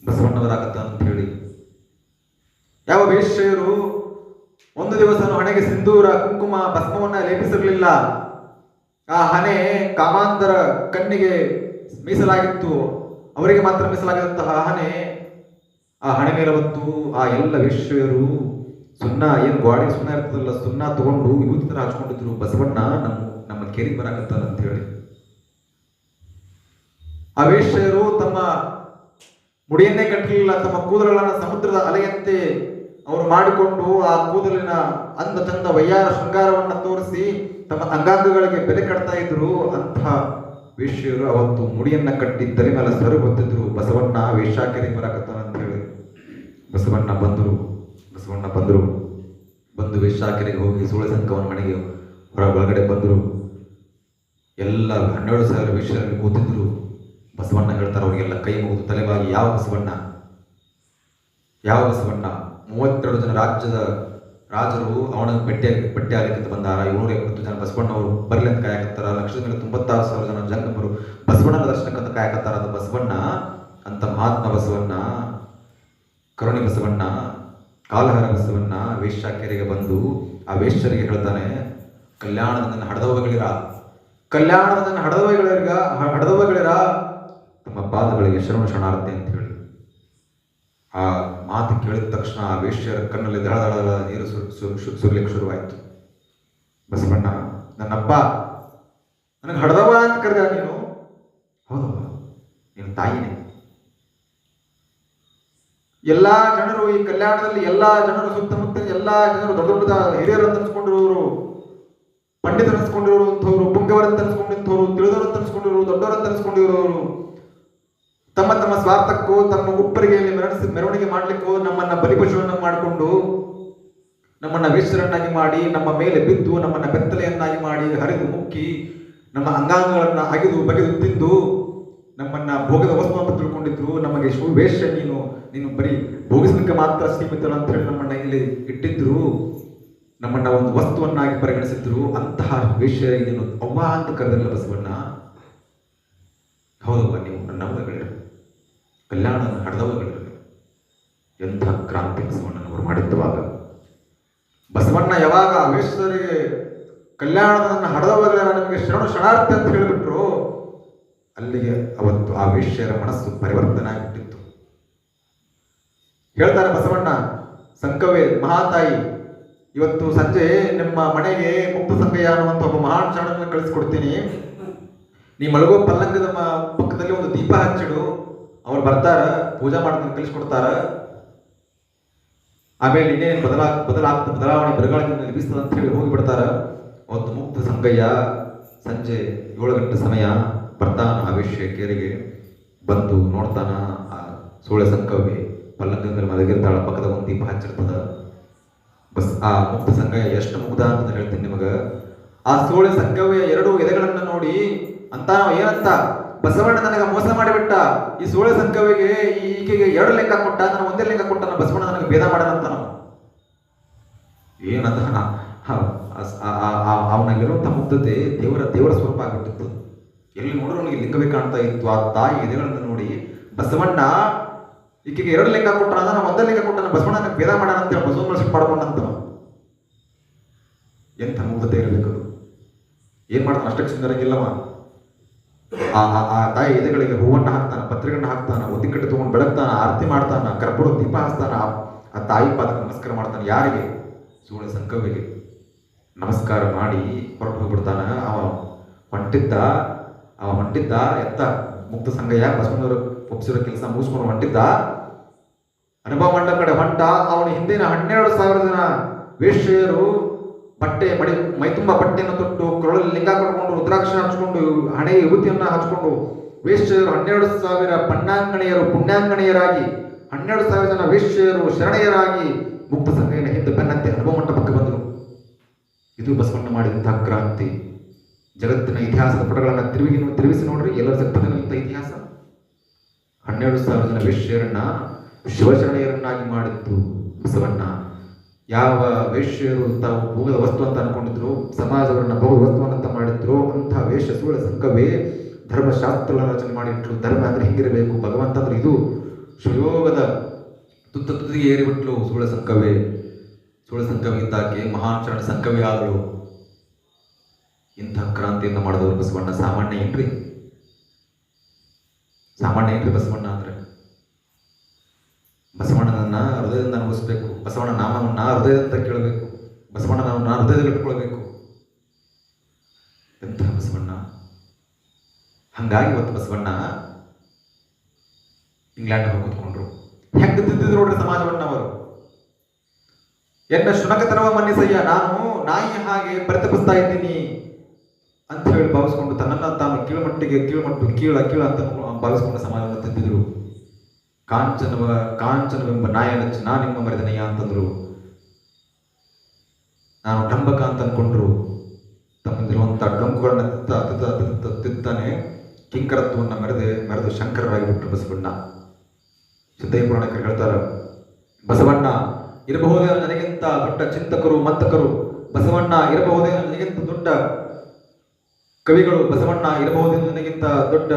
ಬಸವಣ್ಣ ಬರಾಕತ್ತಾನ ಅಂತ ಹೇಳಿ. ಯಾವ ವೇಶ್ಯರು ಒಂದು ದಿವಸ ಹಣೆಗೆ ಸಿಂಧೂರ, ಕುಂಕುಮ, ಭಸ್ಮವನ್ನ ಲೇಪಿಸಿರಲಿಲ್ಲ. ಆ ಹಣೆ ಕಾಮಾಂಧರ ಕಣ್ಣಿಗೆ ಮೀಸಲಾಗಿತ್ತು. ಅವರಿಗೆ ಮಾತ್ರ ಮೀಸಲಾಗಿದ್ದಂತಹ ಹಣೆ ಆ ಹಣೆ ಮೇಲೆ ಬಂತು. ಆ ಎಲ್ಲ ವೇಶ್ಯರು ಸುಣ್ಣ, ಏನು ಗಾಡಿ ಸುಣ್ಣ ಇರ್ತದಲ್ಲ, ಸುಣ್ಣ ತಗೊಂಡು ಯೂತ್ ತರ ಹಚ್ಕೊಂಡಿದ್ರು. ಬಸವಣ್ಣ ನಮ್ಮ ಕೇರಿಗೆ ಬರಾಕತ್ತಾರ ಅಂತ ಹೇಳಿ. ಆ ವೇಶ್ಯರು ತಮ್ಮ ಮುಡಿಯನ್ನೇ ಕಟ್ಟಲಿಲ್ಲ, ತಮ್ಮ ಕೂದಲುಗಳನ್ನ ಸಮುದ್ರದ ಅಲೆಯಂತೆ ಅವರು ಮಾಡಿಕೊಂಡು ಆ ಕೂದಲಿನ ಅಂದ ಚಂದ ವಯ್ಯಾರ ಶೃಂಗಾರವನ್ನ ತೋರಿಸಿ ತಮ್ಮ ಅಂಗಾಂಗಗಳಿಗೆ ಬೆಲೆ ಕಟ್ತಾ ಇದ್ರು. ಅಂತಹ ವೇಶ್ಯರು ಅವತ್ತು ಮುಡಿಯನ್ನ ಕಟ್ಟಿ ತಲೆ ಮೇಲೆ ಸರು ಹೊತ್ತಿದ್ರು. ಬಸವಣ್ಣ ವೇಶ್ಯಾಕೆರೆ ಬರಕತ್ತಾನ ಅಂತ ಹೇಳಿ ಬಸವಣ್ಣ ಬಂದರು. ಬಂದು ವೇಶ್ಯಾಕೆರೆಗೆ ಹೋಗಿ ಸೂಳೆಸಂಕವನ ಮನೆಗೆ ಒಳಗಡೆ ಬಂದರು. ಎಲ್ಲ 12,000 ವೇಶ್ಯರಲ್ಲಿ ಕೂತಿದ್ರು. ಬಸವಣ್ಣ ಹೇಳ್ತಾರೆ ಅವರಿಗೆಲ್ಲ ಕೈ ಮುಗಿದು ತಲೆಬಾಗಿ, ಯಾವ ಬಸವಣ್ಣ 32 ಜನ ರಾಜ್ಯದ ರಾಜರು ಅವನ ಪಟ್ಟಿ ಆಗ್ಲಿಕ್ಕೆ ಬಂದಾರ. 780 ಜನ ಬಸವಣ್ಣವರು ಬರ್ಲಿ ಅಂತ ಕಾಯಕತ್ತಾರ. ಲಕ್ಷದ ಮೇಲೆ 96,000 ಜನ ಜಂಗಮರು ಬಸವಣ್ಣನ ದರ್ಶನಕ್ಕಂತ ಕಾಯಕತ್ತಾರ. ಅದು ಬಸವಣ್ಣ ಅಂತ ಮಹಾತ್ಮ ಬಸವಣ್ಣ, ಕರುಣಿ ಬಸವಣ್ಣ, ಕಾಲಹರ ಬಸವಣ್ಣ ವೇಶ್ಯಾಕೆರೆಗೆ ಬಂದು ಆ ವೇಶ್ಯರಿಗೆ ಹೇಳ್ತಾನೆ, ಕಲ್ಯಾಣದ ಹಡದವಗಳಿರ ತಮ್ಮ ಪಾದಗಳಿಗೆ ಶರಣಾರ್ಥಿ ಅಂತ ಹೇಳಿ ಆ ಮಾತು ಕೇಳಿದ ತಕ್ಷಣ ಆ ವೇಶ್ಯರ ಕಣ್ಣಲ್ಲಿ ದಳ ನೀರು ಸುರ್ಲಿಕ್ಕೆ ಶುರುವಾಯಿತು. ಬಸವಣ್ಣ, ನನ್ನಪ್ಪ ನನಗೆ ಹಡದವ ಅಂತ ಕರೆದ, ನೀನು ಹೌದವ, ನೀನು ತಾಯಿನೇ. ಎಲ್ಲಾ ಜನರು ಈ ಕಲ್ಯಾಣದಲ್ಲಿ ಸುತ್ತಮುತ್ತ ಎಲ್ಲಾ ಜನರು ದೊಡ್ಡ ದೊಡ್ಡ ಹಿರಿಯರು ಅಂತ ಅನ್ಸ್ಕೊಂಡಿರೋರು, ಪಂಡಿತರು ಅನ್ಸ್ಕೊಂಡಿರೋರು ಅಂಥವ್ರು, ಪುಂಗವರಂತ ಅನ್ಸ್ಕೊಂಡಿರೋರು, ತಿಳಿದವರಂತ ಅನ್ಸ್ಕೊಂಡಿರೋರು, ದೊಡ್ಡವರಂತ ಅನ್ಸ್ಕೊಂಡಿರೋರು ತಮ್ಮ ತಮ್ಮ ಸ್ವಾರ್ಥಕ್ಕೂ ತಮ್ಮ ಉಪ್ಪರಿಗೆಯಲ್ಲಿ ಮೆರವಣಿಗೆ ಮಾಡ್ಲಿಕ್ಕೂ ನಮ್ಮನ್ನ ಬಲಿಪಶುವನ್ನ ಮಾಡಿಕೊಂಡು ನಮ್ಮನ್ನ ವೇಶ್ಯರನ್ನಾಗಿ ಮಾಡಿ ನಮ್ಮ ಮೇಲೆ ಬಿದ್ದು ನಮ್ಮನ್ನ ಬೆತ್ತಲೆಯನ್ನಾಗಿ ಮಾಡಿ ಹರಿದು ಮುಕ್ಕಿ ನಮ್ಮ ಅಂಗಾಂಗಗಳನ್ನ ಅಗೆದು ಬಗೆದು ತಿಂದು ನಮ್ಮನ್ನ ಭೋಗದ ವಸ್ತು ಅಂತ ತಿಳ್ಕೊಂಡಿದ್ರು. ನಮಗೆ ವೇಶ್ಯ ನೀನು ಬರೀ ಭೋಗಿಸ್ಲಿಕ್ಕೆ ಮಾತ್ರ ಸೀಮಿತಳು ಅಂತ ಹೇಳಿ ನಮ್ಮನ್ನ ಇಲ್ಲಿ ಇಟ್ಟಿದ್ರು, ನಮ್ಮನ್ನ ಒಂದು ವಸ್ತುವನ್ನಾಗಿ ಪರಿಗಣಿಸಿದ್ರು. ಅಂತಹ ವೇಶ್ಯರಿಗೆ ನೀನು ಅವ್ವ ಅಂತ ಕರೆದಿಲ್ಲ ಬಸವಣ್ಣ. ಹೌದವ್ವ, ನೀವು ನನ್ನವ್ವಗಳಿರು, ಕಲ್ಯಾಣ ಹಡದವಗಳಿರು. ಎಂಥ ಕ್ರಾಂತಿ ಬಸವಣ್ಣನವರು ಮಾಡಿದ್ದವಾಗ. ಬಸವಣ್ಣ ಯಾವಾಗ ವೇಶ್ಯರಿಗೆ ಕಲ್ಯಾಣದ ಹಡದವಗಳ ನಮಗೆ ಶರಣಾರ್ಥಿ ಅಂತ ಹೇಳಿಬಿಟ್ರು, ಅಲ್ಲಿಗೆ ಅವತ್ತು ಆ ವೇಶ್ಯರ ಮನಸ್ಸು ಪರಿವರ್ತನೆ ಆಗಿಬಿಟ್ಟಿತ್ತು. ಹೇಳ್ತಾರೆ ಬಸವಣ್ಣ, ಸಂಕವೇ ಮಹಾತಾಯಿ, ಇವತ್ತು ಸಂಜೆ ನಿಮ್ಮ ಮನೆಗೆ ಮುಕ್ತ ಸಂಗಯ್ಯ ಅನ್ನುವಂಥ ಒಬ್ಬ ಮಹಾನ್ ಶರಣನ ಕಳಿಸ್ಕೊಡ್ತೀನಿ. ನೀ ಮಲಗೋ ಪಲ್ಲಂಗದ ಪಕ್ಕದಲ್ಲಿ ಒಂದು ದೀಪ ಹಚ್ಚಿಡು, ಅವ್ರು ಬರ್ತಾರ, ಪೂಜಾ ಮಾಡ್ತೀನಿ ಕಲಿಸ್ಕೊಡ್ತಾರ. ಆಮೇಲೆ ಇನ್ನೇನು ಬದಲಾವಣೆ ಬರಗಾಲದಿಂದ ನಿಲ್ಲಿಸ್ತದ ಅಂತ ಹೇಳಿ ಹೋಗಿಬಿಡ್ತಾರ. ಅವತ್ತು ಮುಕ್ತ ಸಂಗಯ್ಯ ಸಂಜೆ 7 ಗಂಟೆ ಸಮಯ ಬರ್ತಾನ ಆ ವೇಶ್ಯಾಕೆರೆಗೆ. ಬಂದು ನೋಡ್ತಾನ ಆ ಸೂಳೆ ಸಂಕವ್ವೆ ಪಲ್ಲಂಗದ ಮೇಲೆ ಮಲಗಿರ್ತಾಳ, ಪಕ್ಕದ ಒಂದು ದೀಪ ಹಚ್ಚಿರ್ತದ. ಆ ಮುಕ್ತ ಸಂಗಯ್ಯ ಎಷ್ಟು ಮುಗ್ಧ ಅಂತ ಹೇಳ್ತೀನಿ ನಿಮಗ. ಆ ಸೂಳೆ ಸಂಕವ್ವೆಯ 2 ಎದೆಗಳನ್ನ ನೋಡಿ ಅಂತ ಏನಂತ, ಬಸವಣ್ಣ ನನಗೆ ಮೋಸ ಮಾಡಿಬಿಟ್ಟ, ಈ ಸೂಳೆ ಸಂಕವ್ವೆಗೆ ಈಕೆಗೆ 2 ಲೆಕ್ಕ ಕೊಟ್ಟ, ನಾನು 1 ಲೆಕ್ಕ ಕೊಟ್ಟ, ಬಸವಣ್ಣ ನನಗೆ ಭೇದ ಮಾಡದಂತ. ನಾವು ಏನಂತ ಅವನಲ್ಲಿರುವಂಥ ಮುಗ್ಧತೆ ದೇವರ ಸ್ವರೂಪ ಆಗ್ಬಿಟ್ಟಿತ್ತು. ಎಲ್ಲಿ ನೋಡ್ರು ಅವನಿಗೆ ಲಿಂಗವೇ ಕಾಣ್ತಾ ಇತ್ತು. ಆ ತಾಯಿ ಎದೆಗಳನ್ನು ನೋಡಿ ಬಸವಣ್ಣ ಈಕೆಗೆ 2 ಲೆಕ್ಕ ಕೊಟ್ಟ, ನಾನು 1 ಲೆಕ್ಕ ಕೊಟ್ಟ, ಬಸವಣ್ಣ ನನಗೆ ಭೇದ ಮಾಡೋಣ ಅಂತೇಳಿ ಬಸವಣ್ಣ ಸಿಟ್ಟು ಮಾಡ್ಕೊಂಡಂತ. ಎಂಥ ಮುಗ್ಧತೆ ಇರಬೇಕು. ಏನ್ ಮಾಡ್ತಾನೆ, ಅಷ್ಟಕ್ಕೆ ಸುಂದರಂಗಿಲ್ಲವ. ಆ ತಾಯಿ ಎದೆಗಳಿಗೆ ಹೂವನ್ನ ಹಾಕ್ತಾನ, ಪತ್ರಿಕೆಗಳನ್ನ ಹಾಕ್ತಾನ, ಒದ್ದಿಕಟ್ಟೆ ತಗೊಂಡು ಬೆಳಗ್ತಾನ, ಆರತಿ ಮಾಡ್ತಾನ, ಕರ್ಪೂರ ದೀಪ ಹಾಸ್ತಾನ. ಆ ತಾಯಿ ಪಾದಕ್ಕೆ ನಮಸ್ಕಾರ ಮಾಡ್ತಾನೆ. ಯಾರಿಗೆ? ಸೂಳೆ ಸಂಕವ್ವೆಗೆ ನಮಸ್ಕಾರ ಮಾಡಿ ಹೊರಟು ಹೋಗ್ಬಿಡ್ತಾನ. ಅವ ಹೊಂಟಿದ್ದ ಎತ್ತ ಮುಕ್ತ ಸಂಗಯ್ಯ ಬಸವಣ್ಣವರು ಒಪ್ಸಿರೋ ಕೆಲಸ ಮುಗಿಸ್ಕೊಂಡು ಹೊಂಟಿದ್ದ. ಅನುಭವ ಮಂಡ ಕಡೆ ಹೊಂಟ. ಅವನ ಹಿಂದಿನ 12,000 ಜನ ವೇಶ್ಯರು ಮೈ ತುಂಬ ಬಟ್ಟೆಯನ್ನು ತೊಟ್ಟು, ಕೊರಳಲ್ಲಿ ಲಿಂಗ ಕಟ್ಕೊಂಡು, ರುದ್ರಾಕ್ಷ ಹಚ್ಕೊಂಡು, ಹಣೆಗೆ ವಿಭೂತಿಯನ್ನ ಹಚ್ಕೊಂಡು ವೇಶ್ಯರು 12,000 ಪುಣ್ಯಾಂಗಣೆಯರಾಗಿ 12,000 ಜನ ವೇಶ್ಯರು ಶರಣೆಯರಾಗಿ ಮುಕ್ತ ಸಂಗಯ್ಯನ ಹಿಂದೆ ಬೆನ್ನಂತೆ ಅನುಭವ ಮಂಟಪಕ್ಕೆ ಬಂದರು. ಇದು ಬಸವಣ್ಣ ಮಾಡಿದಂತಹ ಕ್ರಾಂತಿ. ಜಗತ್ತಿನ ಇತಿಹಾಸದ ಪುಟಗಳನ್ನು ತಿರುಗಿಸಿ ನೋಡ್ರಿ, ಎಲ್ಲರ ಸಿಗ್ತದೆ ಇತಿಹಾಸ. 12,000 ಜನ ವೇಶ್ಯರನ್ನ ಶಿವಶರಣೆಯರನ್ನಾಗಿ ಮಾಡಿದ್ದು ಬಸವಣ್ಣ. ಯಾವ ವೇಶ್ಯರು ತಾವು ಭೋಗದ ವಸ್ತು ಅಂತ ಅನ್ಕೊಂಡಿದ್ರು, ಸಮಾಜವನ್ನ ಭೋಗದ ವಸ್ತುವನ್ನಂತ ಮಾಡಿದ್ರು, ಅಂತಹ ವೇಶ್ಯ ಸೂಳೆ ಸಂಕವೇ ಧರ್ಮಶಾಸ್ತ್ರಗಳ ರಚನೆ ಮಾಡಿಟ್ರು. ಧರ್ಮ ಅಂದ್ರೆ ಹಿಂಗಿರಬೇಕು, ಭಗವಂತ ಅಂದ್ರೆ ಇದು. ಸುಯೋಗದ ತುತ್ತಿಗೆ ಏರಿಬಿಟ್ಲು ಸೂಳೆ ಸಂಕವೇ ಇದ್ದಾಕೆ ಮಹಾನ್ ಶರಣ ಸಂಕವೇ ಆಗಲು. ಇಂಥ ಕ್ರಾಂತಿಯನ್ನು ಮಾಡಿದವರು ಬಸವಣ್ಣ ಸಾಮಾನ್ಯ ಏನ್ರಿ ಬಸವಣ್ಣ ಅಂದ್ರೆ. ಬಸವಣ್ಣನನ್ನ ಹೃದಯದಿಂದ ಅನುಭವಿಸ್ಬೇಕು, ಬಸವಣ್ಣ ನಾಮವನ್ನ ಹೃದಯದಿಂದ ಕೇಳಬೇಕು, ಬಸವಣ್ಣನವನ್ನ ಹೃದಯದಲ್ಲಿ ಇಟ್ಕೊಳ್ಬೇಕು. ಎಂಥ ಬಸವಣ್ಣ. ಹಂಗಾಗಿ ಇವತ್ತು ಬಸವಣ್ಣ ಇಂಗ್ಲೆಂಡ್ ಹೋಗಿ ಕೂತ್ಕೊಂಡ್ರು. ಹೆಂಗೆ ತಿಂತಿದ್ರು ನೋಡ್ರಿ ಸಮಾಜವನ್ನ ಅವರು. ಎನ್ನ ಶುನಕತನವ ಮನ್ನಿಸಯ್ಯ, ನಾನು ನಾಯಿ ಹಾಗೆ ಪರಿತಪಿಸ್ತಾ ಇದ್ದೀನಿ ಅಂತ ಹೇಳಿ ಭಾವಿಸ್ಕೊಂಡು ತನ್ನನ್ನ ತಾನು ಕೀಳ ಅಂತ ಭಾವಿಸ್ಕೊಂಡು ಸಮಾಜವನ್ನು ತಿದ್ದಿದ್ರು. ಕಾಂಚನವೆಂಬ ನಾಯ ನಚ್ಚಿ ನಾ ನಿಮ್ಮ ಮರೆದನೆಯ ಅಂತಂದ್ರು. ನಾನು ಡಂಬಕ ಅಂತ ಅನ್ಕೊಂಡ್ರು. ತಮ್ಮಂದಿರುವಂತಹ ಡೊಂಕುಗಳನ್ನ ತಿತ್ತಾನೆ ಕಿಂಕರತ್ವವನ್ನು ಮೆರೆದು ಶಂಕರರಾಗಿಬಿಟ್ರು ಬಸವಣ್ಣ. ಸಿದ್ದಯ್ಯ ಪುರಾಣಿಕರು ಹೇಳ್ತಾರ, ಬಸವಣ್ಣ ಇರಬಹುದೇ ನನಗಿಂತ ದೊಡ್ಡ ಚಿಂತಕರು ಮಂತಕರು, ಬಸವಣ್ಣ ಇರಬಹುದೇ ನನಗಿಂತ ದೊಡ್ಡ ಕವಿಗಳು, ಬಸವಣ್ಣ ಇರಬಹುದೇ ನನಗಿಂತ ದೊಡ್ಡ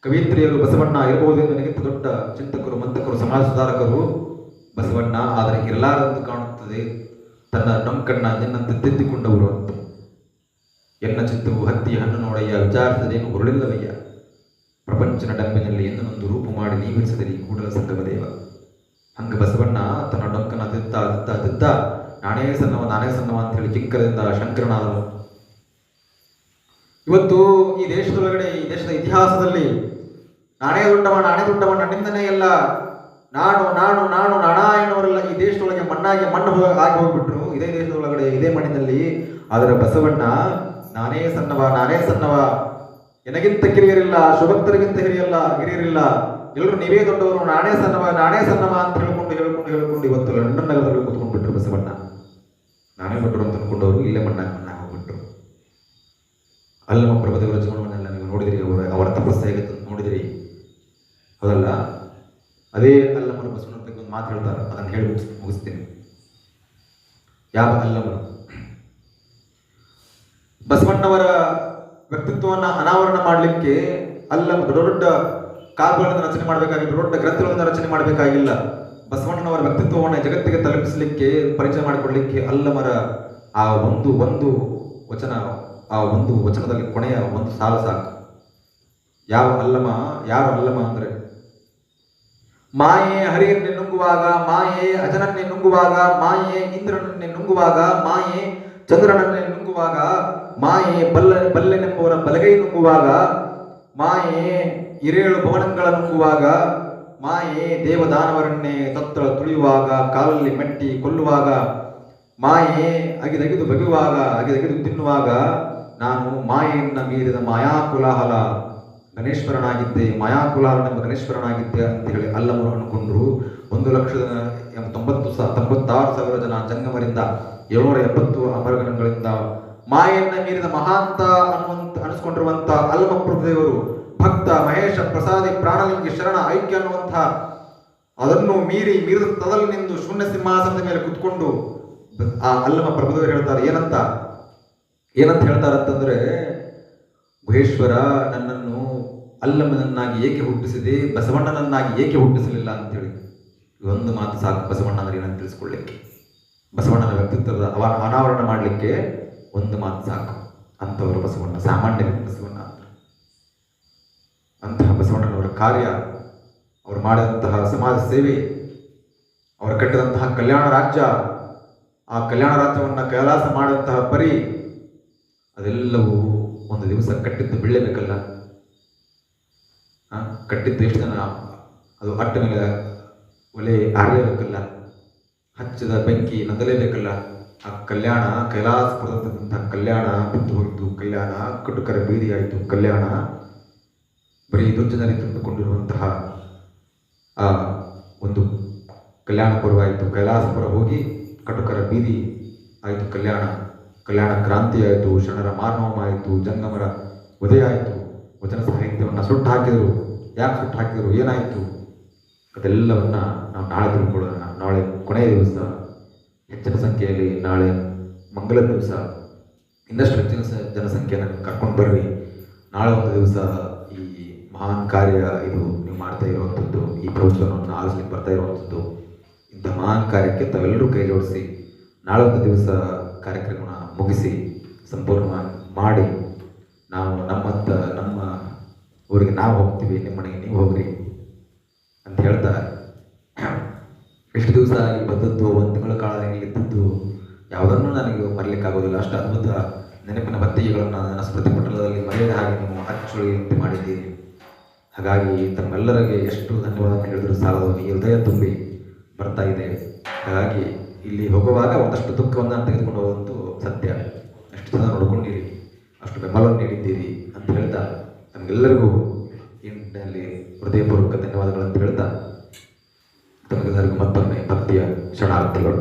ಕವಿಯತ್ರಿಯರು, ಬಸವಣ್ಣ ಇರಬಹುದೇ ನನಗಿಂತ ದೊಡ್ಡ ಚಿಂತಕರು ಮಂತಕರು ಸಮಾಜ ಸುಧಾರಕರು ಬಸವಣ್ಣ. ಆದರೆ ಇರಲಾರದ್ದು ಕಾಣುತ್ತದೆ ತನ್ನ ಡೊಂಕನ್ನ ನಿನ್ನಂತೆ ತಿದ್ದಿಕೊಂಡವರು ಅಂತ. ಎನ್ನ ಚಿತ್ತವು ಹತ್ತಿ ಹಣ್ಣು ನೋಡಯ್ಯ, ವಿಚಾರಿಸದೇನು ಹೊರಳಿಲ್ಲವಯ್ಯ, ಪ್ರಪಂಚನ ಡಂಬಿನಲ್ಲಿ ಎಂದನೊಂದು ರೂಪು ಮಾಡಿ ನೀವಿರಿಸಿದರಿ ಕೂಡಲ ಸಂಗಮ ದೇವ. ಹಂಗ ಬಸವಣ್ಣ ತನ್ನ ಡೊಂಕನ ತಿದ್ದ ನಾನೇ ಸಣ್ಣವ ಅಂತ ಹೇಳಿ ಕಿಂಕರದಿಂದ ಶಂಕರನಾದನು. ಇವತ್ತು ಈ ದೇಶದೊಳಗಡೆ, ಈ ದೇಶದ ಇತಿಹಾಸದಲ್ಲಿ ನಾನೇ ದೊಡ್ಡವ ನನ್ನಿಂದನೇ ಎಲ್ಲ, ನಾನು ನಾಣ ಎನ್ನುವರೆಲ್ಲ ಈ ದೇಶದೊಳಗೆ ಮಣ್ಣು ಆಗಿ ಹೋಗ್ಬಿಟ್ರು ಇದೇ ದೇಶದೊಳಗಡೆ, ಇದೇ ಮಣ್ಣಿನಲ್ಲಿ. ಆದರೆ ಬಸವಣ್ಣ ನಾನೇ ಸಣ್ಣವ, ನನಗಿಂತ ಕಿರಿಯರಿಲ್ಲ, ಶುಭಕ್ತರಿಗಿಂತ ಹಿರಿಯರಿಲ್ಲ, ಎಲ್ಲರೂ ನೀವೇ ದೊಡ್ಡವರು, ನಾನೇ ಸಣ್ಣವ ಅಂತ ಹೇಳ್ಕೊಂಡು ಇವತ್ತು ಲಂಡನ್ ನಗರದಲ್ಲಿ ಕೂತ್ಕೊಂಡ್ಬಿಟ್ರು ಬಸವಣ್ಣ. ನಾನೇ ದೊಡ್ಡರು ಅಂತ ಅನ್ಕೊಂಡವರು ಇಲ್ಲೇ ಮಣ್ಣಾಗಿ ಹೋಗ್ಬಿಟ್ರು. ಅಲ್ಲಮ ಪ್ರಭುದೇವರ ಜೀವನವನ್ನೆಲ್ಲ ನೀವು ನೋಡಿದಿರಿ, ಅವರ ತಪಸ್ಸು ಹೇಗಿತ್ತು ನೋಡಿದಿರಿ, ಹೌದಲ್ಲ? ಅದೇ ಅಲ್ಲಮರು ಬಸವಣ್ಣ ಬಗ್ಗೆ ಒಂದು ಮಾತು ಹೇಳ್ತಾರೆ, ಅದನ್ನು ಹೇಳಿ ಮುಗಿಸ್ತೀನಿ. ಯಾವ ಅಲ್ಲಮರು ಬಸವಣ್ಣವರ ವ್ಯಕ್ತಿತ್ವವನ್ನು ಅನಾವರಣ ಮಾಡಲಿಕ್ಕೆ ದೊಡ್ಡ ಕಾವ್ಯಗಳನ್ನು ರಚನೆ ಮಾಡಬೇಕಾಗಿಲ್ಲ, ದೊಡ್ಡ ಗ್ರಂಥಗಳನ್ನು ರಚನೆ ಮಾಡಬೇಕಾಗಿಲ್ಲ. ಬಸವಣ್ಣನವರ ವ್ಯಕ್ತಿತ್ವವನ್ನು ಜಗತ್ತಿಗೆ ತಲುಪಿಸಲಿಕ್ಕೆ, ಪರಿಚಯ ಮಾಡಿಕೊಳ್ಳಲಿಕ್ಕೆ ಅಲ್ಲಮರ ಆ ಒಂದು ವಚನದಲ್ಲಿ ಕೊನೆಯ ಒಂದು ಸಾಲು ಸಾಕು. ಯಾರು ಅಲ್ಲಮ ಅಂದ್ರೆ, ಮಾಯೆ ಹರಿಯನ್ನೇ ನುಂಗುವಾಗ, ಮಾಯೆ ಅಜನನ್ನೇ ನುಂಗುವಾಗ, ಮಾಯೆ ಇಂದ್ರನನ್ನೇ ನುಂಗುವಾಗ, ಮಾಯೆ ಚಂದ್ರನನ್ನೇ ನುಂಗುವಾಗ, ಮಾಯೆ ಬಲ್ಲೆನೆಂಬುವರ ಬಲಗೈ ನುಂಗುವಾಗ, ಮಾಯೆ ಹಿರೇಳು ಭವನಗಳ ನುಂಗುವಾಗ, ಮಾಯೆ ದೇವದಾನವರನ್ನೇ ತತ್ತಳ ತುಳಿಯುವಾಗ, ಕಾಲಲ್ಲಿ ಮೆಟ್ಟಿ ಕೊಲ್ಲುವಾಗ, ಮಾಯೆ ಅಗಿದಗಿದು ಬಗೆಯುವಾಗ, ಅಗಿದಗಿದು ತಿನ್ನುವಾಗ, ನಾನು ಮಾಯೆಯನ್ನ ಮೀರಿದ ಮಾಯಾಕುಲಾಹಲ ಗಣೇಶ್ವರನಾಗಿದ್ದೆ, ಮಾಯಾಕುಲಾಹಲನೆಂಬ ಗಣೇಶ್ವರನಾಗಿದ್ದೆ ಅಂತ ಹೇಳಿ ಅಲ್ಲಮರು ಅನ್ಕೊಂಡ್ರು. 1,96,000 ಜನ ಜಂಗಮರಿಂದ 770 ಅಮರಗಣಗಳಿಂದ ಮಾಯೆಯನ್ನ ಮೀರಿದ ಮಹಾಂತ ಅನಿಸ್ಕೊಂಡಿರುವಂತ ಅಲ್ಲಮ ಪ್ರಭುದೇವರು ಭಕ್ತ ಮಹೇಶ ಪ್ರಸಾದಿ ಪ್ರಾಣಲಿಂಗಿ ಶರಣ ಐಕ್ಯ ಅನ್ನುವಂಥ ಅದನ್ನು ಮೀರಿದ ತದಲ್ ನಿಂದು ಶೂನ್ಯ ಸಿಂಹಾಸನದ ಮೇಲೆ ಕುತ್ಕೊಂಡು ಆ ಅಲ್ಲಮ ಪ್ರಭುದೇವರು ಹೇಳ್ತಾರೆ, ಏನಂತ ಹೇಳ್ತಾರಂತಂದ್ರೆ, ಗುಹೇಶ್ವರ ನನ್ನನ್ನು ಅಲ್ಲಮನನ್ನಾಗಿ ಏಕೆ ಹುಟ್ಟಿಸಿದೆ, ಬಸವಣ್ಣನನ್ನಾಗಿ ಏಕೆ ಹುಟ್ಟಿಸಲಿಲ್ಲ ಅಂತೇಳಿ. ಒಂದು ಮಾತು ಸಾಕು ಬಸವಣ್ಣ ಅಂದ್ರೆ ಏನಂತ ತಿಳಿಸ್ಕೊಳ್ಳಿಕ್ಕೆ, ಬಸವಣ್ಣನ ವ್ಯಕ್ತಿತ್ವದ ಅನಾವರಣ ಮಾಡಲಿಕ್ಕೆ ಒಂದು ಮಾತು ಸಾಕು. ಅಂಥವರು ಬಸವಣ್ಣ, ಸಾಮಾನ್ಯ ಬಸವಣ್ಣ ಅಂತಹ ಬಸವಣ್ಣನವರ ಕಾರ್ಯ, ಅವರು ಮಾಡಿದಂತಹ ಸಮಾಜ ಸೇವೆ, ಅವರು ಕಟ್ಟಿದಂತಹ ಕಲ್ಯಾಣ ರಾಜ್ಯ, ಆ ಕಲ್ಯಾಣ ರಾಜ್ಯವನ್ನು ಕೈಲಾಸ ಮಾಡಿದಂತಹ ಪರಿ, ಅದೆಲ್ಲವೂ ಒಂದು ದಿವಸ ಕಟ್ಟಿದ್ದು ಬೀಳಬೇಕಲ್ಲ. ಕಟ್ಟಿದ್ದು ಎಷ್ಟು ಜನ ಅದು ಅಟ್ಟ ಮೇಲೆ ಒಲೆ ಆರಲೇಬೇಕಲ್ಲ, ಹಚ್ಚಿದ ಬೆಂಕಿ ನಂದಲೇಬೇಕಲ್ಲ. ಆ ಕಲ್ಯಾಣ ಕೈಲಾಸಪುರದಂತಹ ಕಲ್ಯಾಣ ಬಿದ್ದು ಹೋಗಿದ್ದು, ಕಲ್ಯಾಣ ಕಟುಕರ ಬೀದಿ ಆಯಿತು, ಕಲ್ಯಾಣ ಬರೀ ದುರ್ಜನರಿಗೆ ತುಂಬಿಕೊಂಡಿರುವಂತಹ ಆ ಒಂದು ಕಲ್ಯಾಣಪುರವಾಯಿತು. ಕೈಲಾಸಪುರ ಹೋಗಿ ಕಟುಕರ ಬೀದಿ ಆಯಿತು ಕಲ್ಯಾಣ ಕ್ರಾಂತಿ ಆಯಿತು, ಶರಣರ ಮಾರ್ನವಮ ಆಯಿತು, ಜಂಗಮರ ಉದಯ ಆಯಿತು. ವಚನ ಸಾಹಿತ್ಯವನ್ನು ಸುಟ್ಟು ಹಾಕಿದರು. ಯಾಕೆ ಸುಟ್ಟು ಹಾಕಿದರು, ಏನಾಯಿತು, ಅದೆಲ್ಲವನ್ನ ನಾವು ನಾಳೆ ತಿಳ್ಕೊಳ್ಳೋಣ. ನಾಳೆ ಕೊನೆಯ ದಿವಸ, ಹೆಚ್ಚಿನ ಸಂಖ್ಯೆಯಲ್ಲಿ ನಾಳೆ ಮಂಗಲ ದಿವಸ, ಇನ್ನಷ್ಟು ಹೆಚ್ಚಿನ ಜನಸಂಖ್ಯೆಯನ್ನು ಕರ್ಕೊಂಡು ಬರ್ರಿ. ನಾಳೆ ಒಂದು ದಿವಸ ಈ ಮಹಾನ್ ಕಾರ್ಯ ಇದು ನೀವು ಮಾಡ್ತಾ ಇರುವಂಥದ್ದು, ಈ ಪ್ರವಚನವನ್ನು ಆಲಿಸ್ಲಿಕ್ಕೆ ಬರ್ತಾ ಇರುವಂಥದ್ದು, ಇಂಥ ಮಹಾನ್ ಕಾರ್ಯಕ್ಕೆ ತಾವೆಲ್ಲರೂ ಕೈ ಜೋಡಿಸಿ ನಾಳೆ ಒಂದು ದಿವಸ ಕಾರ್ಯಕ್ರಮನ ಮುಗಿಸಿ ಸಂಪೂರ್ಣ ಮಾಡಿ ನಾವು ನಮ್ಮ ಊರಿಗೆ ನಾವು ಹೋಗ್ತೀವಿ, ನಿಮ್ಮ ಮನೆಗೆ ನೀವು ಹೋಗ್ರಿ ಅಂತ ಹೇಳ್ತಾ, ಎಷ್ಟು ದಿವಸ ಇಲ್ಲಿ ಬಂದದ್ದು, 1 ತಿಂಗಳ ಕಾಲ ಇಲ್ಲಿ ಇದ್ದದ್ದು ಯಾವುದನ್ನು ನನಗೆ ಮರಲಿಕ್ಕಾಗೋದಿಲ್ಲ. ಅಷ್ಟು ಅದ್ಭುತ ನೆನಪಿನ ಬತ್ತಿಗೆಗಳನ್ನು ನನ್ನ ಸ್ಮೃತಿ ಪಟಲದಲ್ಲಿ ಮರೆಯದ ಹಾಗೆ ನೀವು ಹಚ್ಚುಳಿಯುವಂತೆ ಮಾಡಿದ್ದೀರಿ. ಹಾಗಾಗಿ ತಮ್ಮೆಲ್ಲರಿಗೆ ಎಷ್ಟು ಧನ್ಯವಾದ ಹೇಳಿದರೂ ಸಾಲದು, ಈ ಹೃದಯ ತುಂಬಿ ಬರ್ತಾ ಇದೆ. ಹಾಗಾಗಿ ಇಲ್ಲಿ ಹೋಗುವಾಗ ಒಂದಷ್ಟು ದುಃಖವನ್ನು ತೆಗೆದುಕೊಂಡು ಹೋಗುವಂತೂ ಸತ್ಯ. ಅಷ್ಟು ಜನ ನೋಡ್ಕೊಂಡಿರಿ, ಅಷ್ಟು ಬೆಂಬಲವನ್ನು ನೀಡಿದ್ದೀರಿ ಅಂತ ಹೇಳ್ತಾ ನಮಗೆಲ್ಲರಿಗೂ ಈ ನಿಟ್ಟಿನಲ್ಲಿ ಹೃದಯಪೂರ್ವಕ ಧನ್ಯವಾದಗಳನ್ನು ಹೇಳ್ತಾ ತಮಗೆಲ್ಲರಿಗೂ ಮತ್ತೊಮ್ಮೆ ಭಕ್ತಿಯ ಶರಣಾರ್ಥಿಗಳು.